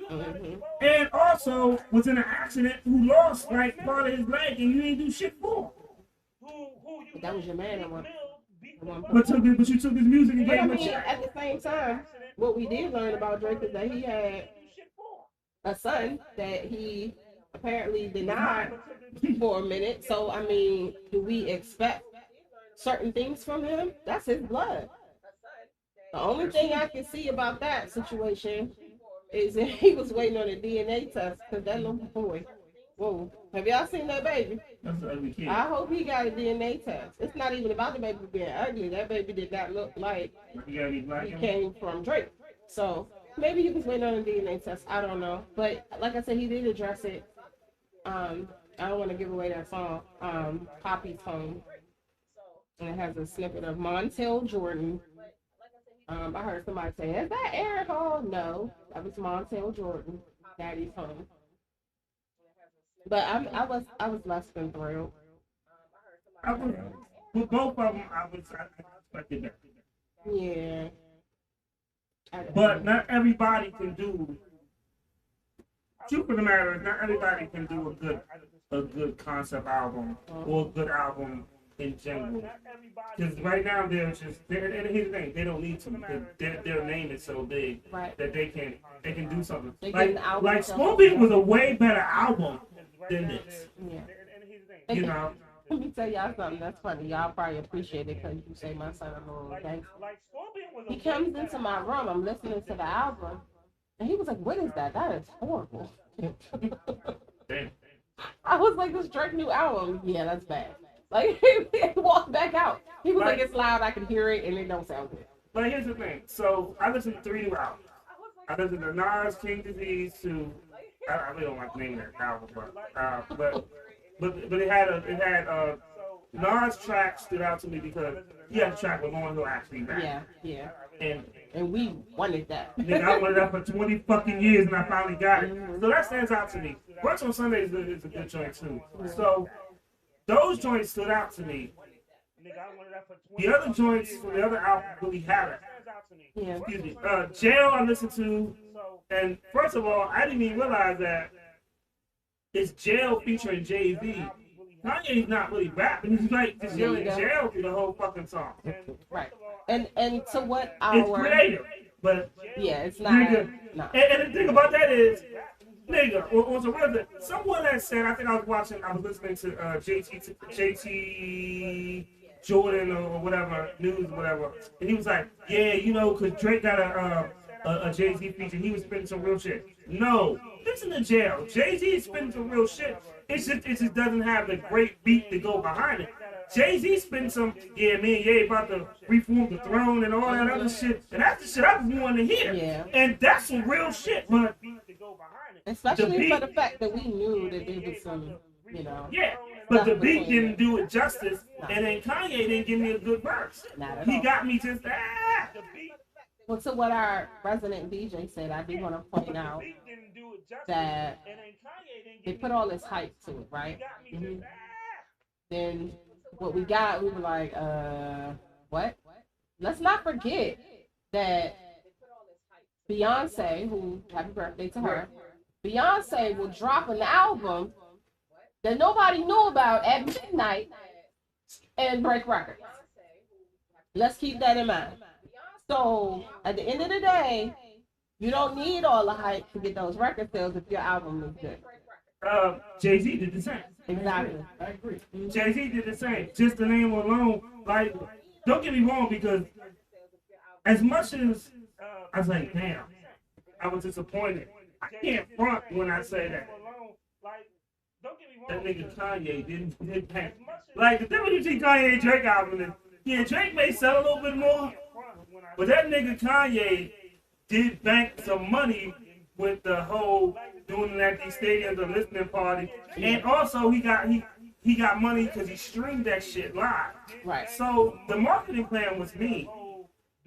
And also was in an accident who lost like part of his leg and you didn't do shit for. But that was your man at one But you took his music and But gave I him a mean, shot. at the same time, what we did learn about Drake is that he had a son that he apparently denied for a minute. So, I mean, do we expect certain things from him? That's his blood. The only thing I can see about that situation is that he was waiting on a DNA test because that little boy. Whoa. Have y'all seen that baby? That's an ugly kid. I hope he got a DNA test. It's not even about the baby being ugly. That baby did not look like he came from Drake. So maybe he was waiting on a DNA test. I don't know. But like I said, he did address it. I don't want to give away that song. Poppy's Home. And it has a snippet of Montel Jordan. I heard somebody say, is that Aaron Hall? No, that was Montel Jordan. Daddy's Home. But I was less than thrilled. With both of them, I expected that. Yeah. But not everybody can do. Truth of the matter is, not everybody can do a good concept album or a good album in general. Because right now they're just. And here's the thing: they don't need to. Their name is so big that they can do something. Like Scorpion was a way better album than this. Yeah. You know. Let me tell y'all something that's funny. Y'all probably appreciate it because you say my son a little gangster. He comes into my room. I'm listening to the album, and he was like, "What is that? That is horrible." I was like, "This Drake new album? Yeah, that's bad." Like he walked back out. He was like, "It's loud. I can hear it, and it don't sound good." But here's the thing. So I listened to 3 new albums. I listened to Nas, King Disease, to I really don't like the name of that album, but it had Nas track stood out to me because he had a track with Lauryn Hill actually back. Yeah. And we wanted that. Nigga, I wanted that for 20 fucking years and I finally got it. So that stands out to me. Brunch on Sunday is a good joint too. So those joints stood out to me. The other joints from the other album really haven't. Yeah. Excuse me. Jail I listened to, and first of all, I didn't even realize that it's Jail featuring Jay-Z. Kanye's not really rapping. He's like just yelling jail through the whole fucking song. Right. And to what it's creative, but yeah, it's not. Nigga, and the thing about that is, nigga, on some real, someone had said, I think I was listening to JT Jordan or whatever, news or whatever, and he was like, yeah, you know, because Drake got a Jay-Z feature, he was spitting some real shit. No, listen to Jail. Jay-Z is spitting some real shit. It just doesn't have the great beat to go behind it. Jay-Z spitting some, yeah, me and Ye about to reform the throne and all that other shit. And that's the shit I was wanting to hear. Yeah. And that's some real shit. But Especially for the fact that we knew that there was some, you know. Yeah, but the stuff beat between didn't do it justice, and then Kanye didn't give me a good verse. Not at He all. got me just Well, to what our resident DJ said, I do want to point out that they put all this hype to it, right? Mm-hmm. Then what we got, we were like, what? Let's not forget that Beyonce, who, happy birthday to her, Beyonce will drop an album that nobody knew about at midnight and break records. Let's keep that in mind. So at the end of the day, you don't need all the hype to get those record sales if your album is good. Jay-Z did the same. Exactly. I agree. Jay-Z did the same. Just the name alone, like, don't get me wrong, because as much as I was like, damn, I was disappointed. I can't front when I say that. That nigga Kanye didn't pay. Like, the difference between Kanye and Drake album is, yeah, Drake may sell a little bit more, but that nigga Kanye did bank some money with the whole doing it at these stadiums, the listening party, and also he got money because he streamed that shit live. Right. So the marketing plan was me,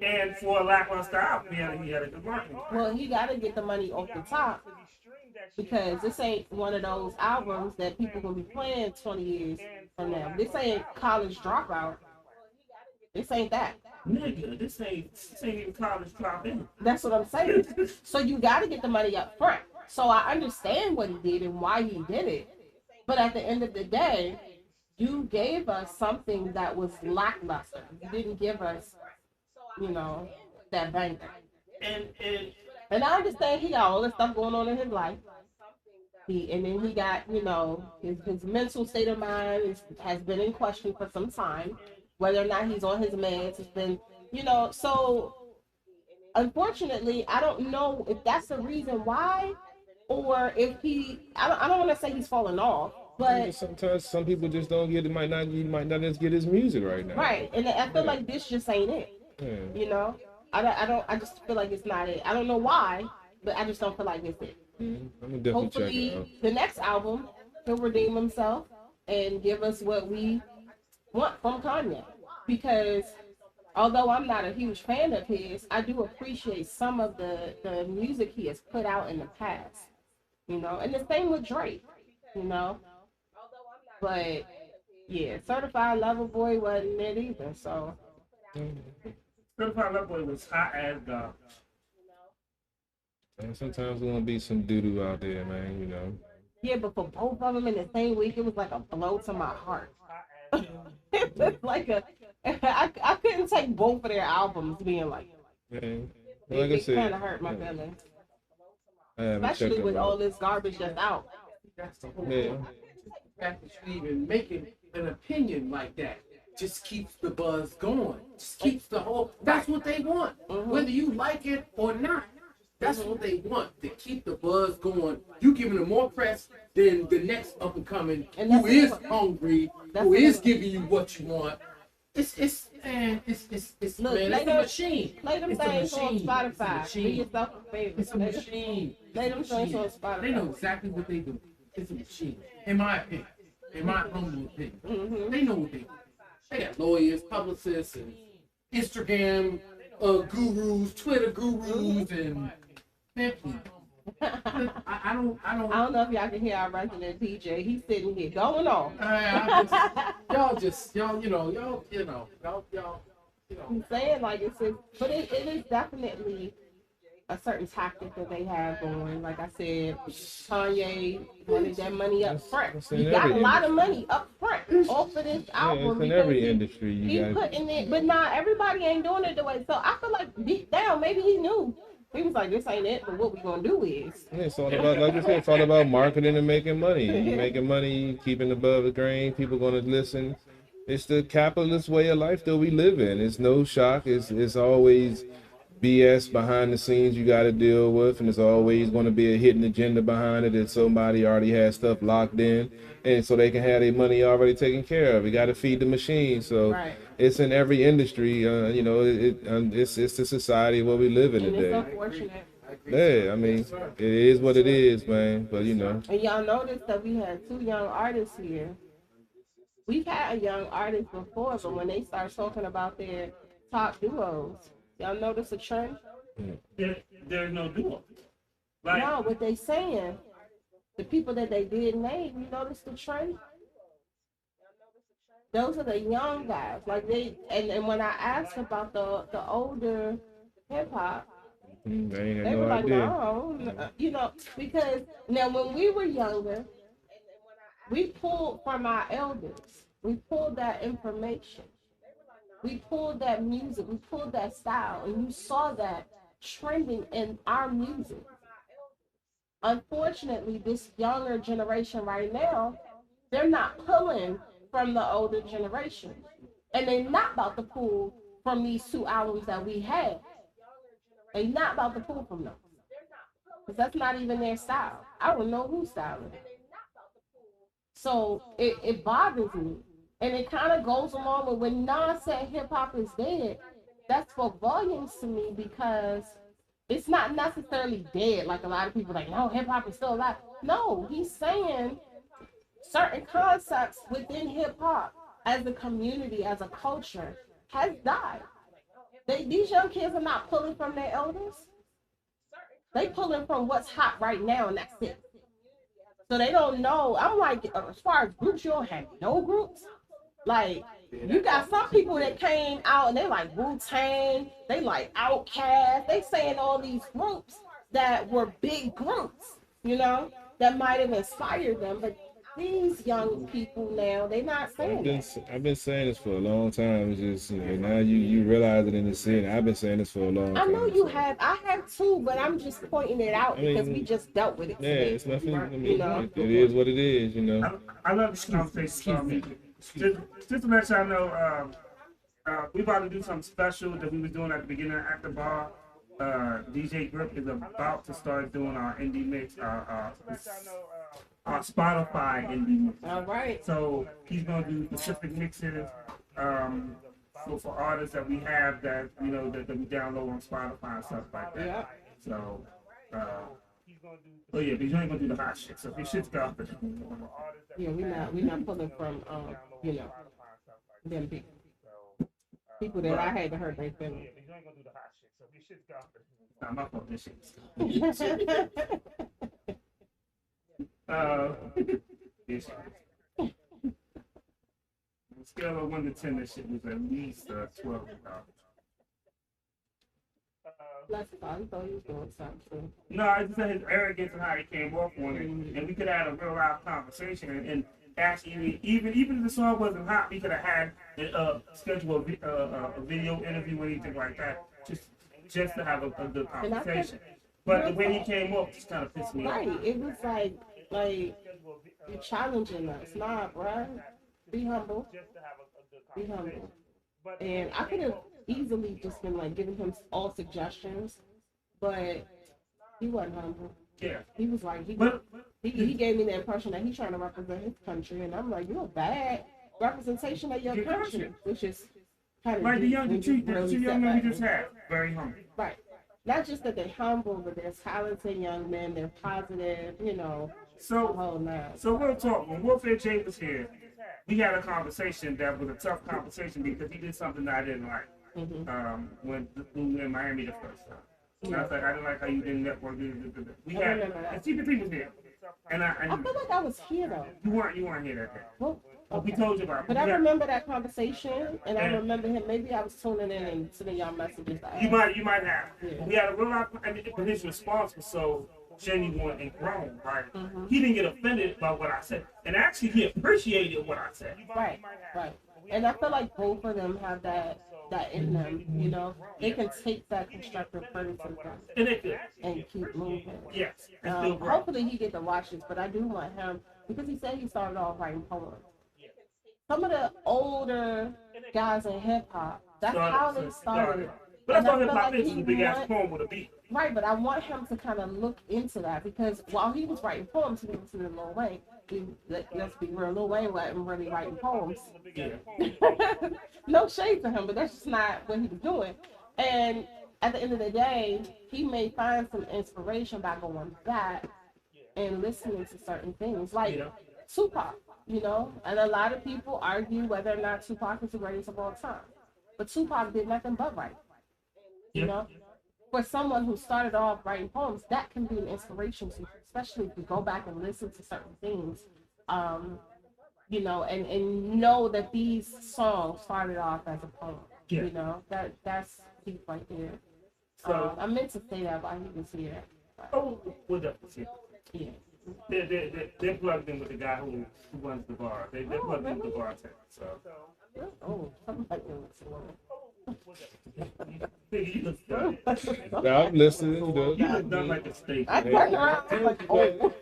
and for a lackluster album, he had a good marketing plan. Well, he got to get the money off the top because this ain't one of those albums that people gonna be playing 20 years from now. This ain't College Dropout. This ain't that. Nigga, this ain't even College Dropout. That's what I'm saying. So you got to get the money up front. So I understand what he did and why he did it. But at the end of the day, you gave us something that was lackluster. You didn't give us, you know, that banger. And I understand he got all this stuff going on in his life. And then he got, you know, his mental state of mind has been in question for some time. Whether or not he's on his meds, it's been, you know, so unfortunately, I don't know if that's the reason why, or if I don't want to say he's falling off, but sometimes some people just don't get it. Might not just get his music right now. Right, and I feel like this just ain't it. Yeah. You know, I just feel like it's not it. I don't know why, but I just don't feel like it's it. I'm gonna definitely check it out. Hopefully, the next album he'll redeem himself and give us what we want from Kanye, because although I'm not a huge fan of his, I do appreciate some of the music he has put out in the past, you know, and the same with Drake, you know, but yeah, Certified Lover Boy wasn't it either, so. Certified Lover Boy was hot as garbage. And sometimes there's gonna be some doo-doo out there, man, you know. Yeah, but for both of them in the same week, it was like a blow to my heart. It was like I couldn't take both of their albums being like, Man, it, like I said, kind of hurt my feelings, I haven't especially checked with them all out. this garbage that's out. That's the whole Yeah. point. The fact that you even making an opinion like that just keeps the buzz going. Just keeps the whole. That's what they want, whether you like it or not. That's what they want, to keep the buzz going. You giving them more press than the next up and coming who is hungry, who is giving you what you want. It's Look, man, it's play a machine. Play them It's a things on machine. Spotify. It's a Do machine. yourself a favor. It's a machine. Play them things on Spotify. They know exactly what they do. It's a machine. In my opinion. In my humble opinion. They know what they do. They got lawyers, publicists, and Instagram gurus, Twitter gurus, and man, please. I don't know if y'all can hear our resident DJ. He's sitting here going on. y'all, you know. I'm saying like but it is definitely a certain tactic that they have going. Like I said, Kanye wanted that money up front. He got a lot of money up front off of this album. It's in every industry. He putting it, but not everybody ain't doing it the way. So I feel like deep down, maybe he knew. He was like, this ain't it, but what we gonna do is. Yeah, it's all about, like I said, it's all about marketing and making money. You're making money, keeping above the grain. People gonna listen. It's the capitalist way of life that we live in. It's no shock. It's always BS behind the scenes you got to deal with, and there's always going to be a hidden agenda behind it that somebody already has stuff locked in, and so they can have their money already taken care of. You got to feed the machine, so it's in every industry. You know, it's the society where we live in today. It's unfortunate. Yeah, I mean, it is what it is, man. But you know, And y'all noticed that we had two young artists here. We've had a young artist before, but when they start talking about their top duos, y'all notice a trend? There's no duo. Like, No, what they saying, the people that they did name, you notice the trend? Those are the young guys. Like and when I asked about the older hip hop, they ain't had they no were like, idea. no, you know, because now when we were younger, we pulled from our elders. We pulled that information. We pulled that music. We pulled that style, and you saw that trending in our music. Unfortunately, this younger generation right now, they're not pulling from the older generation, and they're not about to pull from these two albums that we had. They're not about to pull from them because that's not even their style. I don't know whose style it is. So it bothers me. And it kind of goes along with when Nas said hip hop is dead. That spoke volumes to me because it's not necessarily dead. Like a lot of people like, no, hip hop is still alive. No, he's saying certain concepts within hip hop as a community, as a culture, has died. These young kids are not pulling from their elders. They pulling from what's hot right now, and that's it. So they don't know. I'm like, as far as groups, you don't have no groups. Like, you got some people that came out and they like Wu-Tang, they like Outkast, they saying all these groups that were big groups, you know, that might have inspired them. But these young people now, they're not saying that. I've been saying this for a long time. It's just, you know, now you realize it in the scene. I've been saying this for a long time. I know you have. I have too, but I'm just pointing it out because we just dealt with it. Yeah, today. it's nothing. I mean, You know? it is what it is, you know. I love this conversation. Just to let y'all know, we about to do something special that we was doing at the beginning of After Bar. DJ Grip is about to start doing our indie mix, our Spotify indie mix. All right. So he's gonna do specific mixes for artists that we have that you know that we download on Spotify and stuff like that. Yeah. So. Oh yeah, but you ain't gonna do the hot shit. So if your shit's got Yeah, we're not pulling from you know, them people that I had to hurt their feelings. Nah, my fault, this shit. This shit. On a scale of 1 to 10, this shit was at least 12. Let's talk. So you doing something. No, I just said his arrogance and how he came off on it, and we could have had a real live conversation. And actually, even if the song wasn't hot, we could have had scheduled a video interview or anything like that, just to have a good conversation. But the way he came off just kind of pissed me off. Right, it was like you're challenging us. Nah, bro. Be humble. Be humble. And I could have easily just been like giving him all suggestions, but he wasn't humble. Yeah. He was like, he gave me the impression that he's trying to represent his country, and I'm like, you're a bad representation of your country, which is kind of like the two young men we just had, very humble. Right. Not just that they're humble, but they're talented young men. They're positive, you know. So, whole nine. So real talk. When Warfare Jay was here, we had a conversation that was a tough conversation because he did something that I didn't like. When we were in Miami the first time. And I was like, I didn't like how you didn't network. We had, and CP3 was here. And I feel like I was here though. You weren't here that day. Well, okay. We told you about it. But I remember that conversation, and I remember him. Maybe I was tuning in and sending y'all messages. You might have. Yeah. We had a real lot, but his response was so genuine and grown, right? He didn't get offended by what I said, and actually he appreciated what I said. Right. And I feel like both of them have that in them, you know. They can take that constructive criticism and keep moving. Yes. Hopefully he get to watch this, but I do want him, because he said he started off writing poems. Some of the older guys in hip hop, that's how they started. But that's why hip hop is a big ass poem with a beat. Right, but I want him to kind of look into that, because while he was writing poems, he was listening to Lil Wayne. Let's be real, Lil Wayne wasn't really writing poems. Yeah. No shade to him, but that's just not what he was doing. And at the end of the day, he may find some inspiration by going back and listening to certain things, like Tupac, you know. And a lot of people argue whether or not Tupac is the greatest of all time, but Tupac did nothing but write. You know, for someone who started off writing poems, that can be an inspiration to you, especially if you go back and listen to certain things. You know, and know that these songs started off as a poem. You know, that's deep right there. So I meant to say that, but I didn't see that. Oh, we'll definitely see. Yeah. They're plugged in with the guy who runs the bar. They're plugged in with the bartender. So. Oh, somebody wants to No, I'm listening. You done like a steak. I turned around. I was like, oh.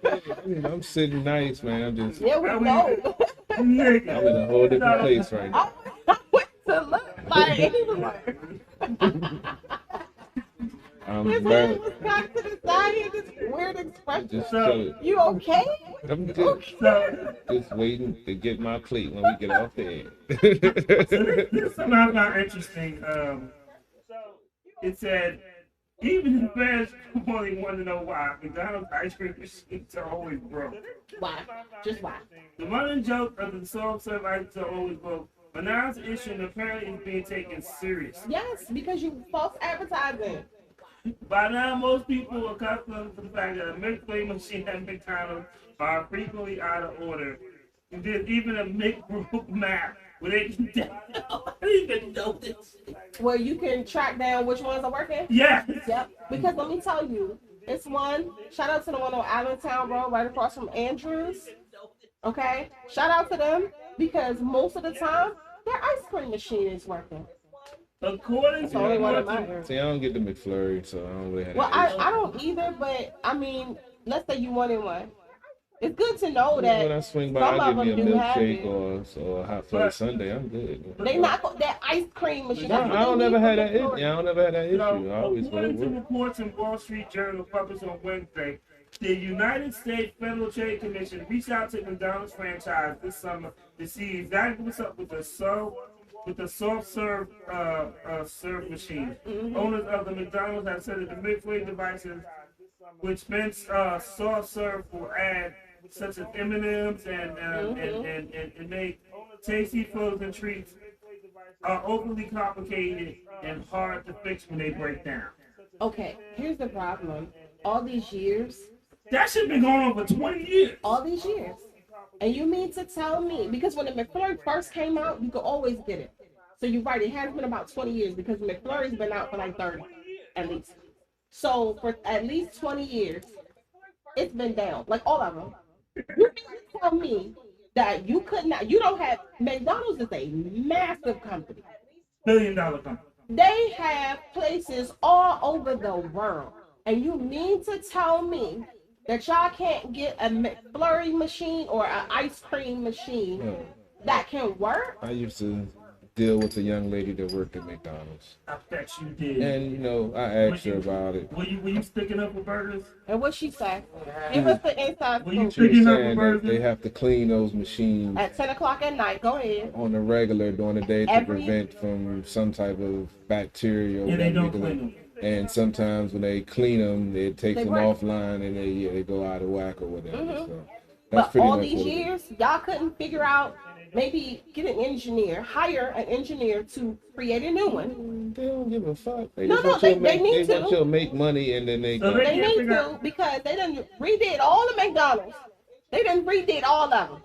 I'm sitting nice, man. I'm just. Yeah, we know. I'm in a whole different place right now. I went to look like, and he was like. His head was cocked to the side. He had this weird expression. You okay? I'm good. Just waiting to get my plate when we get off there. So this something I found interesting. It said, even the fans only want to know why McDonald's ice cream machines are always broke. Why? Just why? The running joke of the self-serve items are always broke, but now it's an issue and apparently it's being taken seriously. Yes, because you false advertising. By now, most people are accustomed to the fact that a McFlurry machine at McDonald's are frequently out of order. There's even a McGroup map where they can I didn't even know this. Where you can track down which ones are working? Yeah. Yep. Because let me tell you, it's one. Shout out to the one on Allentown Road right across from Andrews. Okay? Shout out to them because most of the time, their ice cream machine is working. According to See, I don't get the McFlurry, so I don't really have Well, I don't either, but I mean, let's say you wanted one. It's good to know that when I swing by, some I of give me them a do have milkshake it. or a hot fudge sundae. I'm good. They not that ice cream machine. No, I don't never had that issue. I don't never had that issue. I always according to reports in Wall Street Journal published on Wednesday, the United States Federal Trade Commission reached out to McDonald's franchise this summer to see exactly what's up with the soft serve serve machine. Owners of the McDonald's have said that the McFlurry devices, which meant soft serve will add such as M&Ms and make tasty frozen treats, are overly complicated and hard to fix when they break down. Okay, here's the problem. All these years. That shit been going on for 20 years. All these years. And you mean to tell me, because when the McFlurry first came out, you could always get it. So you're right, it has been about 20 years because McFlurry's been out for like 30 at least. So for at least 20 years, it's been down, like all of them. You mean to tell me that you could not, you don't have, McDonald's is a massive company. $1 billion company. They have places all over the world. And you mean to tell me that y'all can't get a McFlurry machine or an ice cream machine that can work? I used to deal with a young lady that worked at McDonald's. I bet you did. And you know, I asked her about it. Were you sticking up for burgers? And what she say? Give us the inside Were you scoop. She was sticking up for saying that burgers? they have to clean those machines At 10 o'clock at night, go ahead. on the regular during the day to Every- prevent from some type of bacteria. or And they whatever, don't because clean them. And sometimes when they clean them, it takes They them break. offline and they go out of whack or whatever. So that's But pretty all much these what it is. years, y'all couldn't figure out, maybe get an engineer, hire an engineer to create a new one. They don't give a fuck. They No, just no, want you to they make, need they want to. you to make money and then they So go. they- They can't need figure to out- because they done redid all the McDonald's. They done redid all of them.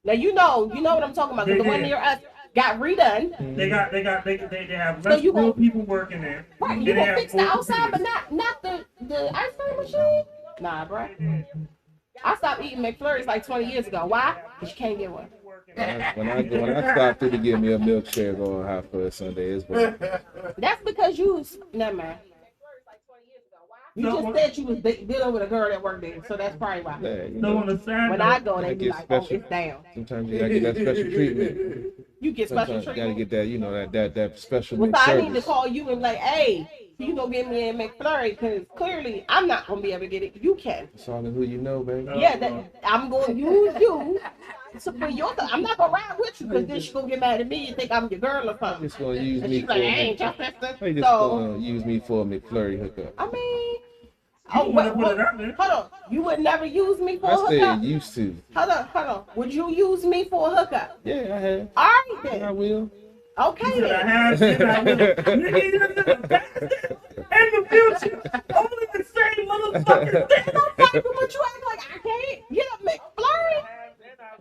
Now you know what I'm talking about. 'Cause They the one did. near us got redone. They have So less you real gon- people working there. Right, and you they gonna have fix the more outside, but computers. not the ice cream machine? Nah, bro. I stopped eating McFlurries like 20 years ago. Why? Because you can't get one. When I stop through to get me a milkshake or a hot fudge sundae, it's worth it. That's because never mind. You So just on- said you was dealing with a girl that worked there, so that's probably why. Yeah, you So know, on the side When note, I go, they I be get like, oh, special- it's down. sometimes you gotta get that special treatment. You get special Sometimes you gotta treatment. get that, you know, that special Well, so I need to service. call you and like, hey, you gonna give me a McFlurry because clearly I'm not gonna be able to get it. You can. It's all in who you know, baby. Yeah, I'm going to use you So for your, I'm not gonna ride with you because then she gonna get mad at me and think I'm your girl or something. Just gonna use And me she's for like, I ain't your sister. they just So gonna use me for a McFlurry hookup. I mean, You wanna put it out there. hold on. You would never use me for I a hookup. said used to. Hold on. Would you use me for a hookup? Yeah, I have. All right I then. will. Okay He said, I then. have and I will. Nigga, you done the past and the future. Only the same motherfucker. But you act like I can't get a McFlurry.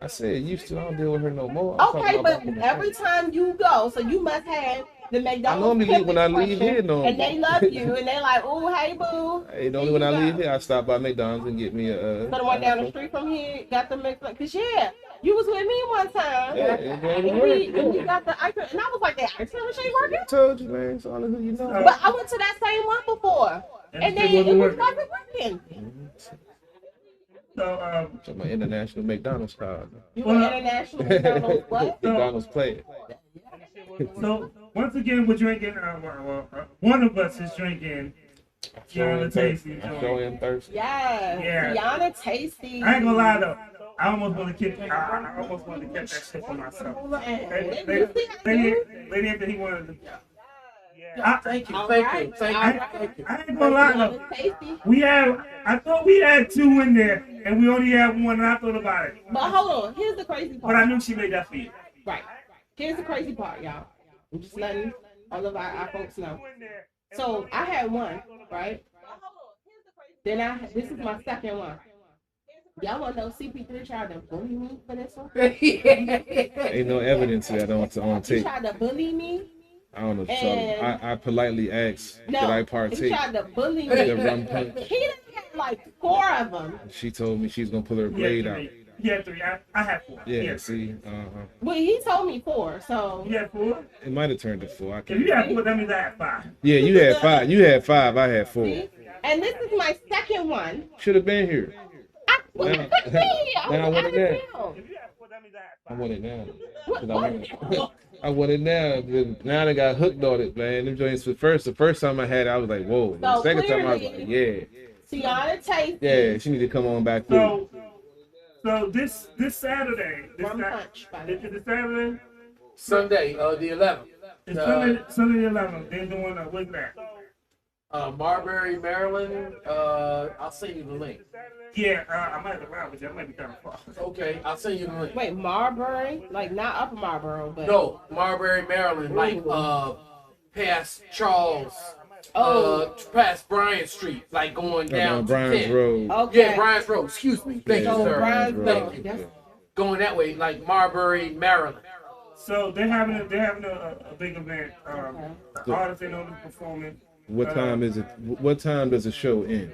I said used to. I don't deal with her no more. I'm Okay, talking but about every time you go, so you must have the McDonald's. I normally leave when I pimping leave question, here, no. And they love you, and they like, oh, hey, boo. Hey, only when I leave here, I stop by McDonald's and get me a. So the one down the street from here got the McFlurry. Cause yeah, you was with me one time. Yeah, and you got the ice cream, and I was like, that ice cream machine working? I told you, man. It's all who you know. But I went to that same one before, and then it was fucking working. So, So my international McDonald's card. You were international McDonald's what? McDonald's player. So once again, we're drinking. One of us is drinking. Tiana Tasty. I'm showing thirsty. Yes. Yeah. Tiana Tasty. I ain't gonna lie though. I almost want to keep. I almost wanted to catch that shit for myself. Lady after he wanted to. Thank you. I ain't gonna lie though. I thought we had two in there, and we only had one, and I thought about it. But hold on, here's the crazy part. But I knew she made that for you. Right. Here's the crazy part, y'all. I'm just letting all of our folks know. So I had one, right? Then this is my second one. Y'all wanna know CP3 tried to bully me for this one? Ain't no evidence of that on He tape. tried to bully me. I don't know. So And- I politely asked, No, did I he partake? tried to bully me. The rum punch. He done had like 4 of them. She told me she's gonna pull her blade out. You had 3. I had 4. Yeah, see, Well, he told me 4, so. You had 4? it might have turned to 4. I If can't. you had 4, that means I had 5. Yeah, you had 5. You had 5. I had 4. See? And this is my second one. Should have been here. I couldn't be here. Now I want it now. If you had 4, that means I had 5. I want it now. 'Cause I want it now. Now they got hooked on it, man. Them joints the first time I had it, I was like, whoa. The So second time I was clearly- like, yeah. Tiana Tasty. Yeah, she need to come on back through. So this Saturday, this Saturday, Sunday, the 11th. it's Sunday the 11th. They're doing what's that? Marbury, Maryland. I'll send you the link. Yeah, I might have to ride with you. I might be kind of far. Okay, I'll send you the link. Wait, Marbury? Like not Upper Marlboro, but No, Marbury, Maryland, like past Charles, past Bryant Street, like going down to Bryan's 10. Road. Okay. Yeah, Bryant's Road. Excuse me. Thank Yeah, you, sir. Bryan's Road. Thank you. That's- Going that way, like Marbury, Maryland. So they're having a big event. The artists they know is performing. What time is it? What time does the show end?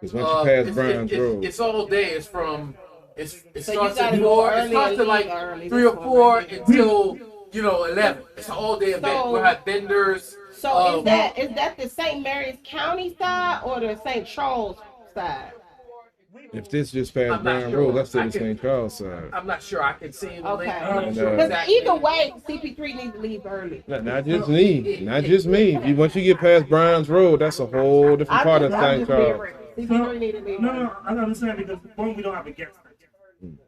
Because once you pass Bryan's Road, It's all day. It So starts you gotta at go 4. It early starts and at like leave early. 3 or That's 4 what I'm until 11. It's an all day event. So- We'll have vendors. So is that the St. Mary's County side or the St. Charles side? if this just past I'm not Bryan sure. Road, that's still I the can- St. Charles side. I'm not sure. I can see the link. Okay. I'm not sure Because exactly. either way, CP3 needs to leave early. Not just me. Not just me. Once you get past Bryan's Road, that's a whole different part of St. Charles. CP3 needs to leave No, early. I understand because one, we don't have a guest.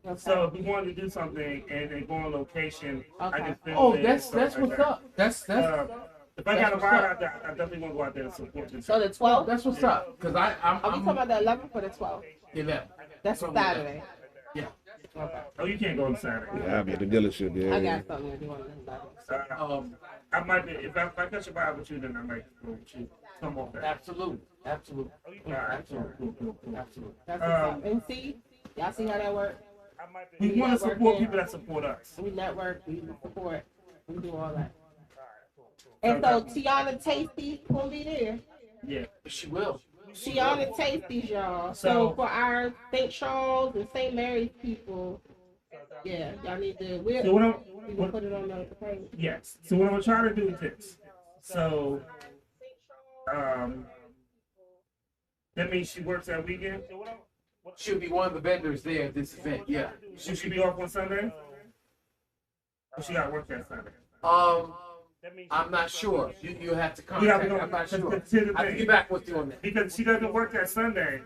Okay. So if we wanted to do something and they go on location, I Okay. can film Oh, it and that's stuff like what's that. up. That's If I got a ride out there, I definitely want to go out there and support this. So the 12th? that's what's up. Because I'm Are we talking about the 11th or the 12th? 11. That's Saturday. Yeah. Okay. Oh, you can't go on Saturday. Yeah, I'll be at the dealership. I Yeah. got something to do on the 11th. I might be, if I catch a ride with you, then I might go with you. Come on back. Absolutely. Absolutely. Alright. Absolutely. That's what's up. And see, y'all see how that works? We want to support people that support us. We network, we support, we do all that. And so Tiana Tasty gonna be there. Yeah. She will. Tiana Tasties, y'all. So for our St. Charles and St. Mary's people, yeah, y'all need to. So what I'm, We'll put it on the page. yes. So what I'm trying to do is this. So, that means she works that weekend. She'll be one of the vendors there at this event. Yeah. Should she be off on Sunday? Or she got to work that Sunday? I'm not sure. You have to We have contact. to go. I'm not sure. Here's the I have to thing. get back with you on that. Because she doesn't work that Sunday.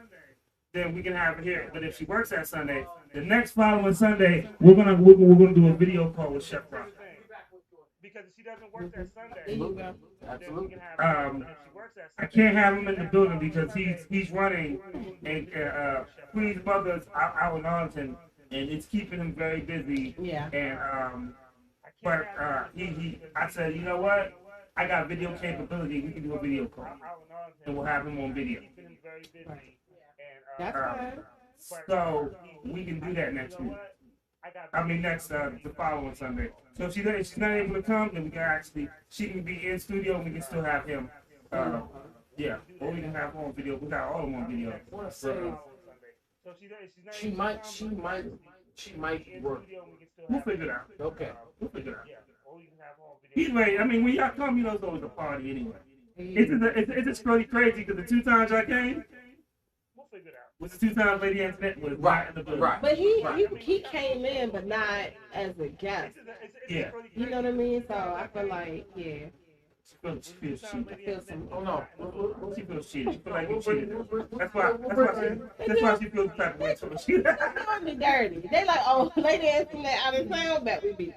then we can have her here. But if she works that Sunday, the next following Sunday, we're gonna do a video call with Chef Rock. Because if she doesn't work that Sunday, Absolutely. then we Absolutely. can have her. If she works that I Sunday, can't have him in the building because he's running a Queen's Mother's out in Arlington, and it's keeping him very busy. Yeah. And but I said, you know what? I got video capability. We can do a video call, and we'll have him on video. That's fine. So we can do that next week. I mean, the following Sunday. So if she's not able to come, then we can she can be in studio and we can still have him. Yeah, or we can have him on video. We got all of them on video. I want to say she might work. We'll figure it out. Okay. We'll figure it out. He's ready. I mean, when y'all come, it's always a party anyway. It's just really crazy because the 2 times I came, was the 2 times Lady Antoinette was right in the building. Right. But he came in, but not as a guest. Yeah. You know what I mean? So I feel like, yeah. She feels cheated. I feel some. Oh no. She feels cheated. She feels like you cheated. That's why she feels the type of way. So she They doing me dirty. They like, oh, Lady Antoinette out of town, bet we beat.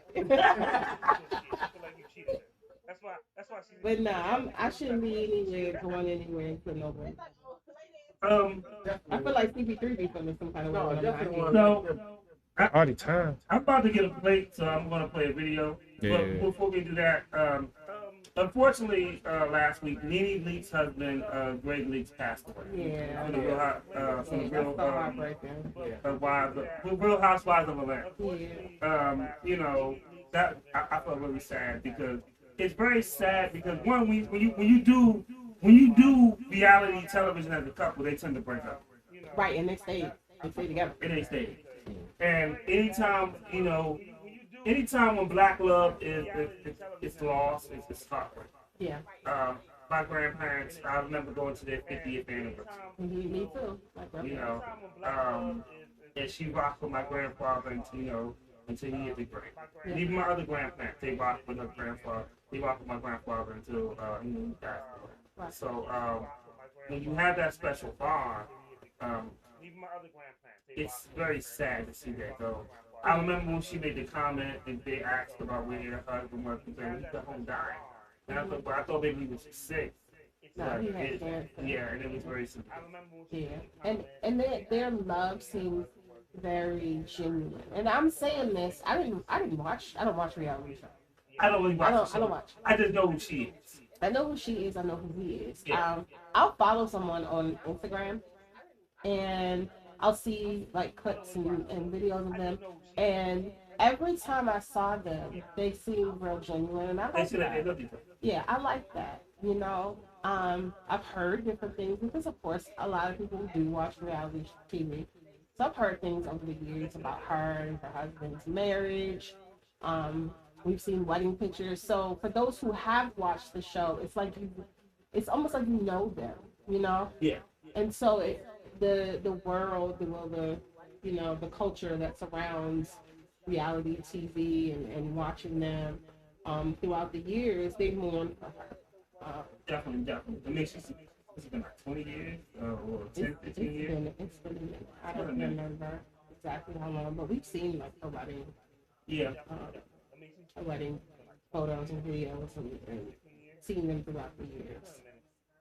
But nah, I shouldn't be going anywhere and putting over. I feel like CP3 be feeling some kind of way. No, definitely. So, All the time. I'm about to get a plate, so I'm going to play a video. Yeah. But before we do that, unfortunately, last week, Nene Leak's husband, Greg Leaks, passed away. Yeah. From the Real Real Housewives of Atlanta. Yeah. You know, that I felt really sad because it's very sad because when you do reality television as a couple, they tend to break up. Right, and they stay together. And they stay. And anytime when Black love is lost, it's heartbreaking. Yeah. My grandparents, I remember going to their 50th anniversary. Me too. You know, and she rocked with my grandfather until he hit the grave. And even my other grandparents, they rocked with her grandfather. They rocked with my grandfather until he passed away. So when you have that special bond, it's very sad to see that go. I remember when she made the comment and they asked about where her husband was because he got home dying. And I thought maybe he was sick. No, he had cancer. Yeah, and it was very severe. Yeah, and their love seems very genuine. And I'm saying this, I don't watch reality shows. I don't really watch. I don't watch. I just know who she is. I know who she is. I know who he is. Yeah. I'll follow someone on Instagram, and I'll see like clips and videos of them. And every time I saw them, they seemed real genuine, and I like that. Yeah, I like that. You know, I've heard different things because, of course, a lot of people do watch reality TV. So I've heard things over the years about her and her husband's marriage. We've seen wedding pictures. So for those who have watched the show, it's almost like you know them, you know? Yeah. And so the world, the culture that surrounds reality TV and watching them throughout the years, they mourn for her. Definitely. I mean, it's been like 20 years or 10, 15 years. It's been a minute. I don't remember exactly how long, but we've seen like her wedding. Yeah. Her wedding photos and videos and seen them throughout the years.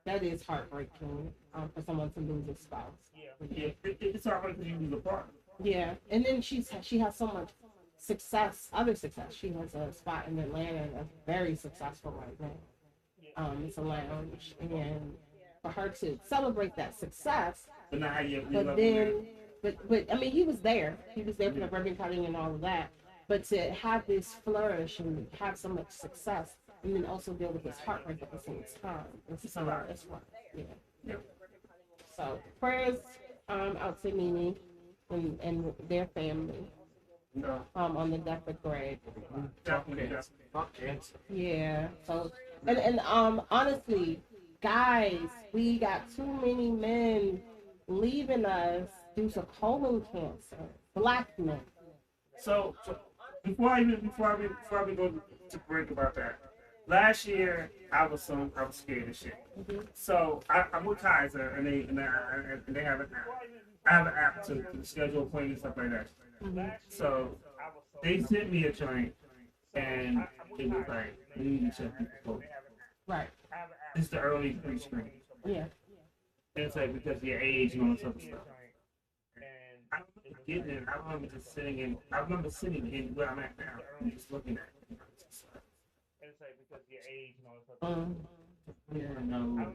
That is heartbreaking for someone to lose a spouse. Yeah, it's heartbreaking because you lose a partner. Yeah, and then she has so much other success. She has a spot in Atlanta that's very successful right now. It's a lounge, and for her to celebrate that success, but I mean, he was there for the ribbon cutting and all of that. But to have this flourish and have so much success, and then also deal with this heartbreak at the same time, it's a lot. It's rough. Yeah. So prayers out to Nene and their family. On the death of Greg. Yeah. So and honestly, guys, we got too many men leaving us due to colon cancer. Black men. So before I go to break about that, last year I was scared of shit. Mm-hmm. So I'm with Kaiser and they have it now. I have an app to schedule appointments, stuff like that. So they sent me a joint, and it was like, we need to check people's photos. Right. It's the early pre-screen. Yeah. And it's like because of your age and all this other stuff. I remember getting it. I remember just sitting in. I remember sitting in where I'm at now and just looking at it. It's like because your age and all this other Yeah, no.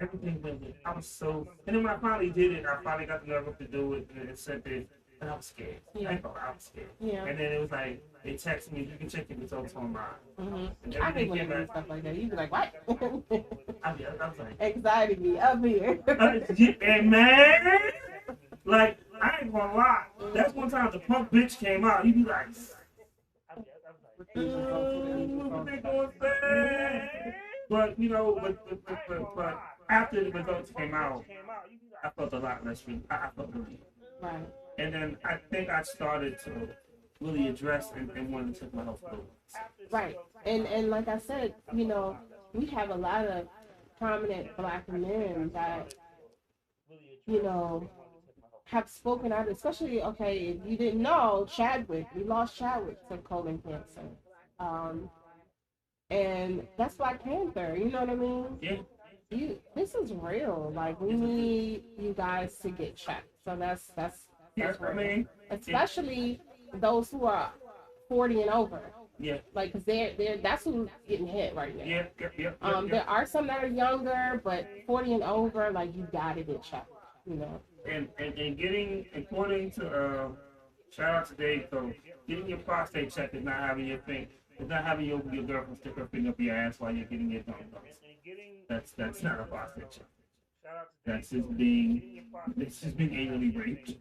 Everything went. I was so. And then when I finally did it, I finally got the nerve up to do it, and it said that. And I was scared. Yeah. I was scared. Yeah. And then it was like they texted me, you can check your results online. I hate when they do stuff like that. You be like, what? I was like, anxiety be up here. And man, like I ain't gonna lie. That's one time the punk bitch came out. You be like, what they gonna say? But you know, but after the results came out, I felt a lot less. I felt relieved. Right. And then I think I started to really address and want to take my health forward. Right. And like I said, you know, we have a lot of prominent black men that, you know, have spoken out, especially, okay, if you didn't know, Chadwick, we lost Chadwick to colon cancer. And that's Black Panther, you know what I mean? Yeah. This is real. Like, we need you guys to get checked. So that's Yeah, I mean, especially those who are 40 and over. Yeah. Like, cause that's who's getting hit right now. Yeah. There are some that are younger, but 40 and over, like, you gotta get checked, you know. And getting, according to shout out to Dave, so getting your prostate checked is not having your thing. It's not having your girlfriend stick her finger up your ass while you're getting your done. That's not a prostate check. That's just being anally raped.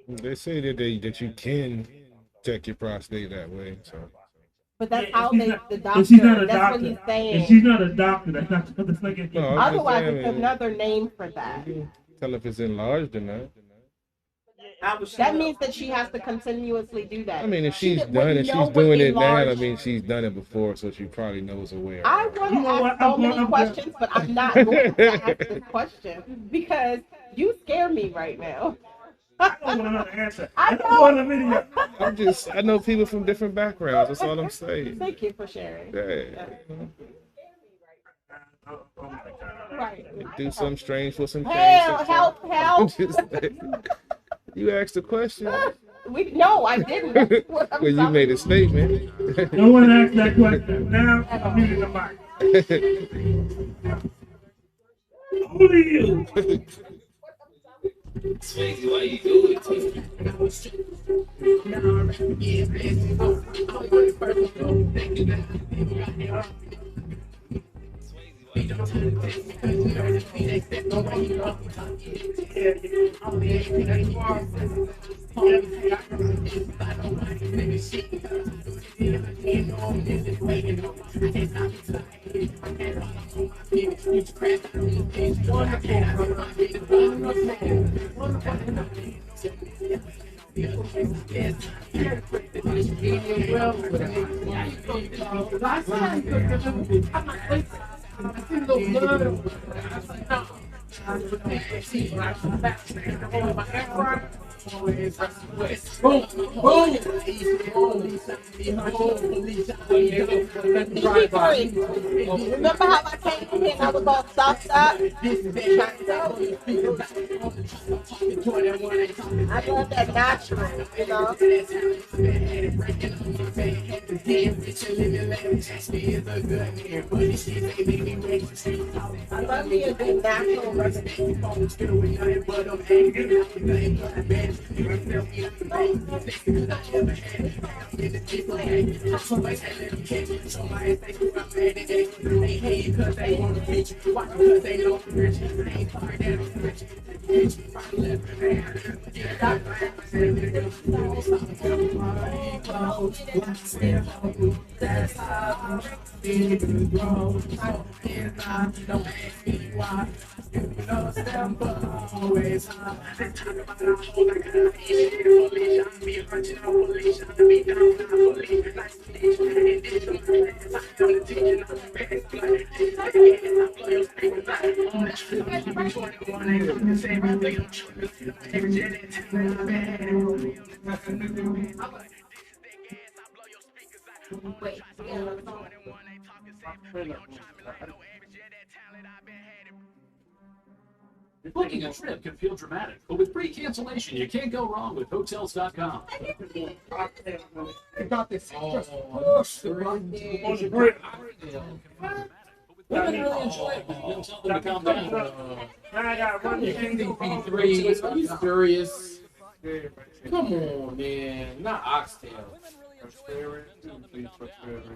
They say that you can check your prostate that way. So. But that's how the doctor. If she's not a that's doctor, what he's saying. if she's not a doctor, that's like it. No, otherwise, it's another name for that. Tell if it's enlarged or not. That means that she has to continuously do that. I mean, if she's done it, she's doing it now. I mean, she's done it before, so she probably knows her way. I want to ask so many questions, but I'm not going to ask this question because you scare me right now. I don't want another answer. I don't want a video. I know people from different backgrounds. That's all I'm saying. Thank you for sharing. Yeah. Oh my God. Right. Do something strange for some change. Help. You asked a question. No, I didn't. Well, you made a statement. No one asked that question. Now I'm muting the mic. Who are you? Swayze, why you do it to Remember how I came in here and I was all stuffed up? I love that natural, you know. I love me a good natural recipe. Booking a trip can feel dramatic, but with pre-cancellation, you can't go wrong with Hotels.com. You got this. On the grip. Women really enjoy it, but you don't tell them to calm down. Now I gotta run the CP3, are you serious? Come on, man. Not oxtail.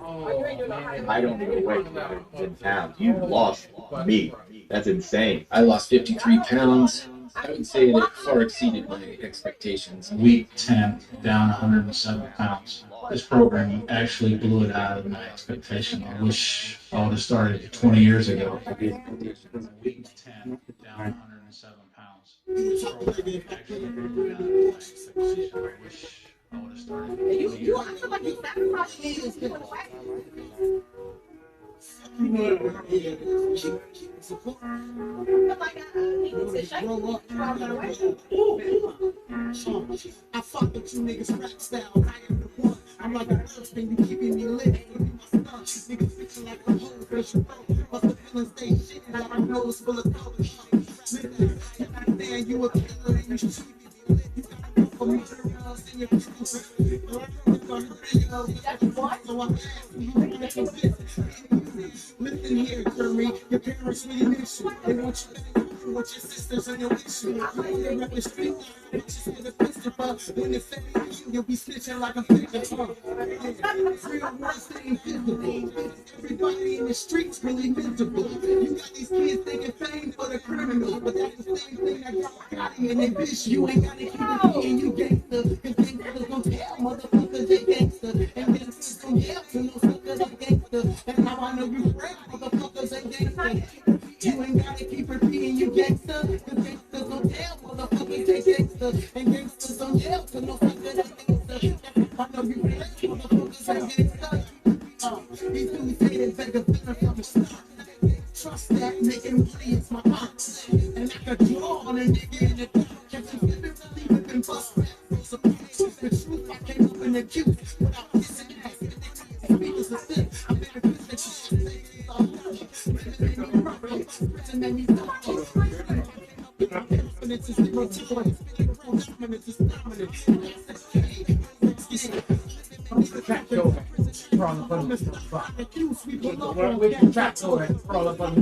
Oh, man. I don't know what in town. You lost me. That's insane. I lost 53 pounds. I would say that far exceeded my expectations. Week 10, down 107 pounds. This program actually blew it out of my expectation. I wish I would have started 20 years ago. Week 10, down 107 pounds. This program actually blew it out of my expectation. I wish I would have started 20 years ago. I feel like you sacrificed me to get away. I fuck with you niggas rap style. I am the one. I'm like a first thing, you keeping me lit. Niggas fixing like a whole fish. But the feelings they shit like my nose full of colors. Understand you a killer and you shoot me. You gotta go for me. In your listen here, Jeremy. Your parents really miss you. They want you to with your sisters and your issue. They rap the street, bitches with a pistol up. When it's fed you, you'll be snitching like a victim. Real ones stay invisible. Everybody in the streets really miserable. You got these kids thinking fame for the criminals, but that's the same thing that got you and they bitch. You ain't gotta keep it being you gangster. Cause gangsters gon' tell motherfuckers they gangster. And gangsters gon' yell to no sucker they gangster. And now I know you rap motherfuckers they gangster. You ain't gotta keep repeating you gangster. Cause gangsters gon' tell motherfuckers they gangster. And gangsters gon' yell to no sucker they gangster. I know you rap motherfuckers they gangster. These dudes say they beg a better from the start. Trust that making money is my art. And I could draw on a nigga in the dark. Catch him flipping, really whipping, bust back. The truth, I came up in the queue without kissing ass. Speakers of this, I'm in the business. And me confidence is zero to one. Dominance is dominant. Track over. Crawl up on the spot. With the track over. Crawl up on the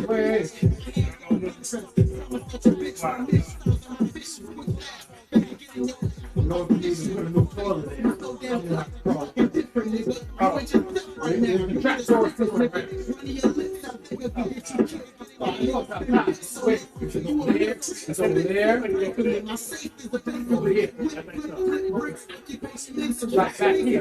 where is no, please, you're gonna move forward there. The track wait, it's over there. Over here. Right back here.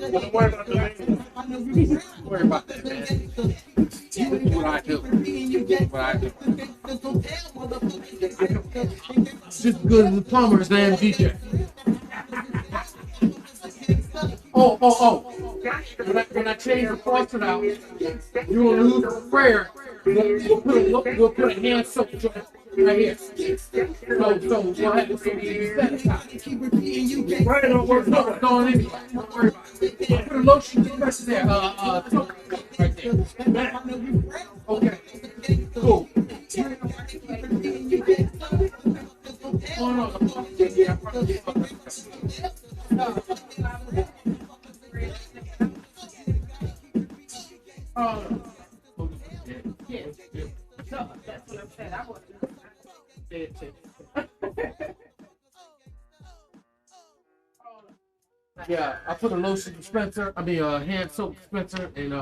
Don't worry about the name. Worry about that, man. What I do. What I do. Just as good as the plumbers and DJ. Oh. When I change the faucet out, you will lose the sprayer. We'll put a hand soap right here. So we'll have to sanitize. Right, don't worry about it. Don't worry about it. Put a lotion right there. Right there. Okay. Cool. Oh no. Yeah. No, that's what I'm saying. I want yeah, I put a lotion dispenser, hand soap dispenser, and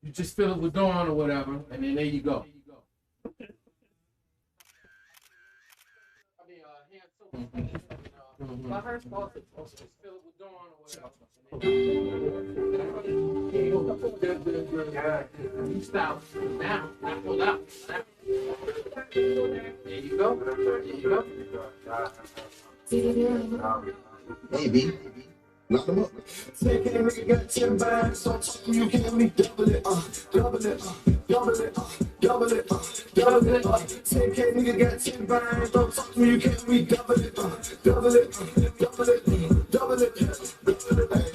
you just fill it with Dawn or whatever, and then there you go. My first faucet, just fill it with Dawn or whatever. You style now, not pull out. There you go. There you go. Maybe. Knock them up. Take it, nigga got 10 bags. Don't talk to you, can't me double it, double it, double it, double it, double it, 10K nigga got 10 bags. Don't talk to me, you can't me double it, double it, double it, double it.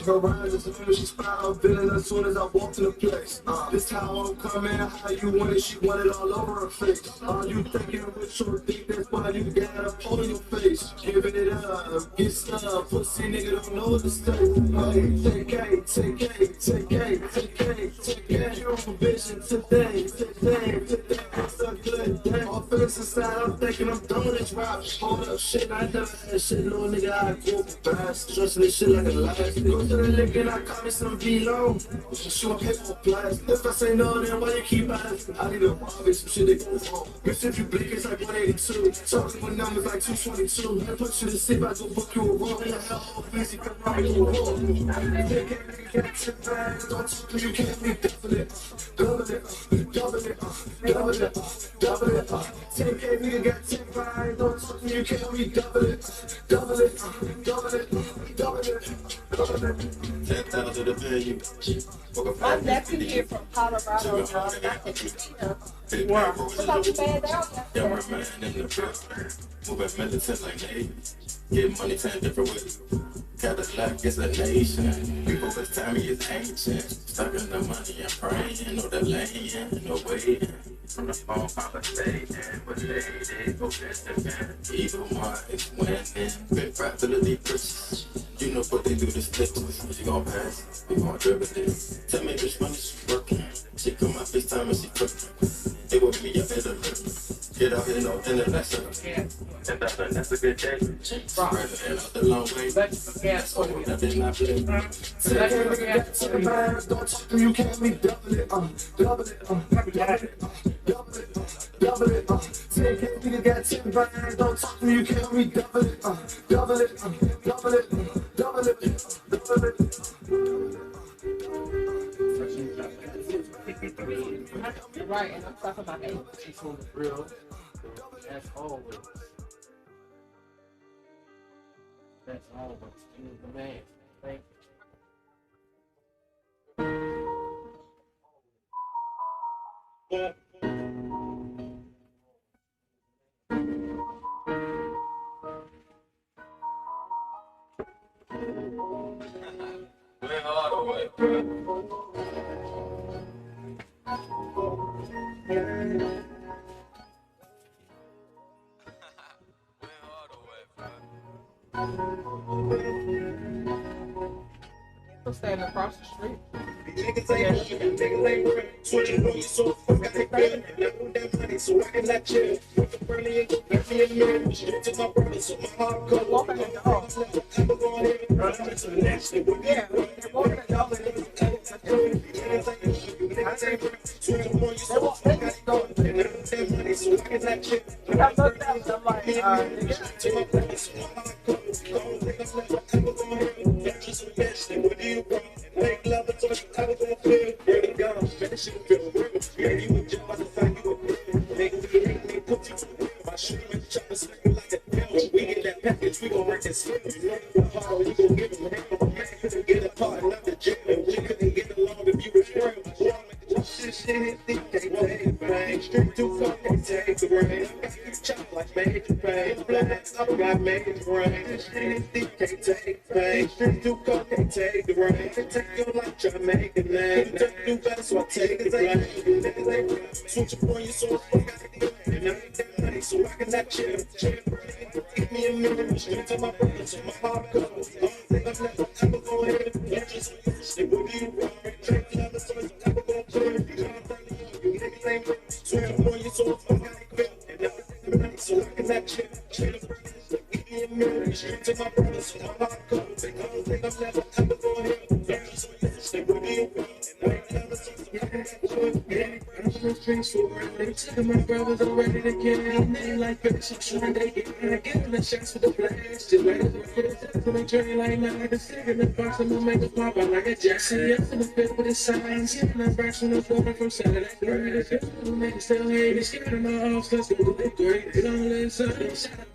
Her rhymes as soon as she smile, I'm feeling as soon as I walk to the place. This how I'm coming, how you want it, she want it all over her face. You thinking with your dick, that's why you got a pole in your face. Giving it up, get stuff, pussy nigga don't know the state. Hey, take your vision today, it's a good day. All feelings inside, I'm thinking I'm done with this rap. Hold up, shit, I done that shit, little nigga, I go fast. Stressing this shit like a last. Go to the lick and I call me some V-Long. Show up paper blast. If I say no, then why you keep asking? I need a Bobby, some shit that goes wrong. Bitch, if you blink, it's like 182. Talking with numbers like 222. I put you to sleep, I go book you a room. In the hell, easy, come on, you a room. Don't talk to you, can't be double it, double it, double it, double it, double it. 10K nigga got 10 vines. Don't talk to you, can't be double it, double it, double it, double it, double it. 10,000 to the venue. My nephew here from Colorado, y'all, and I can see him. Wow. Look how we bad out there. Moving militant like Navy. Get money 10 different ways. Cadillac is a nation. People with time is ancient. Stuck in the money and praying. No delaying, no waiting. From the phone, Papa staying. But they go distant. Evil one is winning. Been right to the deepest. You know what they do to stitches. You gon' pass, you gon' dribble this. Tell me which money she working. She come my FaceTime and she cooking. They woke me up in the room. Get out here, no international. And that's a good day. Spread out the long way. That's all that did not play. Say, hey, nigga, got 10 bags. Don't talk to you, can't be double it, double it, double it, double it, double it. Say, hey, nigga, got 10 bags. Don't talk to you, can't be double it, double it, double it, double it, double it. Right, and I'm talking about that. She's on the real. That's always. That's always. He was the man. Thank you. Went all the way, bro. I'm standing across the street. Niggas ain't real. Switching on you so fuck I ain't real. Now with that money so I can let chill. With the burning and left me in mirror. Straight to my brother so my heart cold. Walking the dog. I'm going in. Running to the next thing. Yeah, they're walking the dog. Niggas ain't real. Switching on you so fuck I ain't real. Now with that money so I can let chill. I looked at them like, straight to my brother so my heart cold. Don't think I'm never going in. That's just a bitch. Then what do you want? Make love until I was gonna feel. Bring it down, finish it, feel real. Yeah, you a job, I find you a real. Make me hate me, put you to the real. My shoot him at the chopper, smack you like a pill. We get that package, we gon' work this skill. You know the hard, you gon' give him hell. Man, couldn't get apart, not the jail. We couldn't get along if you was real. This shit hit deep, they take bang. Straight too far, they take the rain. I got you chop like major pain. Blast, I got major rain. This shit hit deep, they take bang. Straight too far, they take the rain. They take your life, try to make a name. You don't do better, so I take the blame. Niggas ain't real. Switch up on you, so I got the game. And I ain't that money, so I can not chill. Give me a minute, straight to my brother, so my heart goes. I don't think I'm never ever going to hit it. Yeah, just say, what do you want? Drink love, so it's never going to clear. You niggas ain't real. Switch up on you, so I got it quit. And I ain't that money, so I can not chill. Give me a minute, straight to my brother, so my heart goes. I don't think I'm never ever going to hit it. Yeah, just say, what do you want? And I ain't never so I'm in the streets for real. Two of my brothers are ready to get it. They like bitch, I'm trying to get it. I give them a chance for the blast. Just let it to the train like now, like a stick in the box, I'm gonna make a pop out like a Jackson. Yes, in the fit with the signs, getting that box from the phone from Saturday. Niggas still hate, it's scared of my off, let's go to the great. They don't listen, shut up.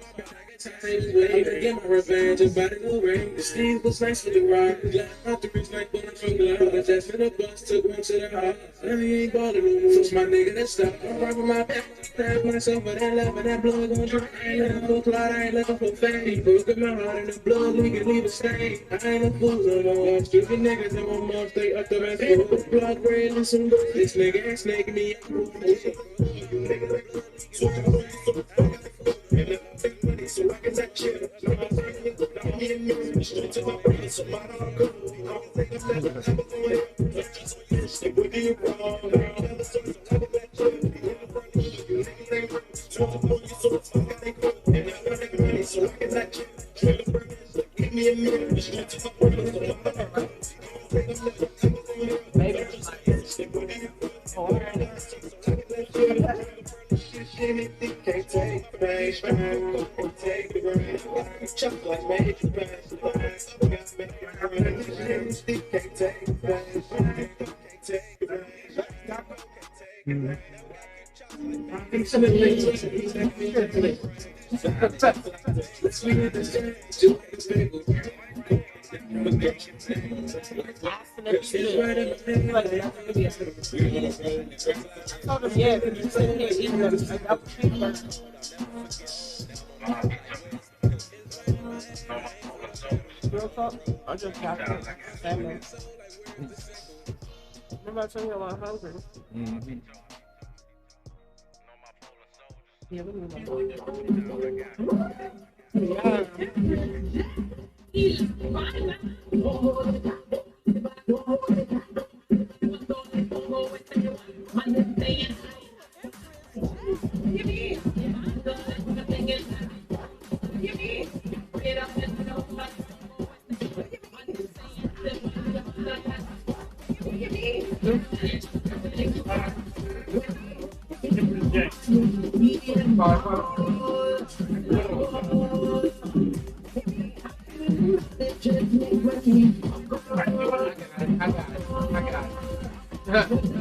Get my revenge and body no rain. The Steve was nice with the ride. Glad out the reach like bullets from glove. I just in a bus, took one to the heart. And he ain't ballin' no more. Fix my nigga that stop. I'm rockin' my back. Grab myself with that love and that blood gon' drip. I ain't looking for plot, I ain't looking for fame. Broke in my heart in the blood, we can leave a stain. I ain't a fool no more. I'm streaking niggas in my mouth, stay up the mess. Blood red and some blood. This nigga ain't snaking me. So I can take care of my family. I'm getting married straight to my family. So my dog go. I don't think I'm never going to just so you stick with you wrong. I'll never search for type of that shit. You niggas ain't real. So I'm going to so it's like I ain't cool. And I got make money so I can take care of straight to my give me a mirror straight to my family. So my dog go. I don't think I'm never going to just so you stick with you wrong. Anything can't take pain, can't take the rain. Chop like major pain. Anything can't take pain, can't take the rain. Real talk, I just got family. Remember I told you I'm hungry. Yeah, we need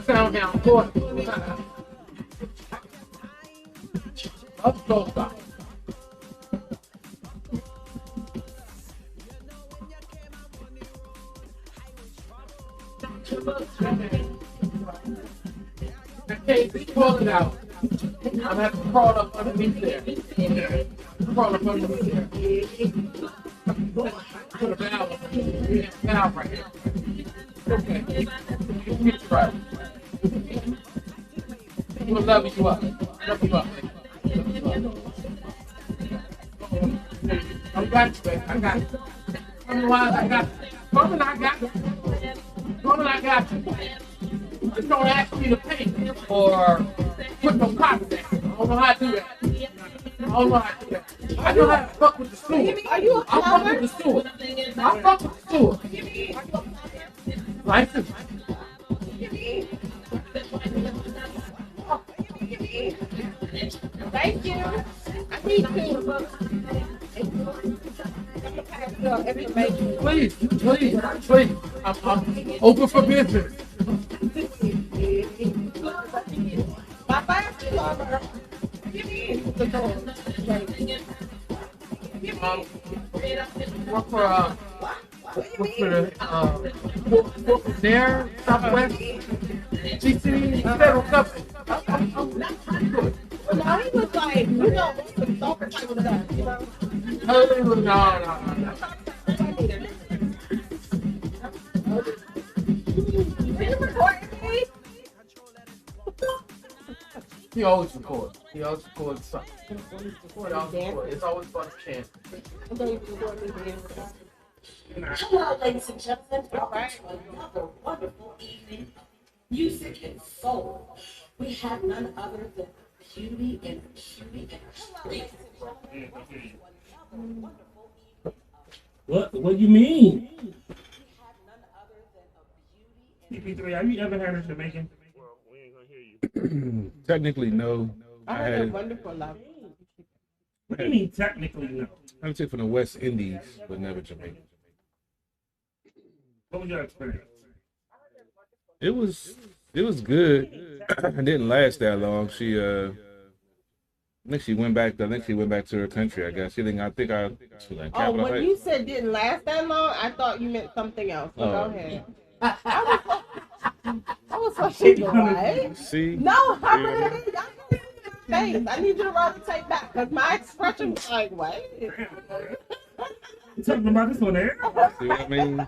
Sound down court. Let's go, guys. Okay, pull it out. I'm gonna have to crawl up underneath there. Crawl up underneath there. Put a valve right here. Okay. Right. We'll level you up. Level you up. I got you, baby. I got you. Come on, I got you. Come on, I got you. Come on, I got you. Just don't ask me to pay or put no cops there. I don't know how to do that. I don't know how to do that. I know how to fuck with the steward. I fuck with the steward. I fuck with the steward. License. Thank you. I need to. Please, please, please. I'm open for business. What's for there, Southwest, GC, federal company. I'm good. No, he was like, you know, some soft type of stuff, you know? No. He always records. He always records something. It's always fun to chant. Hello, ladies and gentlemen. Welcome to another wonderful evening of music and soul. We have none other than Beauty and Cutie and Street. What do you mean? CP3, have you ever heard of Jamaican? Well, we ain't gonna hear you. Technically, no. I heard a wonderful love. What do you mean technically no? I'm from the West Indies, but never Jamaica. What was your experience? It was good. It didn't last that long. I think she went back. I think she went back to her country. I guess she didn't. I think she was in Oh, Capitol when Heights. you said didn't last that long, I thought you meant something else. So go ahead. I was like, what? See? No, I really didn't. Thanks. I need you to roll the tape back because my expression was like, what? You talking about this on air? See what I mean?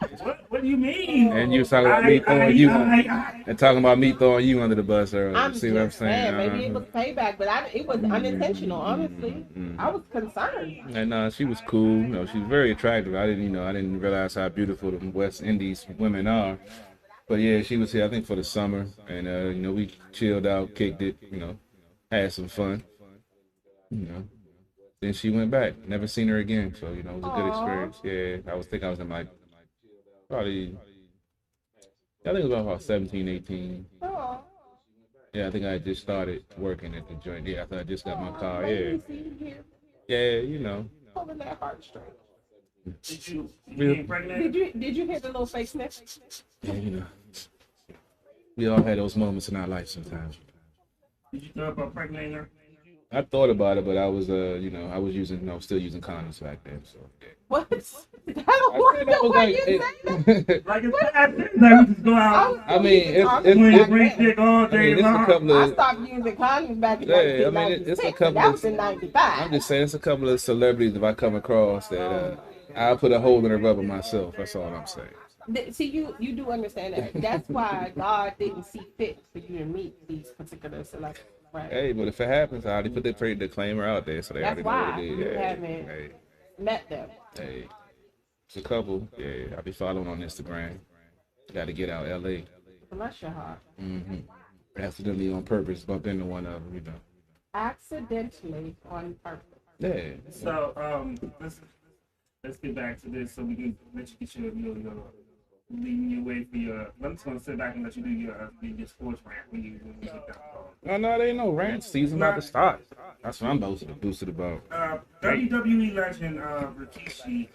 What do you mean? And you was talking about me throwing you and talking about me throwing you under the bus earlier. See what I'm saying? Maybe it was payback, but it was unintentional. Honestly, I was concerned. And she was cool. You know, she was very attractive. I didn't realize how beautiful the West Indies women are. But yeah, she was here. I think for the summer, and you know, we chilled out, kicked it. You know, had some fun. You know. Then she went back. Never seen her again. So, you know, it was a good experience. Yeah, I was in like, probably, I think it was about 17, 18. Yeah, I think I just started working at the joint. Yeah, I thought I just got my car. Yeah. Yeah, you know. Pulling that heartstring. Did you get pregnant? Did you hear the little fake sniff? Yeah, you know. We all had those moments in our life sometimes. Did you throw up a pregnant her? I thought about it, but I was, you know, I was still using condoms back then. So. What? I don't want to was way like, you say that. Like it's bad. Like we just go out. I mean, it's bring dick all day long. I stopped using condoms back in 1996. It's a couple that was in 95. I'm just saying, it's a couple of celebrities if I come across that I'll put a hole in the rubber myself. That's all I'm saying. See, you do understand that. That's why God didn't see fit for you to meet these particular celebrities. Right. Hey, but if it happens, I already put the disclaimer out there, so they already know what it is. You haven't met them. Hey, it's a couple. Yeah, I'll be following on Instagram. Got to get out LA. Bless your heart. Accidentally on purpose, bump into one of them, you know. Accidentally on purpose. Yeah. So let's get back to this so we can let you get your leading your way for your. I'm just gonna sit back and let you do your sports rant when you get that phone. No, there ain't no rant. Season about to start. That's what I'm boosted about. WWE legend Rikishi,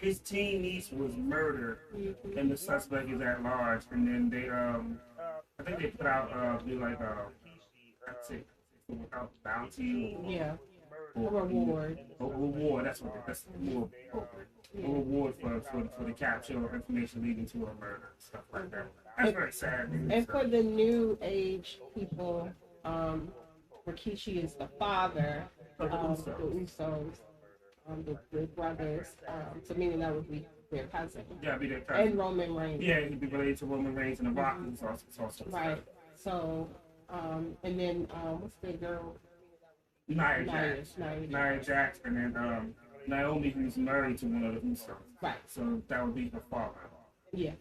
his teen niece was murdered, and the suspect is at large. And then they, I think they put out without bounty. A reward. A reward. That's more appropriate. A reward for the capture of information leading to a murder, stuff like that. That's very sad. And for the new age people, Rikishi is the father of the Usos, the brothers. So meaning that would be their cousin. Yeah, be their cousin. And Roman Reigns. Yeah, he'd be related to Roman Reigns and the Rock is also. Right. So, and then what's the girl? Nia Jax, and then Naomi, who's married to one of the Usos. Right. So that would be her father. Yeah.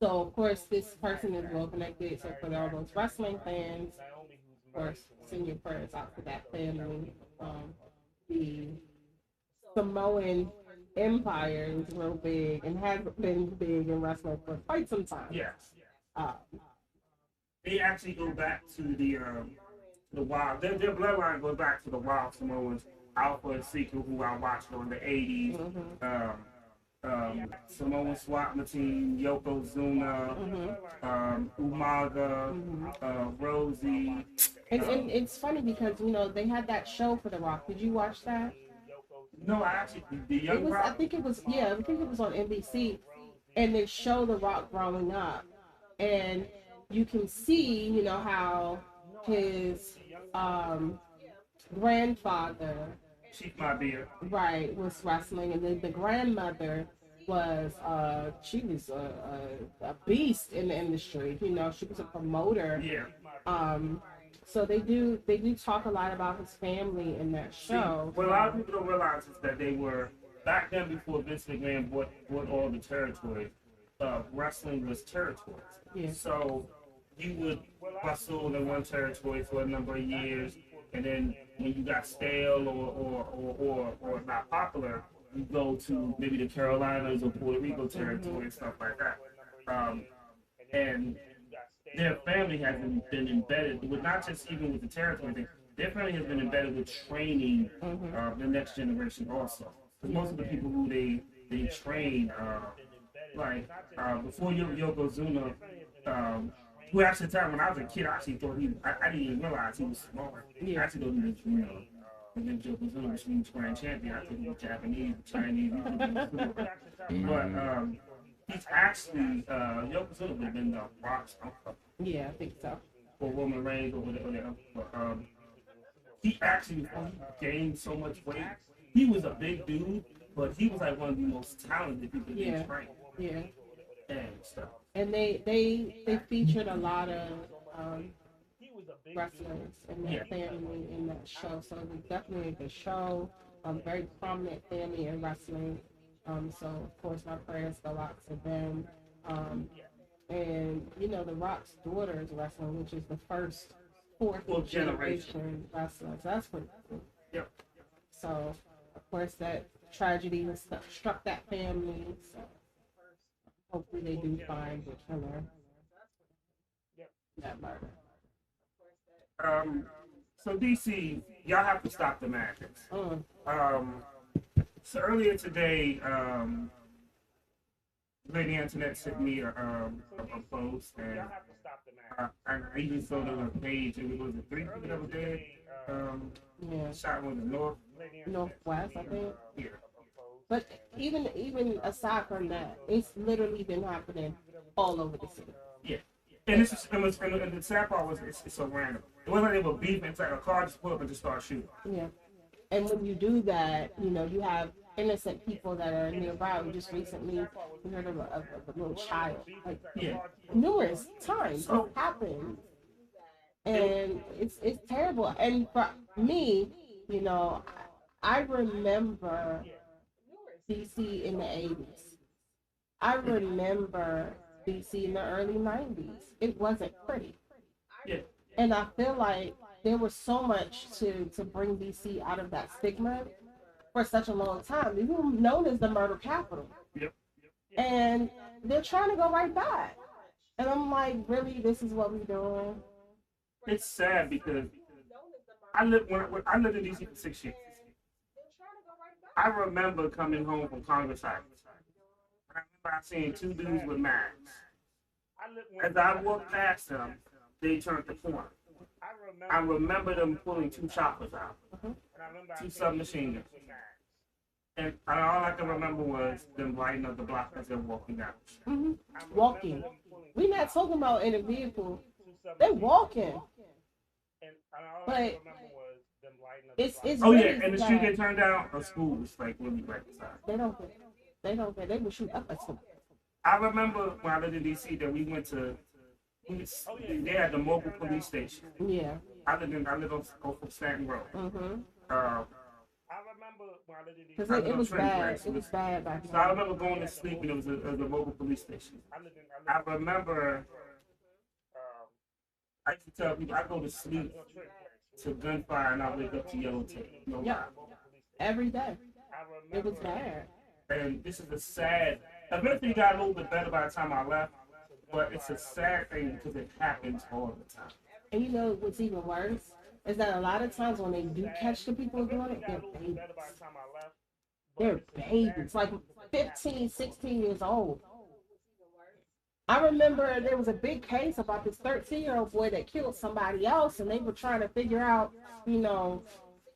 So of course this person is well connected. So for all those wrestling fans, of course, send your prayers out to that family. The Samoan Empire is real big and has been big in wrestling for quite some time. Yes. They actually go back to the Wild. Their bloodline goes back to the Wild Samoans, Alpha and Seeker, who I watched on the 80s. Samoan SWAT team, Yokozuna, Umaga, Rosie. And it's funny because they had that show for The Rock. Did you watch that? No, I actually the Rock. I think it was on NBC, and they show The Rock growing up, and you can see how his grandfather, was wrestling, and then the grandmother was she was a beast in the industry. She was a promoter. Yeah. So they do talk a lot about his family in that show. What a lot of people don't realize is that they were back then, before Vince McMahon bought all the territories. Wrestling was territories. Yeah. So you would wrestle in one territory for a number of years, and then when you got stale or not popular, you go to maybe the Carolinas or Puerto Rico territory and stuff like that. And their family has been embedded with not just even with the territory thing, their family has been embedded with training the next generation also. Because most of the people who they train, before Yokozuna, who actually time when I was a kid, I actually thought I didn't even realize he was smaller. I actually thought he was, and then Yokozuna was Swedish grand champion. I thought he was Japanese, Chinese. But he's actually, Yokozuna would have been the Rock's uncle. Yeah, I think so. Or Roman Reigns or whatever. But, he actually, before he gained so much weight, he was a big dude, but he was like one of the most talented people in train. Yeah. And stuff. And they featured a lot of wrestlers and their family in that show. So it was definitely a good show. Very prominent family in wrestling. So of course my prayers go out to them. And the Rock's daughter is wrestling, which is the fourth generation wrestler. So that's pretty cool. Yep. So of course that tragedy struck that family. So hopefully they do find the killer. That murder. So DC, y'all have to stop the madness. So earlier today, Lady Antoinette sent me a post, and I even saw it on her page. It was 3 people that was dead. Shot was Northwest, I think. Yeah. But even aside from that, it's literally been happening all over the city. Yeah. And the sad part was it's so random. It wasn't like they were beefing. It's like a car just pulled up and just started shooting. Yeah. And when you do that, you have innocent people that are nearby. We just recently heard of a little child. Like, numerous times it happens. And it's terrible. And for me, I remember DC in the 80s. I remember DC in the early 90s. It wasn't pretty. Yeah. And I feel like there was so much to bring DC out of that stigma for such a long time. It was known as the murder capital. Yep. And they're trying to go right back. And I'm like, really, this is what we're doing? It's sad because I lived in DC for 6 years. I remember coming home from Congress Island. I remember seeing 2 dudes with masks. As I walked past them, they turned the corner. I remember them pulling 2 choppers out, 2 submachine guns. And all I can remember was them lighting up the block as they're walking down. Walking. We're not talking about in a vehicle. They're walking. But it's really and the street they turned down, a school was like really right beside. They would shoot up at school. I remember when I lived in DC that we went to. They had the mobile police station. Yeah. I lived on Stanton Road. I remember when I lived in DC. Because it was bad. It was bad back then. So I remember going to sleep and it was a mobile police station. I remember. I used to tell people I go to sleep to gunfire and I wake up to yellow tape. Every day. It was bad. And this is a sad. Eventually, it got a little bit better by the time I left, but it's a sad thing because it happens all the time. And you know what's even worse is that a lot of times when they do catch the people doing it, they're babies. They're babies, like 15, 16 years old. I remember there was a big case about this 13-year-old boy that killed somebody else, and they were trying to figure out,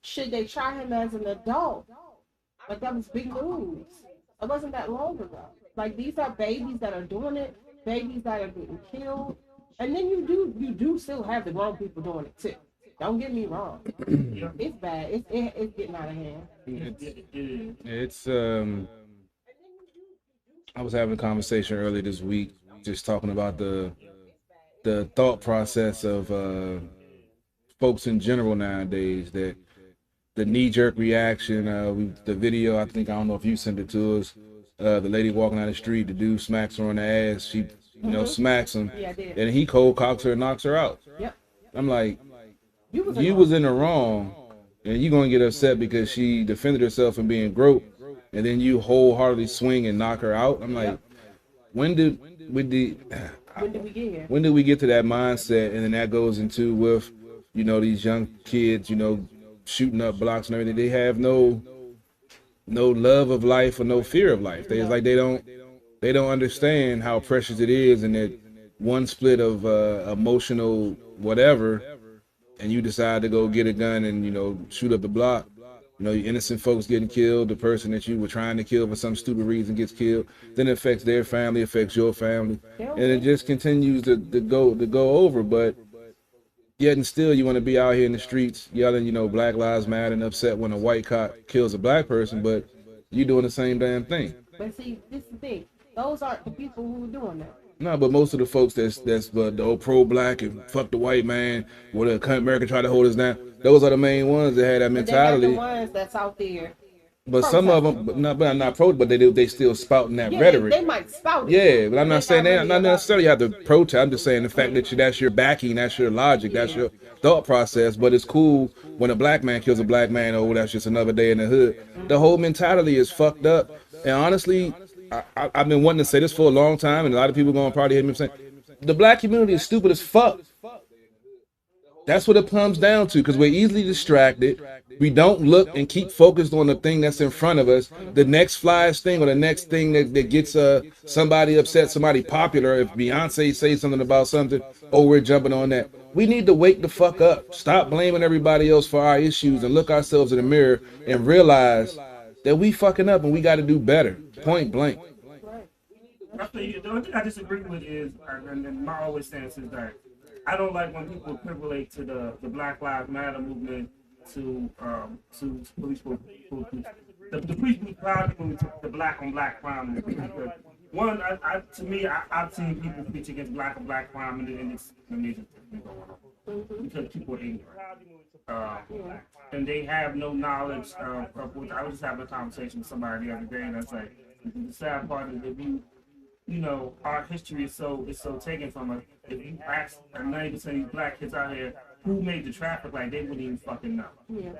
should they try him as an adult? Like, that was big news. It wasn't that long ago. Like, these are babies that are doing it, babies that are getting killed, and then you do still have the grown people doing it too. Don't get me wrong. It's bad. It's getting out of hand. It's I was having a conversation earlier this week, just talking about the thought process of folks in general nowadays, that the knee-jerk reaction, the video, I don't know if you sent it to us, the lady walking down the street, the dude smacks her on the ass, she smacks him, and he cold cocks her and knocks her out. Yep. I'm like, you was in the wrong, and you gonna get upset because she defended herself from being groped, and then you wholeheartedly swing and knock her out. I'm like, when did we get here? When did we get to that mindset? And then that goes into with you know, these young kids, you know, shooting up blocks and everything. They have no love of life or no fear of life. It's like they don't understand how precious it is, and that one split of emotional whatever, and you decide to go get a gun and, you know, shoot up the block. You know, innocent folks getting killed. The person that you were trying to kill for some stupid reason gets killed. Then it affects their family, affects your family, and it just continues to go over. But yet and still, you want to be out here in the streets yelling, you know, Black Lives Matter, and upset when a white cop kills a black person, but you doing the same damn thing. But see, this is the thing. Those aren't the people who are doing that. No, but most of the folks that's the old pro-black and fuck the white man, or the America try to hold us down, those are the main ones that had that mentality. They're the ones that's out there. But some of them, but not pro, but they still spouting that rhetoric. They might spout it. Yeah, but I'm not saying they not necessarily have to protest. I'm just saying the fact that that's your backing, that's your logic, that's your thought process. But it's cool when a black man kills a black man. Oh, that's just another day in the hood. The whole mentality is fucked up. And honestly, I've been wanting to say this for a long time, and a lot of people going to probably hear me saying, the black community is stupid as fuck. That's what it comes down to, because we're easily distracted. We don't look and keep focused on the thing that's in front of us, the next flyest thing or the next thing that gets somebody upset, somebody popular. If Beyonce says something about something, oh, we're jumping on that. We need to wake the fuck up. Stop blaming everybody else for our issues and look ourselves in the mirror and realize that we fucking up and we got to do better. Point blank. The only thing I disagree with is, and my always stance is that I don't like when people equivalent to the Black Lives Matter movement to police the police brutality movement to the black on black crime movement. Because one, I've seen people preach against black on black crime and it's amazing going on because people are ignorant. And they have no knowledge of what I was just having a conversation with somebody the other day, and that's like the sad part is that you know, our history is so taken from us. If you ask 90% of these black kids out here who made the traffic light, they wouldn't even fucking know. Yeah.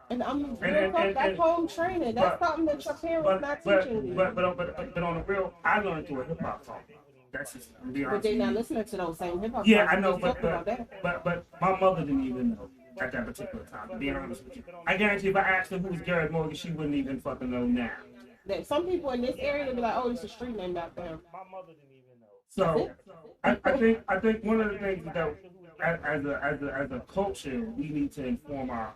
And that's home training. That's something that your parents not teaching you. But on the real, I learned through a hip hop song. That's just but they're not listening to those same hip hop. Yeah, I know, but my mother didn't even know at that particular time. To be honest with you, I guarantee if I asked her who was Garrett Morgan, she wouldn't even fucking know now. That some people in this area will be like, "Oh, it's a street named after him." My mother didn't even know. So I think one of the things that as a culture we need to inform our,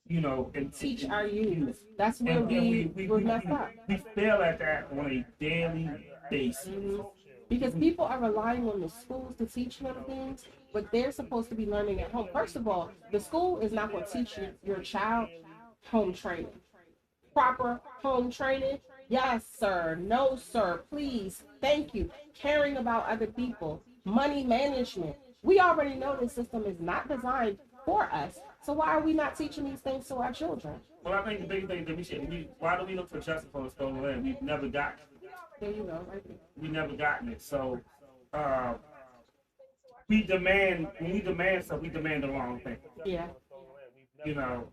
you know, and teach our youth. That's where we mess up. We fail at that on a daily basis. Because people are relying on the schools to teach them things, but they're supposed to be learning at home. First of all, the school is not going to teach your child home training. Proper home training? Yes, sir. No, sir. Please. Thank you. Caring about other people. Money management. We already know the system is not designed for us. So why are we not teaching these things to our children? Well, I think the big thing that why do we look for justice for the stolen land? We've never gotten it. There you go, right there. We never gotten it. So when we demand stuff, we demand the wrong thing. Yeah. You know,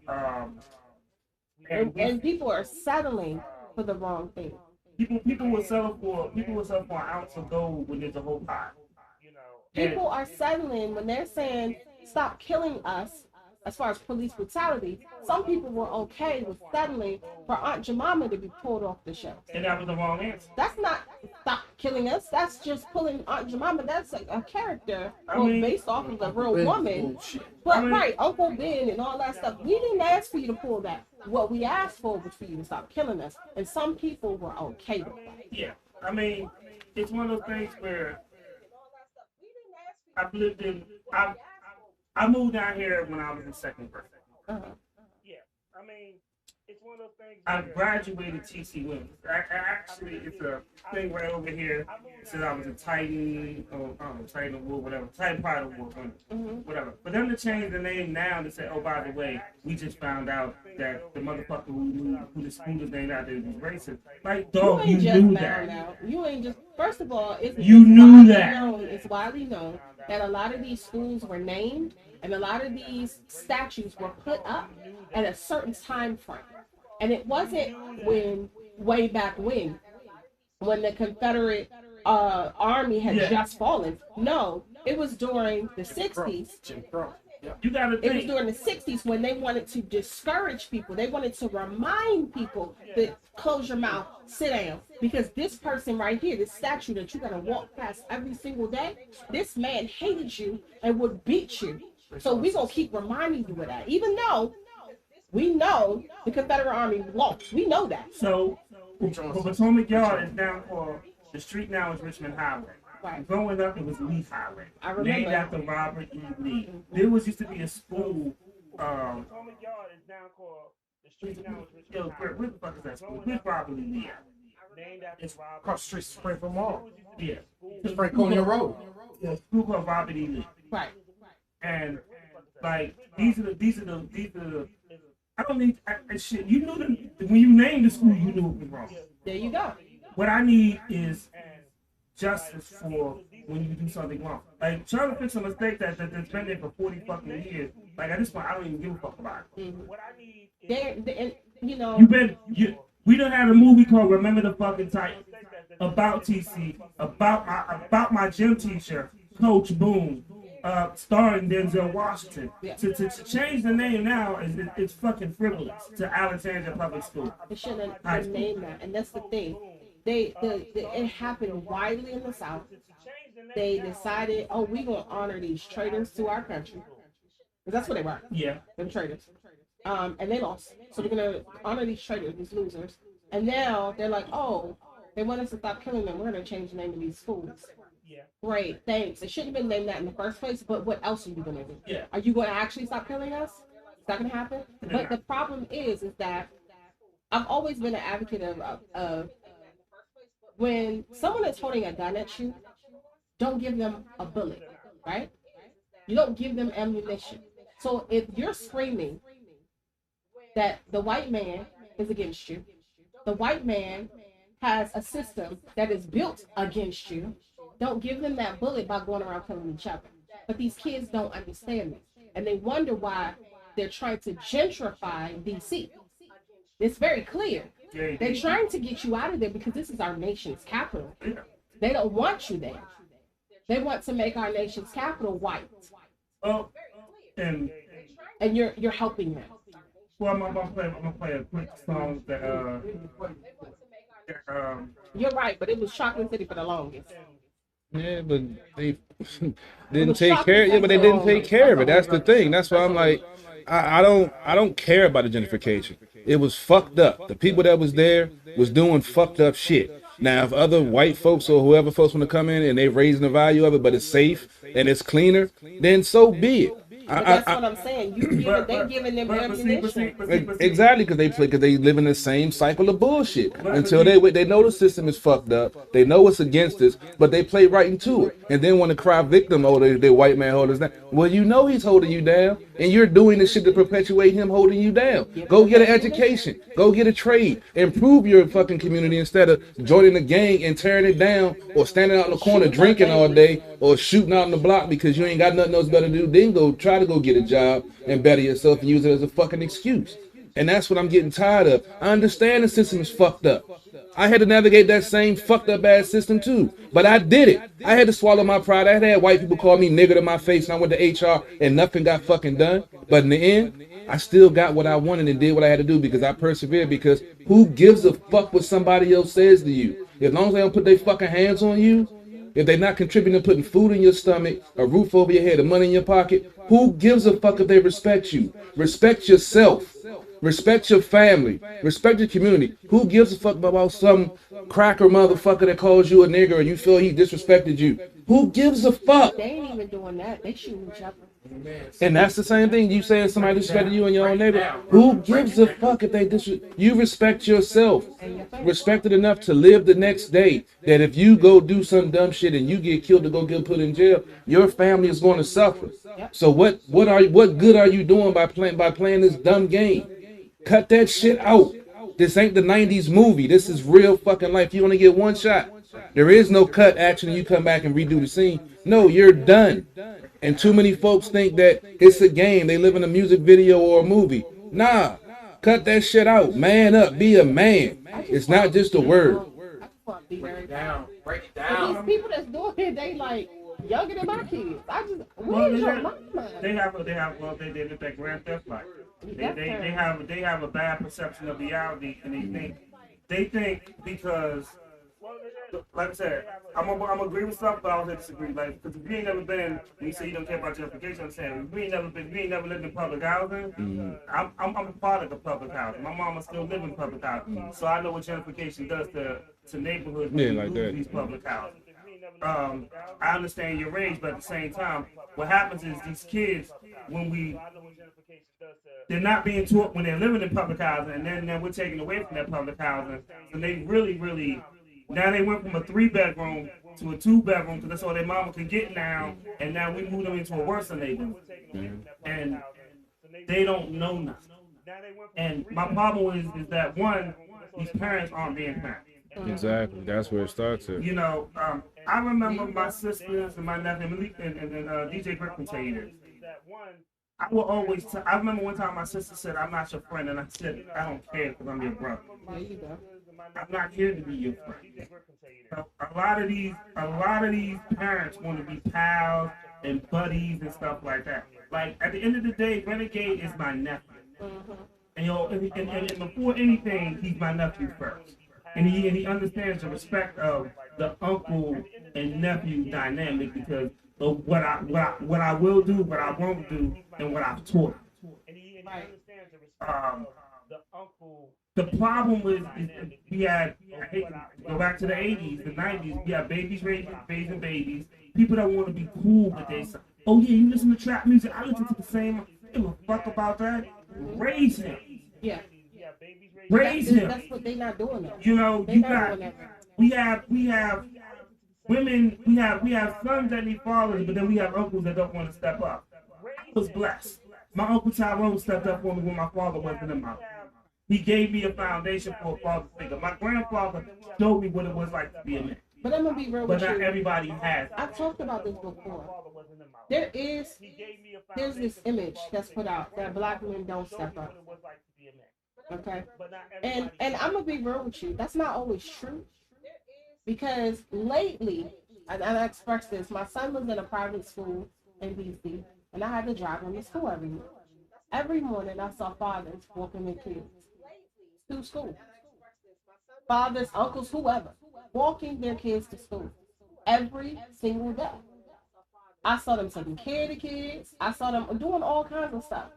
and people are settling for the wrong thing. People will settle for an ounce of gold when there's a whole pot. You know, people are settling when they're saying stop killing us. As far as police brutality, some people were okay with settling for Aunt Jemima to be pulled off the shelf. And that was the wrong answer. That's not stop killing us. That's just pulling Aunt Jemima. That's a character based off of a real woman. But right, Uncle Ben and all that stuff. We didn't ask for you to pull that. What we asked for was for you to stop killing us. And some people were okay with that. Yeah. I mean, it's one of those things where I've lived in... I moved down here when I was in second grade. Yeah, I mean, it's one of those things. I graduated TC Williams. Actually, it's a thing right over here. It says I was a Titan, or Titan Award, whatever. Titan Pride Award, whatever. For them to change the name now to say, oh, by the way, we just found out that the motherfucker who the school is named after is racist. Like, dog, you knew that. You ain't just. First of all, it's widely known that a lot of these schools were named and a lot of these statues were put up at a certain time frame. And it wasn't way back when the Confederate army had just fallen. No, It was during the 60s. Jim Crow. Yeah. You gotta It was think. during the 60s when they wanted to discourage people. They wanted to remind people that close your mouth, sit down. Because this person right here, this statue that you gotta walk past every single day, this man hated you and would beat you. So we're gonna keep reminding you of that. Even though we know the Confederate Army lost. We know that. So Potomac Yard is now called, the street now is Richmond Highway. Right. Growing up, it was Lee Highway. I remember. Named after Robert E. Lee. There used to be a school. Potomac Yard is now called the street now is Richmond Highway. Where the fuck is that school? Where's Robert E. Lee at? Named after It's Robert. across the street from Springfield Mall. Yeah. Franconia Road. Yeah, a school called Robert E. Lee. Right. And like these are the. I don't need shit. You knew when you named the school, you knew it was wrong. There you go. What I need is justice for when you do something wrong. Like trying to fix a mistake that's been there for 40 fucking years. Like at this point, I don't even give a fuck about it. What I need is, you know, we done had a movie called Remember the Fucking Titans about TC, about my gym teacher, Coach Boone, starring Denzel Washington. Yeah. To change the name now it's fucking frivolous to Alexandria Public School. It shouldn't have been named that, and that's the thing. It happened widely in the South. They decided, oh, we're gonna honor these traitors to our country, because that's what they were. Yeah, them traitors. And they lost, so we're gonna honor these traitors, these losers. And now they're like, oh, they want us to stop killing them. We're gonna change the name of these schools. Yeah. Great, thanks. It shouldn't have been named that in the first place. But what else are you gonna do? Yeah. Are you gonna actually stop killing us? Is that gonna happen? But the problem is that I've always been an advocate of when someone is holding a gun at you, don't give them a bullet, right? You don't give them ammunition. So if you're screaming that the white man is against you, the white man has a system that is built against you, don't give them that bullet by going around killing each other. But these kids don't understand this, and they wonder why they're trying to gentrify DC. It's very clear. They're trying to get you out of there because this is our nation's capital. They don't want you there. They want to make our nation's capital white. Oh, and you're helping them. Well, I'm gonna play a quick song that You're right, but it was Chocolate City for the longest. Yeah, but they didn't take care. Yeah, but they didn't take care of it. That's the thing. That's why I'm like, I don't care about the gentrification. It was fucked up. The people that was there was doing fucked up shit. Now, if other white folks or whoever folks want to come in and they raising the value of it, but it's safe and it's cleaner, then so be it. But that's what I'm saying. They're giving them ammunition. Exactly, because they live in the same cycle of bullshit until they know the system is fucked up. They know it's against us, but they play right into it, and then want to cry victim. Oh, they white man hold us down. Well, you know he's holding you down, and you're doing the shit to perpetuate him holding you down. Go get an education. Go get a trade. Improve your fucking community instead of joining a gang and tearing it down, or standing out in the corner drinking all day, or shooting out in the block because you ain't got nothing else better to do. Then go try to go get a job and better yourself and use it as a fucking excuse. And that's what I'm getting tired of. I understand the system is fucked up. I had to navigate that same fucked up ass system too. But I did it. I had to swallow my pride. I had white people call me nigger to my face and I went to HR and nothing got fucking done. But in the end, I still got what I wanted and did what I had to do because I persevered, because who gives a fuck what somebody else says to you? As long as they don't put their fucking hands on you, if they're not contributing to putting food in your stomach, a roof over your head, and money in your pocket, who gives a fuck if they respect you? Respect yourself. Respect your family. Respect your community. Who gives a fuck about some cracker motherfucker that calls you a nigger or you feel he disrespected you? Who gives a fuck? They ain't even doing that. They shooting each other. And that's the same thing. You saying somebody disrespected you in your own neighborhood. Who gives a fuck if they disrespect? You respect yourself. Respect it enough to live the next day. That if you go do some dumb shit and you get killed or go get put in jail, your family is going to suffer. So what good are you doing by playing this dumb game? Cut that shit out. This ain't the 90s movie. This is real fucking life. You only get one shot. There is no cut action and you come back and redo the scene. No, you're done. And too many folks think that it's a game. They live in a music video or a movie. Nah, cut that shit out. Man up. Be a man. It's not just a word. Break it down. Break it But down. these people that's doing it, they like, Younger than my kids. Well, Where's your they mama? they live that grand theft life. They have a bad perception of reality, and they think because, like I said, I'm agree with stuff, but I also disagree. Like, because if you ain't never been, when you say you don't care about gentrification, I'm saying if you ain't never lived in public housing. I'm a product of public housing. My mama still live in public housing, so I know what gentrification does to neighborhoods when you lose these public housing. I understand your rage, but at the same time, what happens is these kids, they're not being taught when they're living in public housing, and then we're taking away from that public housing. So they really, now they went from a 3-bedroom to a 2-bedroom because that's all their mama can get now, and now we move them into a worse neighborhood, and they don't know nothing. And my problem is that one, these parents aren't being parents. Exactly. That's where it starts at. You know, I remember my sisters and my nephew, and DJ Grip can tell you this. I will always. I remember one time my sister said, "I'm not your friend," and I said, "I don't care because I'm your brother. I'm not here to be your friend." So a lot of these parents want to be pals and buddies and stuff like that. Like at the end of the day, Renegade is my nephew, and and before anything, he's my nephew first. And he understands the respect of the uncle and nephew dynamic because of what I will do, what I won't do, and what I've taught him. The problem is we had, I hate to go back to the 80s, the 90s, we had babies raising babies, people that want to be cool, but they say, oh yeah, you listen to trap music, I listen to the same, I don't give a fuck about that. Raise him. Yeah. Raise him. That's what they're not doing though. You know, we have women, we have sons that need fathers, but then we have uncles that don't want to step up. I was blessed. My Uncle Tyrone stepped up for me when my father wasn't in my life. He gave me a foundation for a father figure. My grandfather showed me what it was like to be a man. But I'm gonna be real with you. But not everybody has. I've talked about this before. There's this image that's put out that black men don't step up. Okay, and I'm gonna be real with you. That's not always true, because lately, and I expressed this. My son was in a private school in DC, and I had to drive him to school every morning. Every morning, I saw fathers walking their kids to school. Fathers, uncles, whoever, walking their kids to school every single day. I saw them taking care of the kids. I saw them doing all kinds of stuff.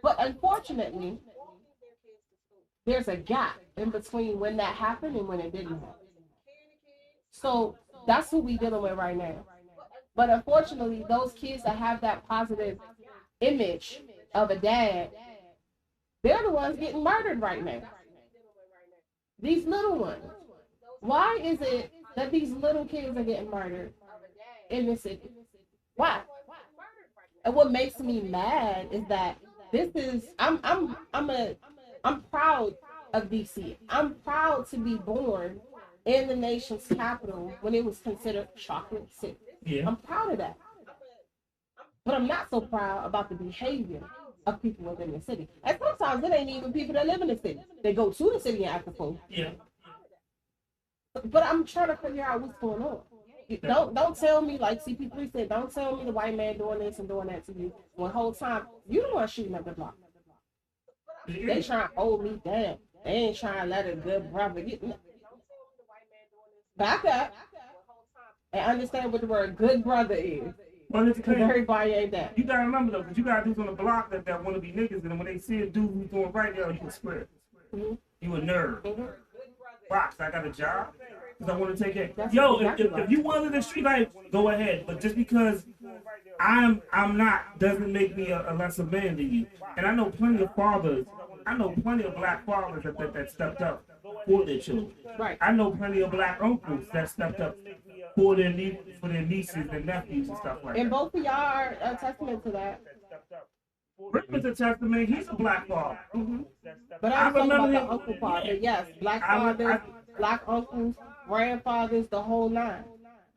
But unfortunately, there's a gap in between when that happened and when it didn't happen. So that's who we dealing with right now. But unfortunately, those kids that have that positive image of a dad, they're the ones getting murdered right now. These little ones. Why is it that these little kids are getting murdered in the city? Why? And what makes me mad is that this is I'm proud of DC. I'm proud to be born in the nation's capital when it was considered chocolate city. Yeah. I'm proud of that. But I'm not so proud about the behavior of people within the city. And sometimes it ain't even people that live in the city. They go to the city and act a fool. Yeah. But I'm trying to figure out what's going on. Don't tell me, like CP3 said, don't tell me the white man doing this and doing that to you. When the whole time, you the one shooting up the block. They trying to hold me down. They ain't trying to let a good brother get me. Back up and understand what the word good brother is. Well, it's crazy. Everybody ain't that. You gotta remember though, because you got dudes on the block that want to be niggas, and when they see a dude who's doing right there, you a square. Mm-hmm. You a nerd. Mm-hmm. Box, I got a job. Because I want to take care. Yo, if you want in the street life, go ahead. But just because I'm not doesn't make me a lesser man than you. And I know plenty of fathers. I know plenty of black fathers that stepped up for their children. Right. I know plenty of black uncles that stepped up for their nieces and nephews and stuff like that. And both of y'all are a testament to that. Rick is a testament. He's a black father. Mm-hmm. But I'm talking about the uncle part. But yes, black fathers, black uncles, grandfathers, the whole nine.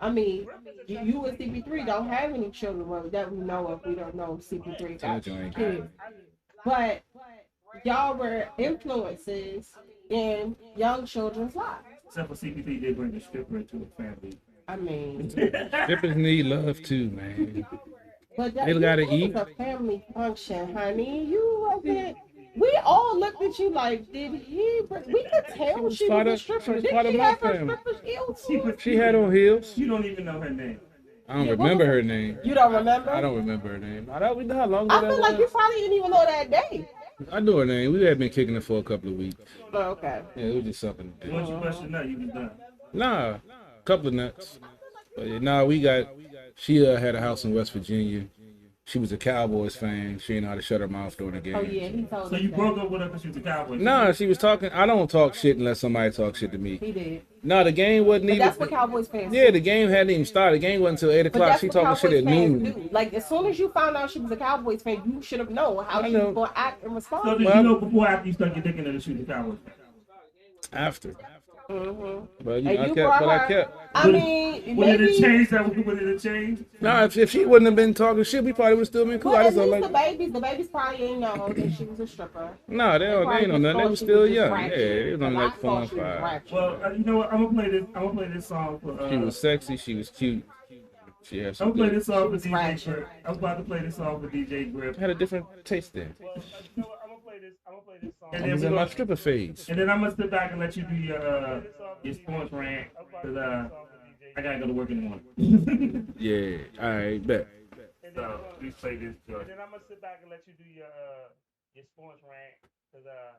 I mean, you and CP3 don't have any children that we know of. We don't know if CP3 got kids. But y'all were influences in young children's lives. Except for CP3 did bring the stripper into the family. I mean, Strippers need love too, man. but They gotta eat. was a family function, honey. You wasn't. We all looked at you like, did he? We could tell she was a stripper. Did she have her stripper heels? She had on heels. You don't even know her name. I don't remember her name. You don't remember? I don't remember her name. We know how long I ago feel that like was. you probably didn't even know that day. I knew her name. We had been kicking it for a couple of weeks. Oh, okay. Yeah, it was just something to do. Once you bust your nut, you was done. Nah, couple of nuts. But yeah, nah, she had a house in West Virginia. She was a Cowboys fan. She didn't know how to shut her mouth during the game. Oh yeah, he told So you broke up with her because she was a Cowboys fan? Nah, she was talking. I don't talk shit unless somebody talks shit to me. He did. No, the game wasn't But even. that's what Cowboys fans Yeah, do. the game hadn't even started. The game wasn't until 8 But o'clock. that's She what talking shit Cowboys at fans noon. do. Like, as soon as you found out she was a Cowboys fan, you should have known how she was going to act and respond. So did you know before or after you stuck your dick in her that she was a Cowboys fan? After. Mm-hmm. But And I you kept. brought But I her- kept. I mean, Would it maybe. have changed? Would it have changed? No, if she wouldn't have been talking shit, we probably would still been cool. Well, I at just don't least like. the babies probably ain't know that she was a stripper. No, they ain't know nothing. They was still young. Yeah, they was only like 4 and 5. Well, you know what? I'm gonna play this song for. She was sexy. She was cute. She had I'm some. gonna play this song for was DJ ratchet. Grip. I'm about to play this song for DJ Grip. Had a different taste then. Well, you know what? I'm gonna play this song. And I then was we in my gonna- stripper phase. And then I'm gonna sit back and let you do your sports rant. Cause I gotta go to work in the morning. Yeah, all right, bet. So please play this joint. And then I'm gonna sit back and let you do your sports rant because I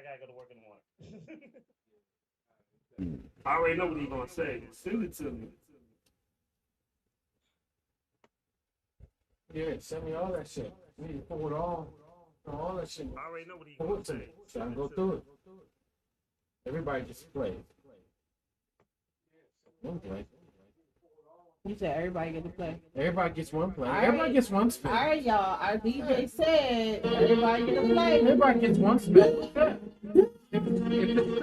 gotta go to work in the morning. I already know what he's gonna say. Send it to me. Yeah, send me all that shit. We need to pull it all that shit. I already know what he's Pull gonna it to me. say. So I can go through it. Everybody just play. One play. You said everybody get to play. Everybody gets one play. All Everybody right. gets one spin. All right, y'all. Our DJ said everybody get to play. Everybody gets one spin.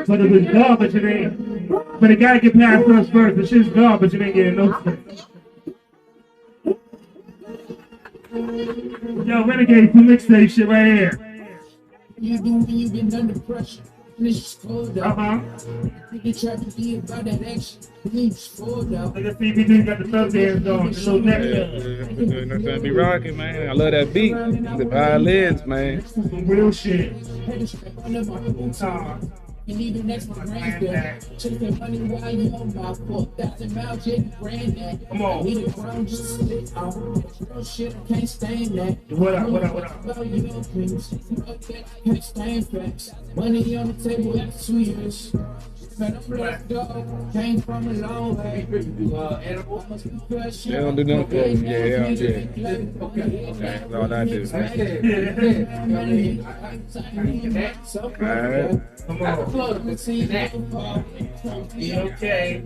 But it was garbage, it ain't. But it gotta get past us first. The shit's garbage, it ain't getting no shit. Yo, Renegade for mixtape shit right here. You do when you get under pressure. Niggas fold up. Nigga try to be about that action. Niggas fold up. Look at CBD got the thug hands on. The little neck. Yeah, not trying to be rocking, man. I love that beat. The violins, man. Some real shit. And even next to granddad. Chicken money while you on my 4,000 miles, yeah, granddad. Come on. Need a crown just to sit on. Real shit, I can't stand that. What up, what up, what up? About you, things. I can't stand facts. Money on the table, that's 2 years. Man, I'm blessed, dog. Came from a long way. Animal must be fresh. They don't do nothing for me. Yeah. Okay. That's all I do. Alright. Come on. Be okay.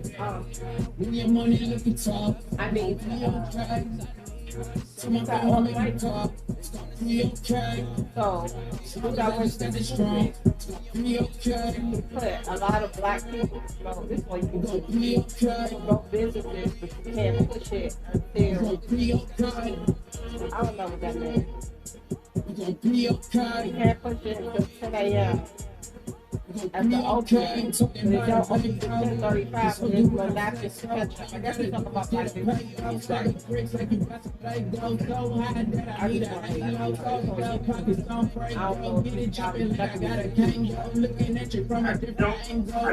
When your money looking tall, I mean, so my family make a call. It's gonna be okay. So we I got one stand strong. It's gonna be okay. put a lot of black people. No, this one you It's can gonna be okay. go visit this, but you can't push it It's until gonna be okay. I don't know what that means. It's gonna be okay. You can't push it until 10 a.m. It's At gonna the be open, okay. but it don't open until 10:35. So this will not just catch up. I guess we talk about black people. I'm stacking bricks like you got to play go so high that I need a halo. So well, pockets on break. Go get it jumping like I got a kango. Looking at you from a different angle. I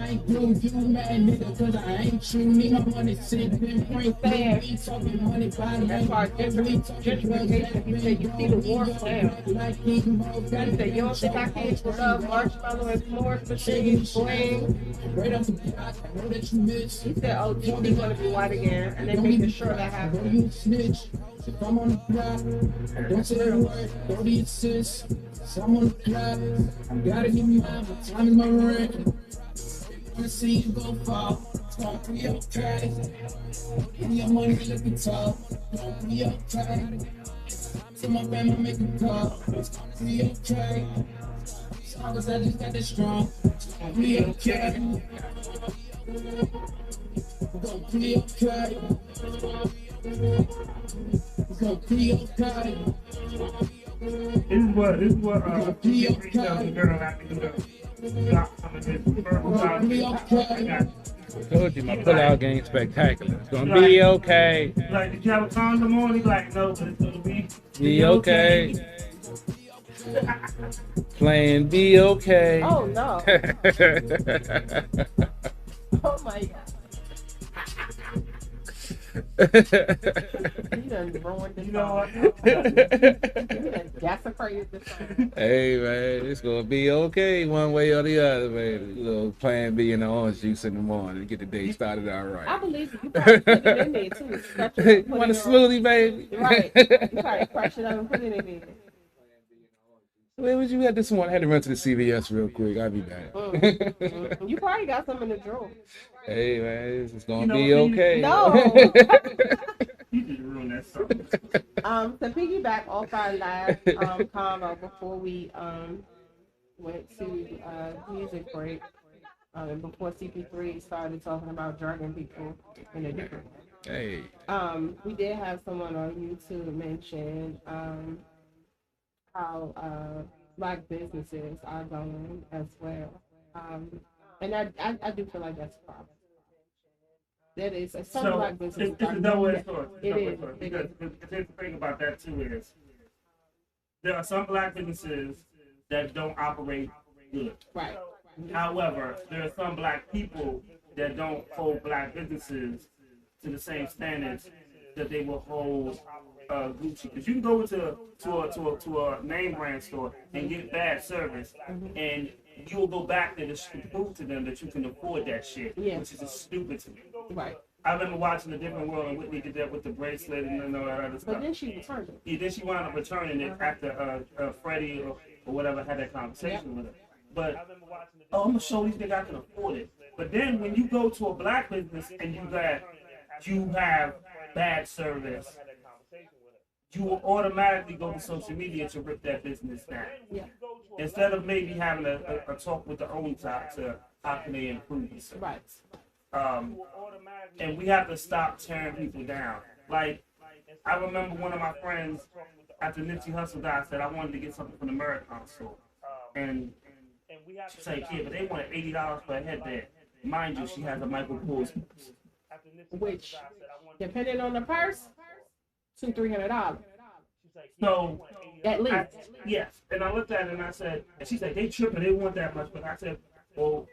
ain't prove you mad, nigga, cause I ain't you. Need my money sipping, point bad. We talking money by That's why gentrification, you say you see the war now. You say you don't think I can't love marshmallow and s'mores machines, bling. Right off the block, I know that you miss. He said, oh, GD gonna be white again, and they making sure that happens. You snitch. If I'm on the block, I don't say a word, don't be assist. So I'm on the clock, I gotta get mine, my time is my rent. I wanna see you go far, it's gonna be okay. And your money looking tall, it's gonna be okay. So my family make a call, it's gonna be okay. As long as I just got this strong, it's gonna be okay. It's gonna be okay. It's gonna be okay. This is what reached out to the girl after you know. drop some of his verbal thoughts. Told you my pullout game spectacular. It's gonna be okay. Like, did you have a song in the morning? Like, no, but it's gonna be okay. Playing be okay. Oh no. Oh my god. You done ruined the song. You done desecrated the song. Hey man, it's gonna be okay one way or the other, man. A little plan B and the orange juice in the morning to get the day started all right. I believe you. You probably put it in there too. You want a smoothie, baby? Right. You probably crush it up and put it in there. Where was you at this morning? I had to run to the CVS real quick. I'll be back. You probably got some in the drawer. Hey man, it's gonna be okay. No. You just ruined that song. To piggyback off our last convo before we went to music break, and before CP3 started talking about drugging people in a different way. Hey. We did have someone on YouTube mention how Black businesses are going as well. And I do feel like that's a problem. That is some Black businesses. It's a double-edged sword. It is. Because the thing about that too is there are some Black businesses that don't operate good. Right. However, there are some Black people that don't hold Black businesses to the same standards that they will hold Gucci. Because you can go to a name brand store and get bad service, and you'll go back there to prove to them that you can afford that shit, which is just stupid to me. Right. I remember watching A Different World, and Whitney did that with the bracelet and all that other stuff. But then she returned it. Yeah, then she wound up returning it after Freddie or whatever had that conversation with her. But, I'm going to show these niggas I can afford it. But then when you go to a Black business and you have bad service, you will automatically go to social media to rip that business down. Yeah. Instead of maybe having a talk with the owner to how can they improve the service. Right. And we have to stop tearing people down. Like, I remember one of my friends after Nipsey Hussle died said I wanted to get something from the Marathon store. And she said, yeah, but they wanted $80 for a headband. Mind you, she has a Michael Kors. Which, depending on the purse, $200-$300. So, at least. Yes. And I looked at it and I said, and she said, they tripping, they want that much. But I said, well,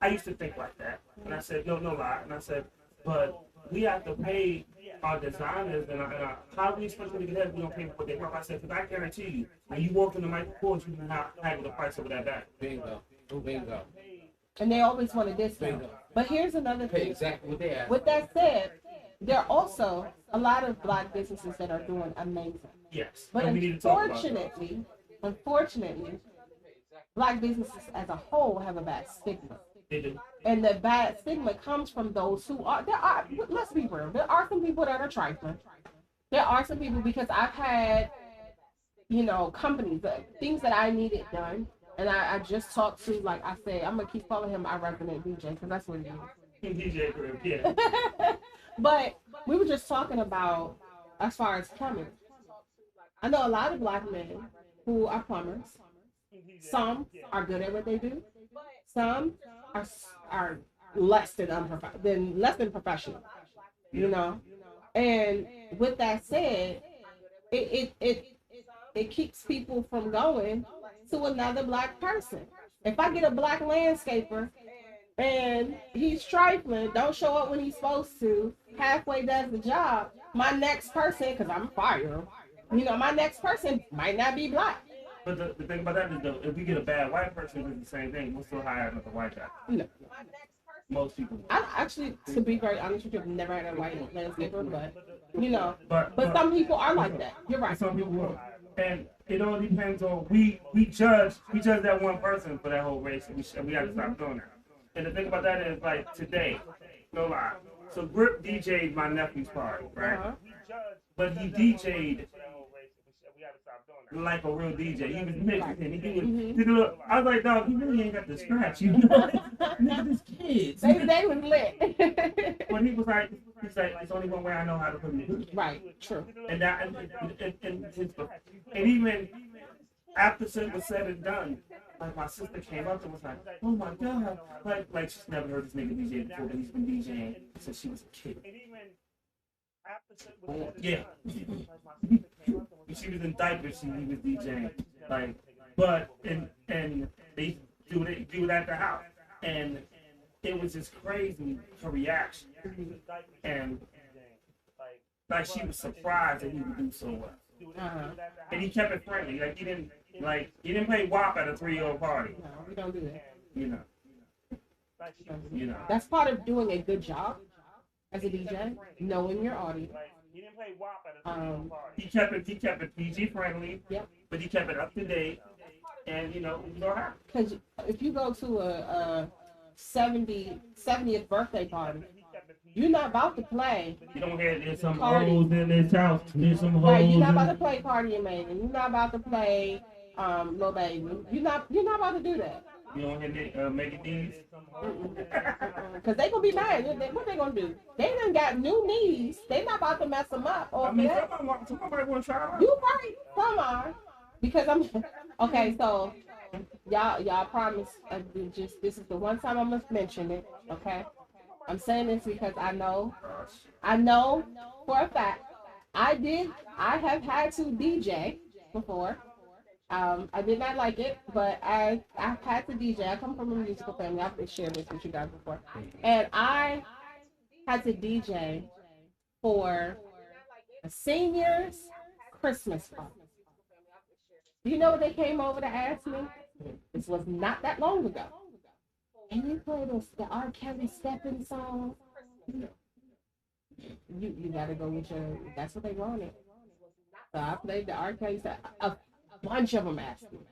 I used to think like that. And I said, no lie. And I said, but we have to pay our designers and how we expect them to get ahead if we don't pay for what they want. I said, because I guarantee you, when you walk into Michael Kors, you can have the price over that bag. Bingo. And they always want a discount. Bingo. But here's another thing. Pay exactly what they ask. With that said, there are also a lot of Black businesses that are doing amazing. Yes. But and we need to talk about unfortunately, Black businesses as a whole have a bad stigma. They do. And the bad stigma comes from those who are, let's be real, there are some people that are trifling. There are some people, because I've had, companies, things that I needed done. And I just talked to, like I said, I'm going to keep calling him our resident DJ, because that's what he is. DJ group, yeah. But we were just talking about, as far as plumbers. I know a lot of Black men who are plumbers. Some are good at what they do. Some are less than professional. And with that said, it keeps people from going to another Black person. If I get a Black landscaper and he's trifling, don't show up when he's supposed to, halfway does the job, my next person, because I'm fired, my next person might not be Black. But the thing about that is, though, if we get a bad white person who does the same thing, we'll still hire another white guy. No. Most people. I actually, to be very honest with you, I've never had a white landscaper, but some people are like that. You're right. Some people will. And it all depends on, we judge that one person for that whole race, and we have to stop doing that. And the thing about that is, like, today, no lie. So Grip DJ'd my nephew's party, right? But he DJ'd like a real DJ. He was mixing. I was like, dog, you really ain't got the scratch, Nigga, this kids. They was lit. But he was like, it's only one way I know how to put music. Right, true. And even after it was said and done, like my sister came up and was like, oh my God, like she's never heard this nigga DJ before, but he's been DJing since she was a kid. Yeah. When she was in diapers, he was DJing. Like, but and they do it at the house, and it was just crazy her reaction, and like she was surprised that he would do so well. And he kept it friendly. Like he didn't play WAP at a 3-year-old party. No, we don't do that. You know. That's part of doing a good job as a DJ, knowing your audience. He kept it PG friendly. Yep. But he kept it up to date, and you know how. Because if you go to a 70th birthday party, you're not about to play. You don't hear there's some hoes in this house. There's some hoes. Right, you're not about to play Cardi and Megan. You're not about to play Lil Baby. You're not about to do that. You don't hear Megan D's? Because they gonna be mad. What they gonna do? They done got new knees. They not about to mess them up. I mean, somebody want to try it out. You right? Come on. Because I'm okay. So y'all promise. This is the one time I'm gonna mention it. Okay. I'm saying this because I know for a fact I have had to DJ before. I did not like it, but I had to DJ. I come from a musical family. I've shared this with you guys before. And I had to DJ for a senior's Christmas party. Do you know what they came over to ask me? This was not that long ago. Can you play the R. Kelly Steppin' song? You gotta go with your, that's what they wanted. So I played the R. Kelly, a bunch of them asked me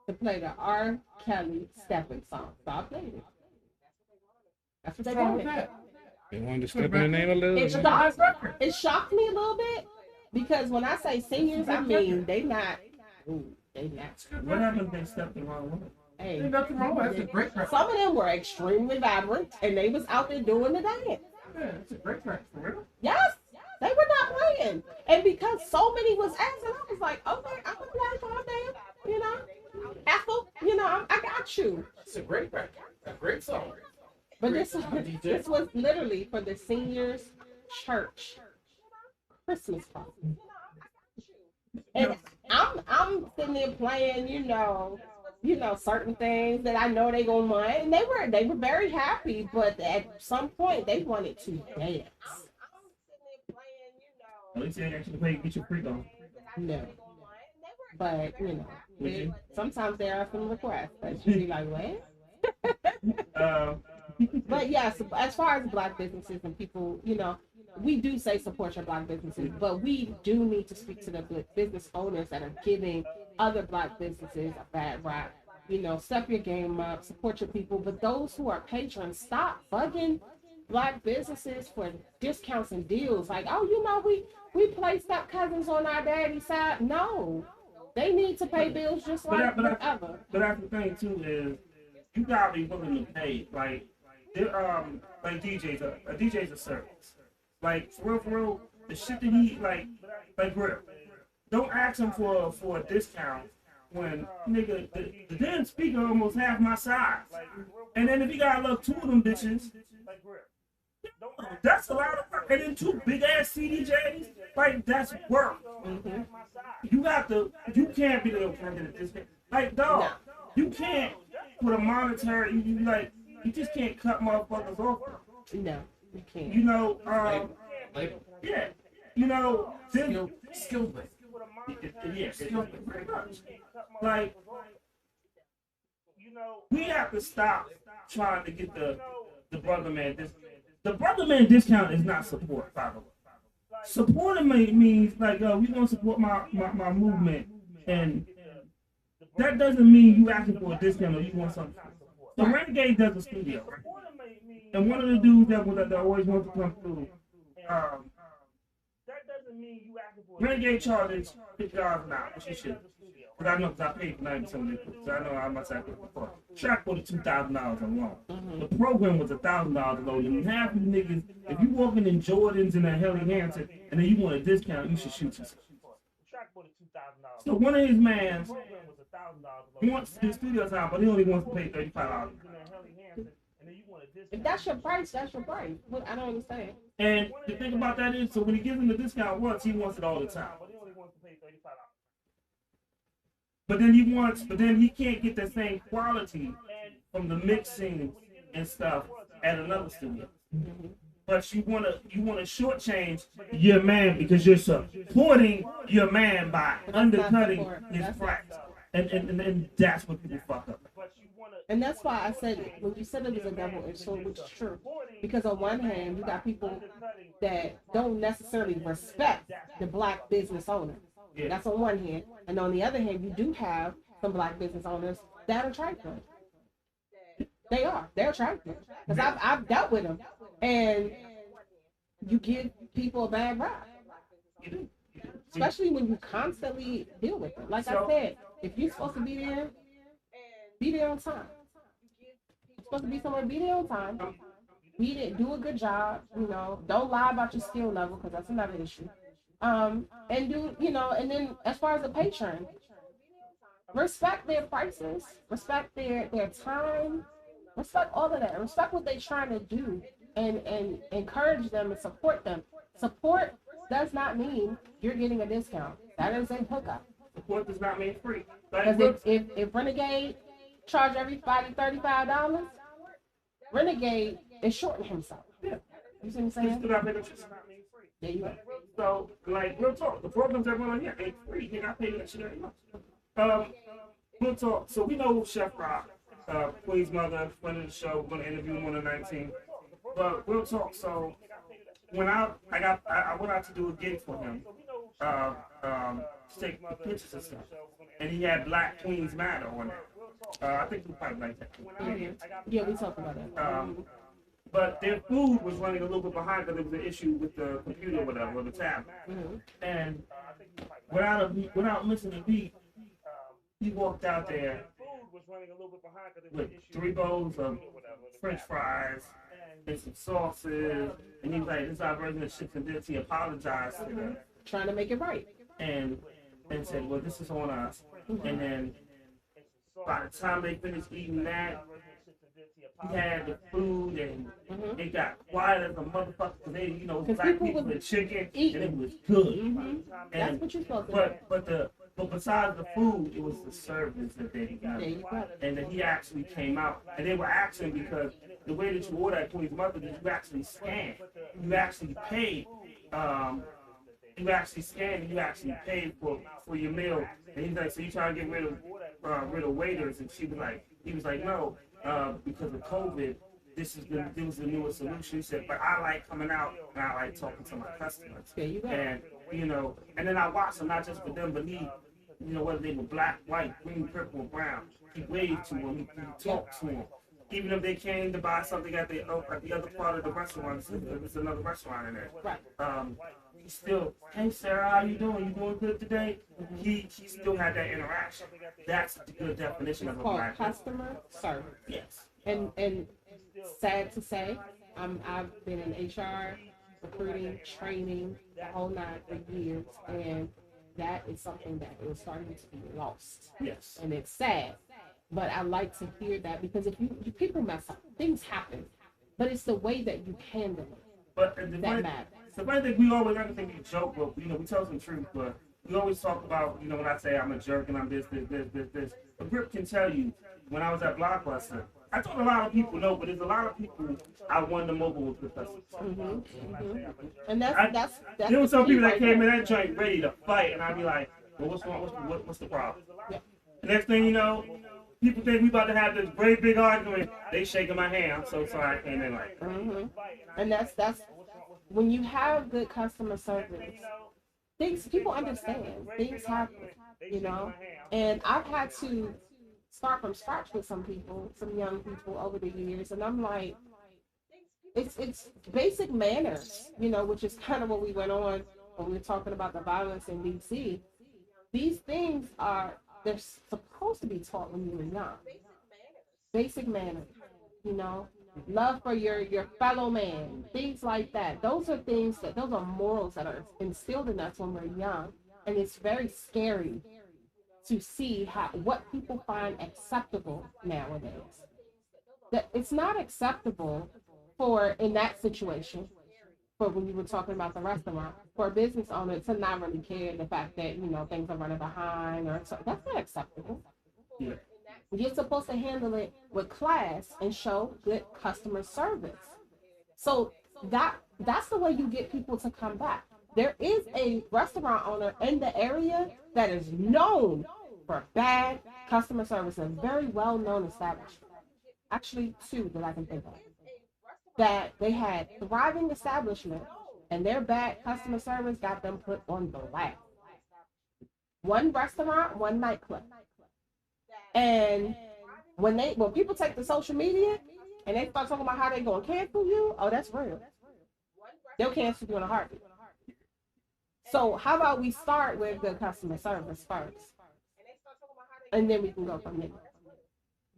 to play the R. Kelly Steppin' song. So I played it. That's what they wanted. They wanted to step in the name a little. It shocked me a little bit because when I say seniors, I mean they not. What happened if they stepped the wrong way? Hey, nothing wrong with it. That's a great track. Some of them were extremely vibrant, and they was out there doing the dance. Yeah, it's a great track for real. Yes, they were not playing, and because so many was asking, I was like, okay, I'm gonna play calm down, you know, Ethel, you know, I got you. It's a great track, a great song. But this was literally for the seniors' church Christmas party, and I'm sitting there playing, you know, certain things that I know they gonna want, and they were very happy, but at some point they wanted to dance. At least they actually play Get Your Freak On. No. But, you know, sometimes there are some requests that you be like, what? But yes, as far as Black businesses and people, you know, we do say support your Black businesses, but we do need to speak to the business owners that are giving other Black businesses a bad rap. You know, step your game up, support your people. But those who are patrons, stop bugging Black businesses for discounts and deals. Like, oh, you know, we play step cousins on our daddy's side. No, they need to pay bills just like whatever. But that's the thing too is you gotta be willing to pay. Like DJs, a DJ's a service. Like for real, the shit that he like real. Don't ask him for a discount when nigga the damn speaker almost half my size. And then if he got two of them bitches, that's a lot of work. And then 2 big ass CDJs, like that's work. Mm-hmm. You can't be the friend of this. Like dog, you can't put a monetary. You just can't cut motherfuckers off. No, you can't. You know, yeah. You know, skill labor. Yeah, pretty much. Like, we have to stop trying to get the brother man discount. The brother man discount is not support, by the way. Supporting means like, we want to support my movement, and that doesn't mean you asking for a discount or you want something. So Renegade does a studio, and one of the dudes that always wants to come through, Renegade charges $50 an hour, which he should. Because I know, because I paid for 90% of it. So I know how much I paid before. Track was $2,000 alone. Mm-hmm. The program was $1,000 alone. And half of the niggas, if you walking in Jordans and a Helly Hansen, and then you want a discount, you should shoot yourself. So one of his mans He wants to do studio time, but he only wants to pay $35. If that's your price, that's your price. I don't understand. And the thing about that is, so when he gives him the discount once, he wants it all the time. But then he can't get the same quality from the mixing and stuff at another studio. But you wanna shortchange your man because you're supporting your man by undercutting his price. And that's what people fuck up. And that's why I said, when you said it was a double-edged sword, which is true. Because on one hand, you got people that don't necessarily respect the black business owner. Yeah. That's on one hand. And on the other hand, you do have some black business owners that are trifling. They are. They're trifling. Because I've dealt with them. And you give people a bad rap. You do. Especially when you constantly deal with them. Like I said, if you're supposed to be there on time. You're supposed to be somewhere, be there on time. Do a good job, don't lie about your skill level, because that's another issue. And and then as far as the patron, respect their prices, respect their time, respect all of that, respect what they're trying to do, and encourage them and support them. Support does not mean you're getting a discount. That is a hookup. Support does not mean free. Because if Renegade charge everybody $35, Renegade is shorting himself. Yeah. You see what I'm saying? There you go. So, like, real talk, the programs that run on here ain't free. Nigga, I pay that shit every month. Real talk. So we know Chef Rock, Queen's mother, friend of the show. We're gonna interview him on the 19th. But real talk. So when I went out to do a gig for him, to take pictures and stuff, and he had Black Queens Matter on it. I think we probably like that. Yeah, we talked about that. But their food was running a little bit behind because there was an issue with the computer or whatever, or the tablet. And without missing a beat, he walked out there with 3 bowls of French fries and some sauces, and he was like, "This is our version of chips and dip." He apologized to them, trying to make it right, and said, "Well, this is on us." And then by the time they finished eating that, he had the food, and it got quiet as a motherfucker because they, black people with chicken, and it was good. That's what you're supposed to do. But besides the food, it was the service that they got. And then he actually came out, and they were asking because the way that you order at Queen's Mother, you actually scan, you actually pay. You actually scanned and you actually paid for your meal. And he's like, "So you trying to get rid of waiters?" And he was like, "No, because of COVID, this was the newest solution." He said, "But I like coming out and I like talking to my customers." And and then I watched him not just for them, but he, whether they were black, white, green, purple, or brown, he waved to them, he talked to them. Even if they came to buy something at the other part of the restaurant, there's another restaurant in there. He still, "Hey Sarah, how you doing? You doing good today?" He still had that interaction. That's the good definition of a black customer service. Yes. And sad to say, I've been in HR, recruiting, training, the whole 9 for years, and that is something that is starting to be lost. Yes. And it's sad. But I like to hear that, because if you people mess up, things happen. But it's the way that you handle it that matters. The funny thing, we always, I think we joke, but we tell some truth, but we always talk about, when I say I'm a jerk and I'm this. But Grip can tell you, when I was at Blockbuster, I told a lot of people no, but there's a lot of people I won them over with customers. And that's there were some people that came in that joint ready to fight, and I'd be like, "Well, what's wrong? What's the problem?" Yeah. The next thing you know, people think we about to have this great big argument. They shaking my hand. "I'm so sorry I came in like." And that's when you have good customer service, people understand. Things happen, And I've had to start from scratch with some young people over the years, and I'm like, it's basic manners, which is kind of what we went on when we were talking about the violence in DC. These things they're supposed to be taught when you were young. Basic manners, love for your fellow man, things like that. Those are morals that are instilled in us when we're young, and it's very scary to see what people find acceptable nowadays. That it's not acceptable for in that situation, for when you were talking about the restaurant, for a business owner to not really care the fact that things are running behind or so. That's not acceptable. Yeah. You're supposed to handle it with class and show good customer service. So that's the way you get people to come back. There is a restaurant owner in the area that is known for bad customer service, and very well known establishment. Actually, two that I can think of. That they had thriving establishment, and their bad customer service got them put on blast. One restaurant, one nightclub. And when people take to social media and they start talking about how they gonna cancel you, oh, that's real. They'll cancel you in a heartbeat. So how about we start with good customer service first, and then we can go from there.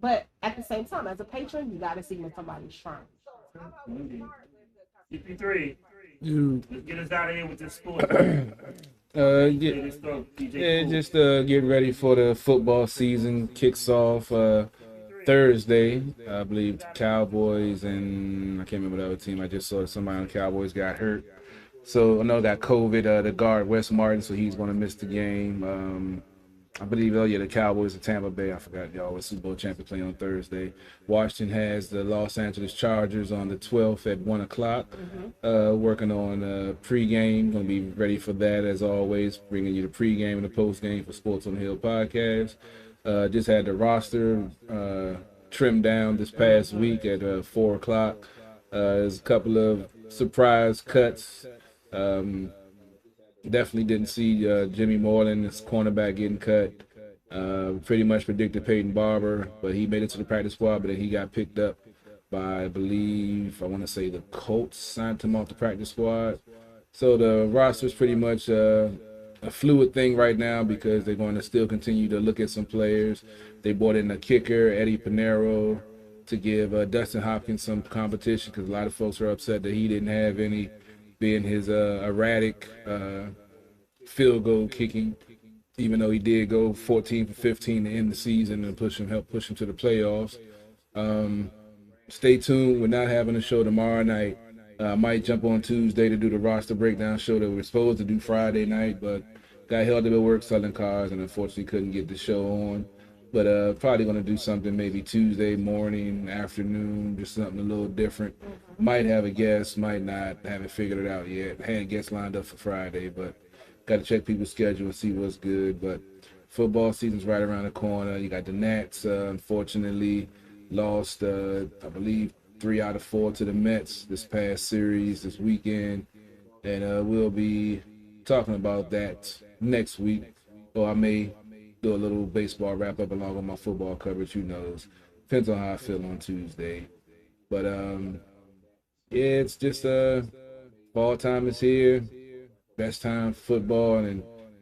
But at the same time, as a patron, you got to see when somebody's trying. CP3, get us out of here with this sport. Just getting ready for the football season. Kicks off Thursday. I believe the Cowboys and I can't remember the other team. I just saw somebody on the Cowboys got hurt. So I know got COVID. The guard Wes Martin, so he's going to miss the game. I believe the Cowboys and Tampa Bay. I forgot y'all was Super Bowl champion play on Thursday. Washington has the Los Angeles Chargers on the 12th at 1 o'clock. Working on pregame. Going to be ready for that as always. Bringing you the pregame and the postgame for Sports on the Hill podcast. Just had the roster trimmed down this past week at 4 o'clock. There's a couple of surprise cuts. Definitely didn't see Jimmy Moreland, his cornerback, getting cut. Pretty much predicted Peyton Barber, but he made it to the practice squad, but then he got picked up by, I want to say the Colts signed him off the practice squad. So the roster is pretty much a fluid thing right now because they're going to still continue to look at some players. They brought in a kicker, Eddie Pinero, to give Dustin Hopkins some competition because a lot of folks are upset that he didn't have any, being his erratic field goal kicking, even though he did go 14 for 15 to end the season and help push him to the playoffs. Stay tuned. We're not having a show tomorrow night. I might jump on Tuesday to do the roster breakdown show that we were supposed to do Friday night, but got held up at work selling cars and unfortunately couldn't get the show on. But probably going to do something maybe Tuesday morning, afternoon, just something a little different. Might have a guest, might not. Haven't figured it out yet. Had guests lined up for Friday, but got to check people's schedule and see what's good. But football season's right around the corner. You got the Nats, unfortunately, lost, I believe, 3 out of 4 to the Mets this past series this weekend. And we'll be talking about that next week. Or I may do a little baseball wrap-up along with my football coverage. Who knows? Depends on how I feel on Tuesday. But, yeah, it's just fall time is here. Best time for football, and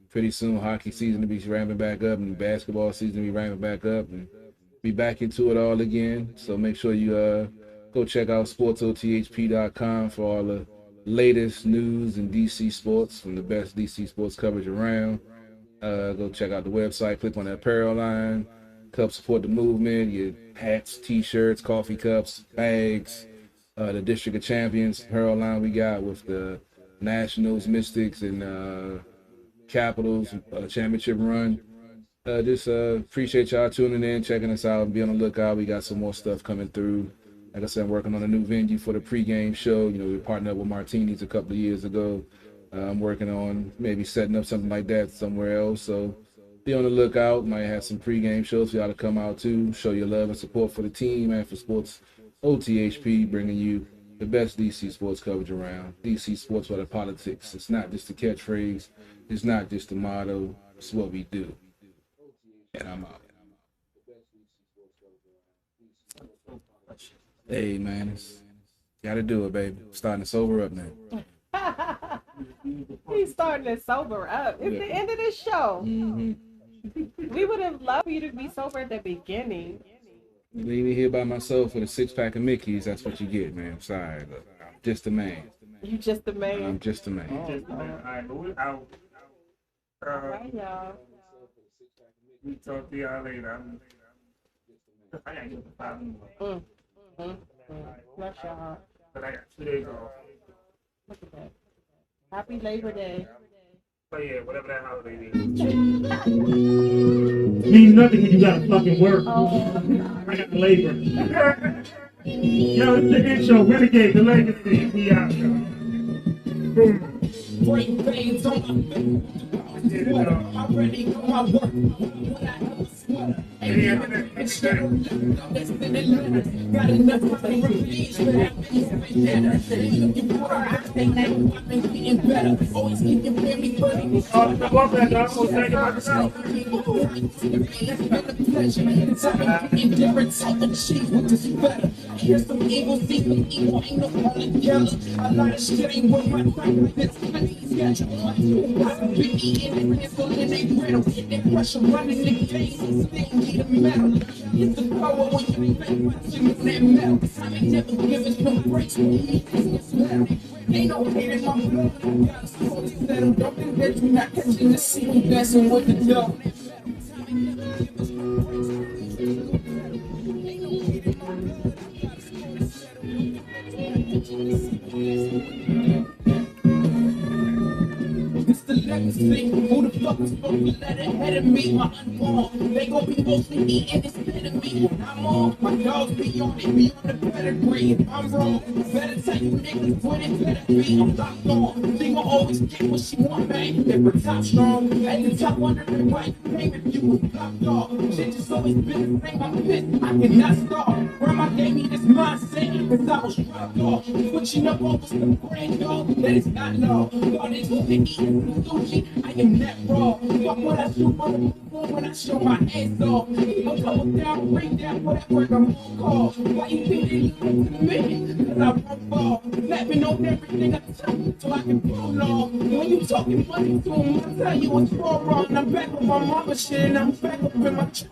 pretty soon hockey season to be ramping back up and basketball season to be ramping back up and be back into it all again. So make sure you go check out sportsothp.com for all the latest news in DC sports from the best DC sports coverage around. Go check out the website, click on the apparel line, help support the movement, your hats, t-shirts, coffee cups, bags, the District of Champions apparel line we got with the Nationals, Mystics, and Capitals championship run. Just appreciate y'all tuning in, checking us out, and be on the lookout. We got some more stuff coming through. Like I said, I'm working on a new venue for the pregame show. You know, we partnered up with Martini's a couple of years ago. I'm working on maybe setting up something like that somewhere else. So be on the lookout. Might have some pregame shows for y'all to come out to, show your love and support for the team and for Sports OTHP, bringing you the best DC sports coverage around. DC sports for the politics. It's not just a catchphrase. It's not just a motto. It's what we do. And I'm out. Hey, man. Gotta do it, baby. Starting to sober up now. He's starting to sober up. It's the end of this show. We would have loved for you to be sober at the beginning. You leave me here by myself with a 6-pack of Mickeys. That's what you get, man. I'm sorry, but I'm just a man. You just a man. I'm just a man. Just a man. All right, but we're out. All right, y'all. We talk to y'all later. I gotta get the 5 more. Bless your heart. But I got 2 days off. Look at that. Happy Labor Day. But yeah, whatever that holiday means. Means nothing when you gotta fucking work. Oh, I got labor. Yo, it's the intro. Renegade, the legacy. We out, y'all. Break veins on my face. I already know my work. When I have a sweater. Got enough money for revenge, but I've been looking for I think that I've been getting better. Always keep your family funny. Welcome back, I'm gonna take it myself. It's been a pleasure. It's time to different type of cheese, which is better. Here's some evil, see some evil, ain't no all together. A lot of shit ain't worth my time. This money's got you. I'm eating and pencil in a brittle. That pressure running the game. Still need a medal. It's the power when you make watching on that metal. I ain't never giving no breaks when you eat this metal. Ain't no hate in my blood. Gotta slowly settle. Don't think that you're not catching the scene. Dancing with the devil. It's the legacy. Who the fuck is supposed to let ahead of me? My unborn. They gon' be mostly eating instead of me. I'm on. My dogs be on it. Be on the pedigree. If I'm wrong, better tell you niggas what it better be. I'm locked on. She gon' always get what she want, man. If her top strong, at the top wondering why you came if you was blocked off. Shit just always been the same. I'm pissed. I cannot stop. Grandma gave me this mindset because I was dropped off. Switching up over some brand dog. That is not law. Thought it was eating sushi. I am that raw. Fuck what I shoot on the move when I show my ass off. I'll go down, break down, for that work I'm on call. Why you think they listen to me? Cause I won't fall. Let me know everything I tell you so I can prolong. When you talking money to them, I'll tell you what's wrong. I'm back with my mama shit and I'm back up in my true.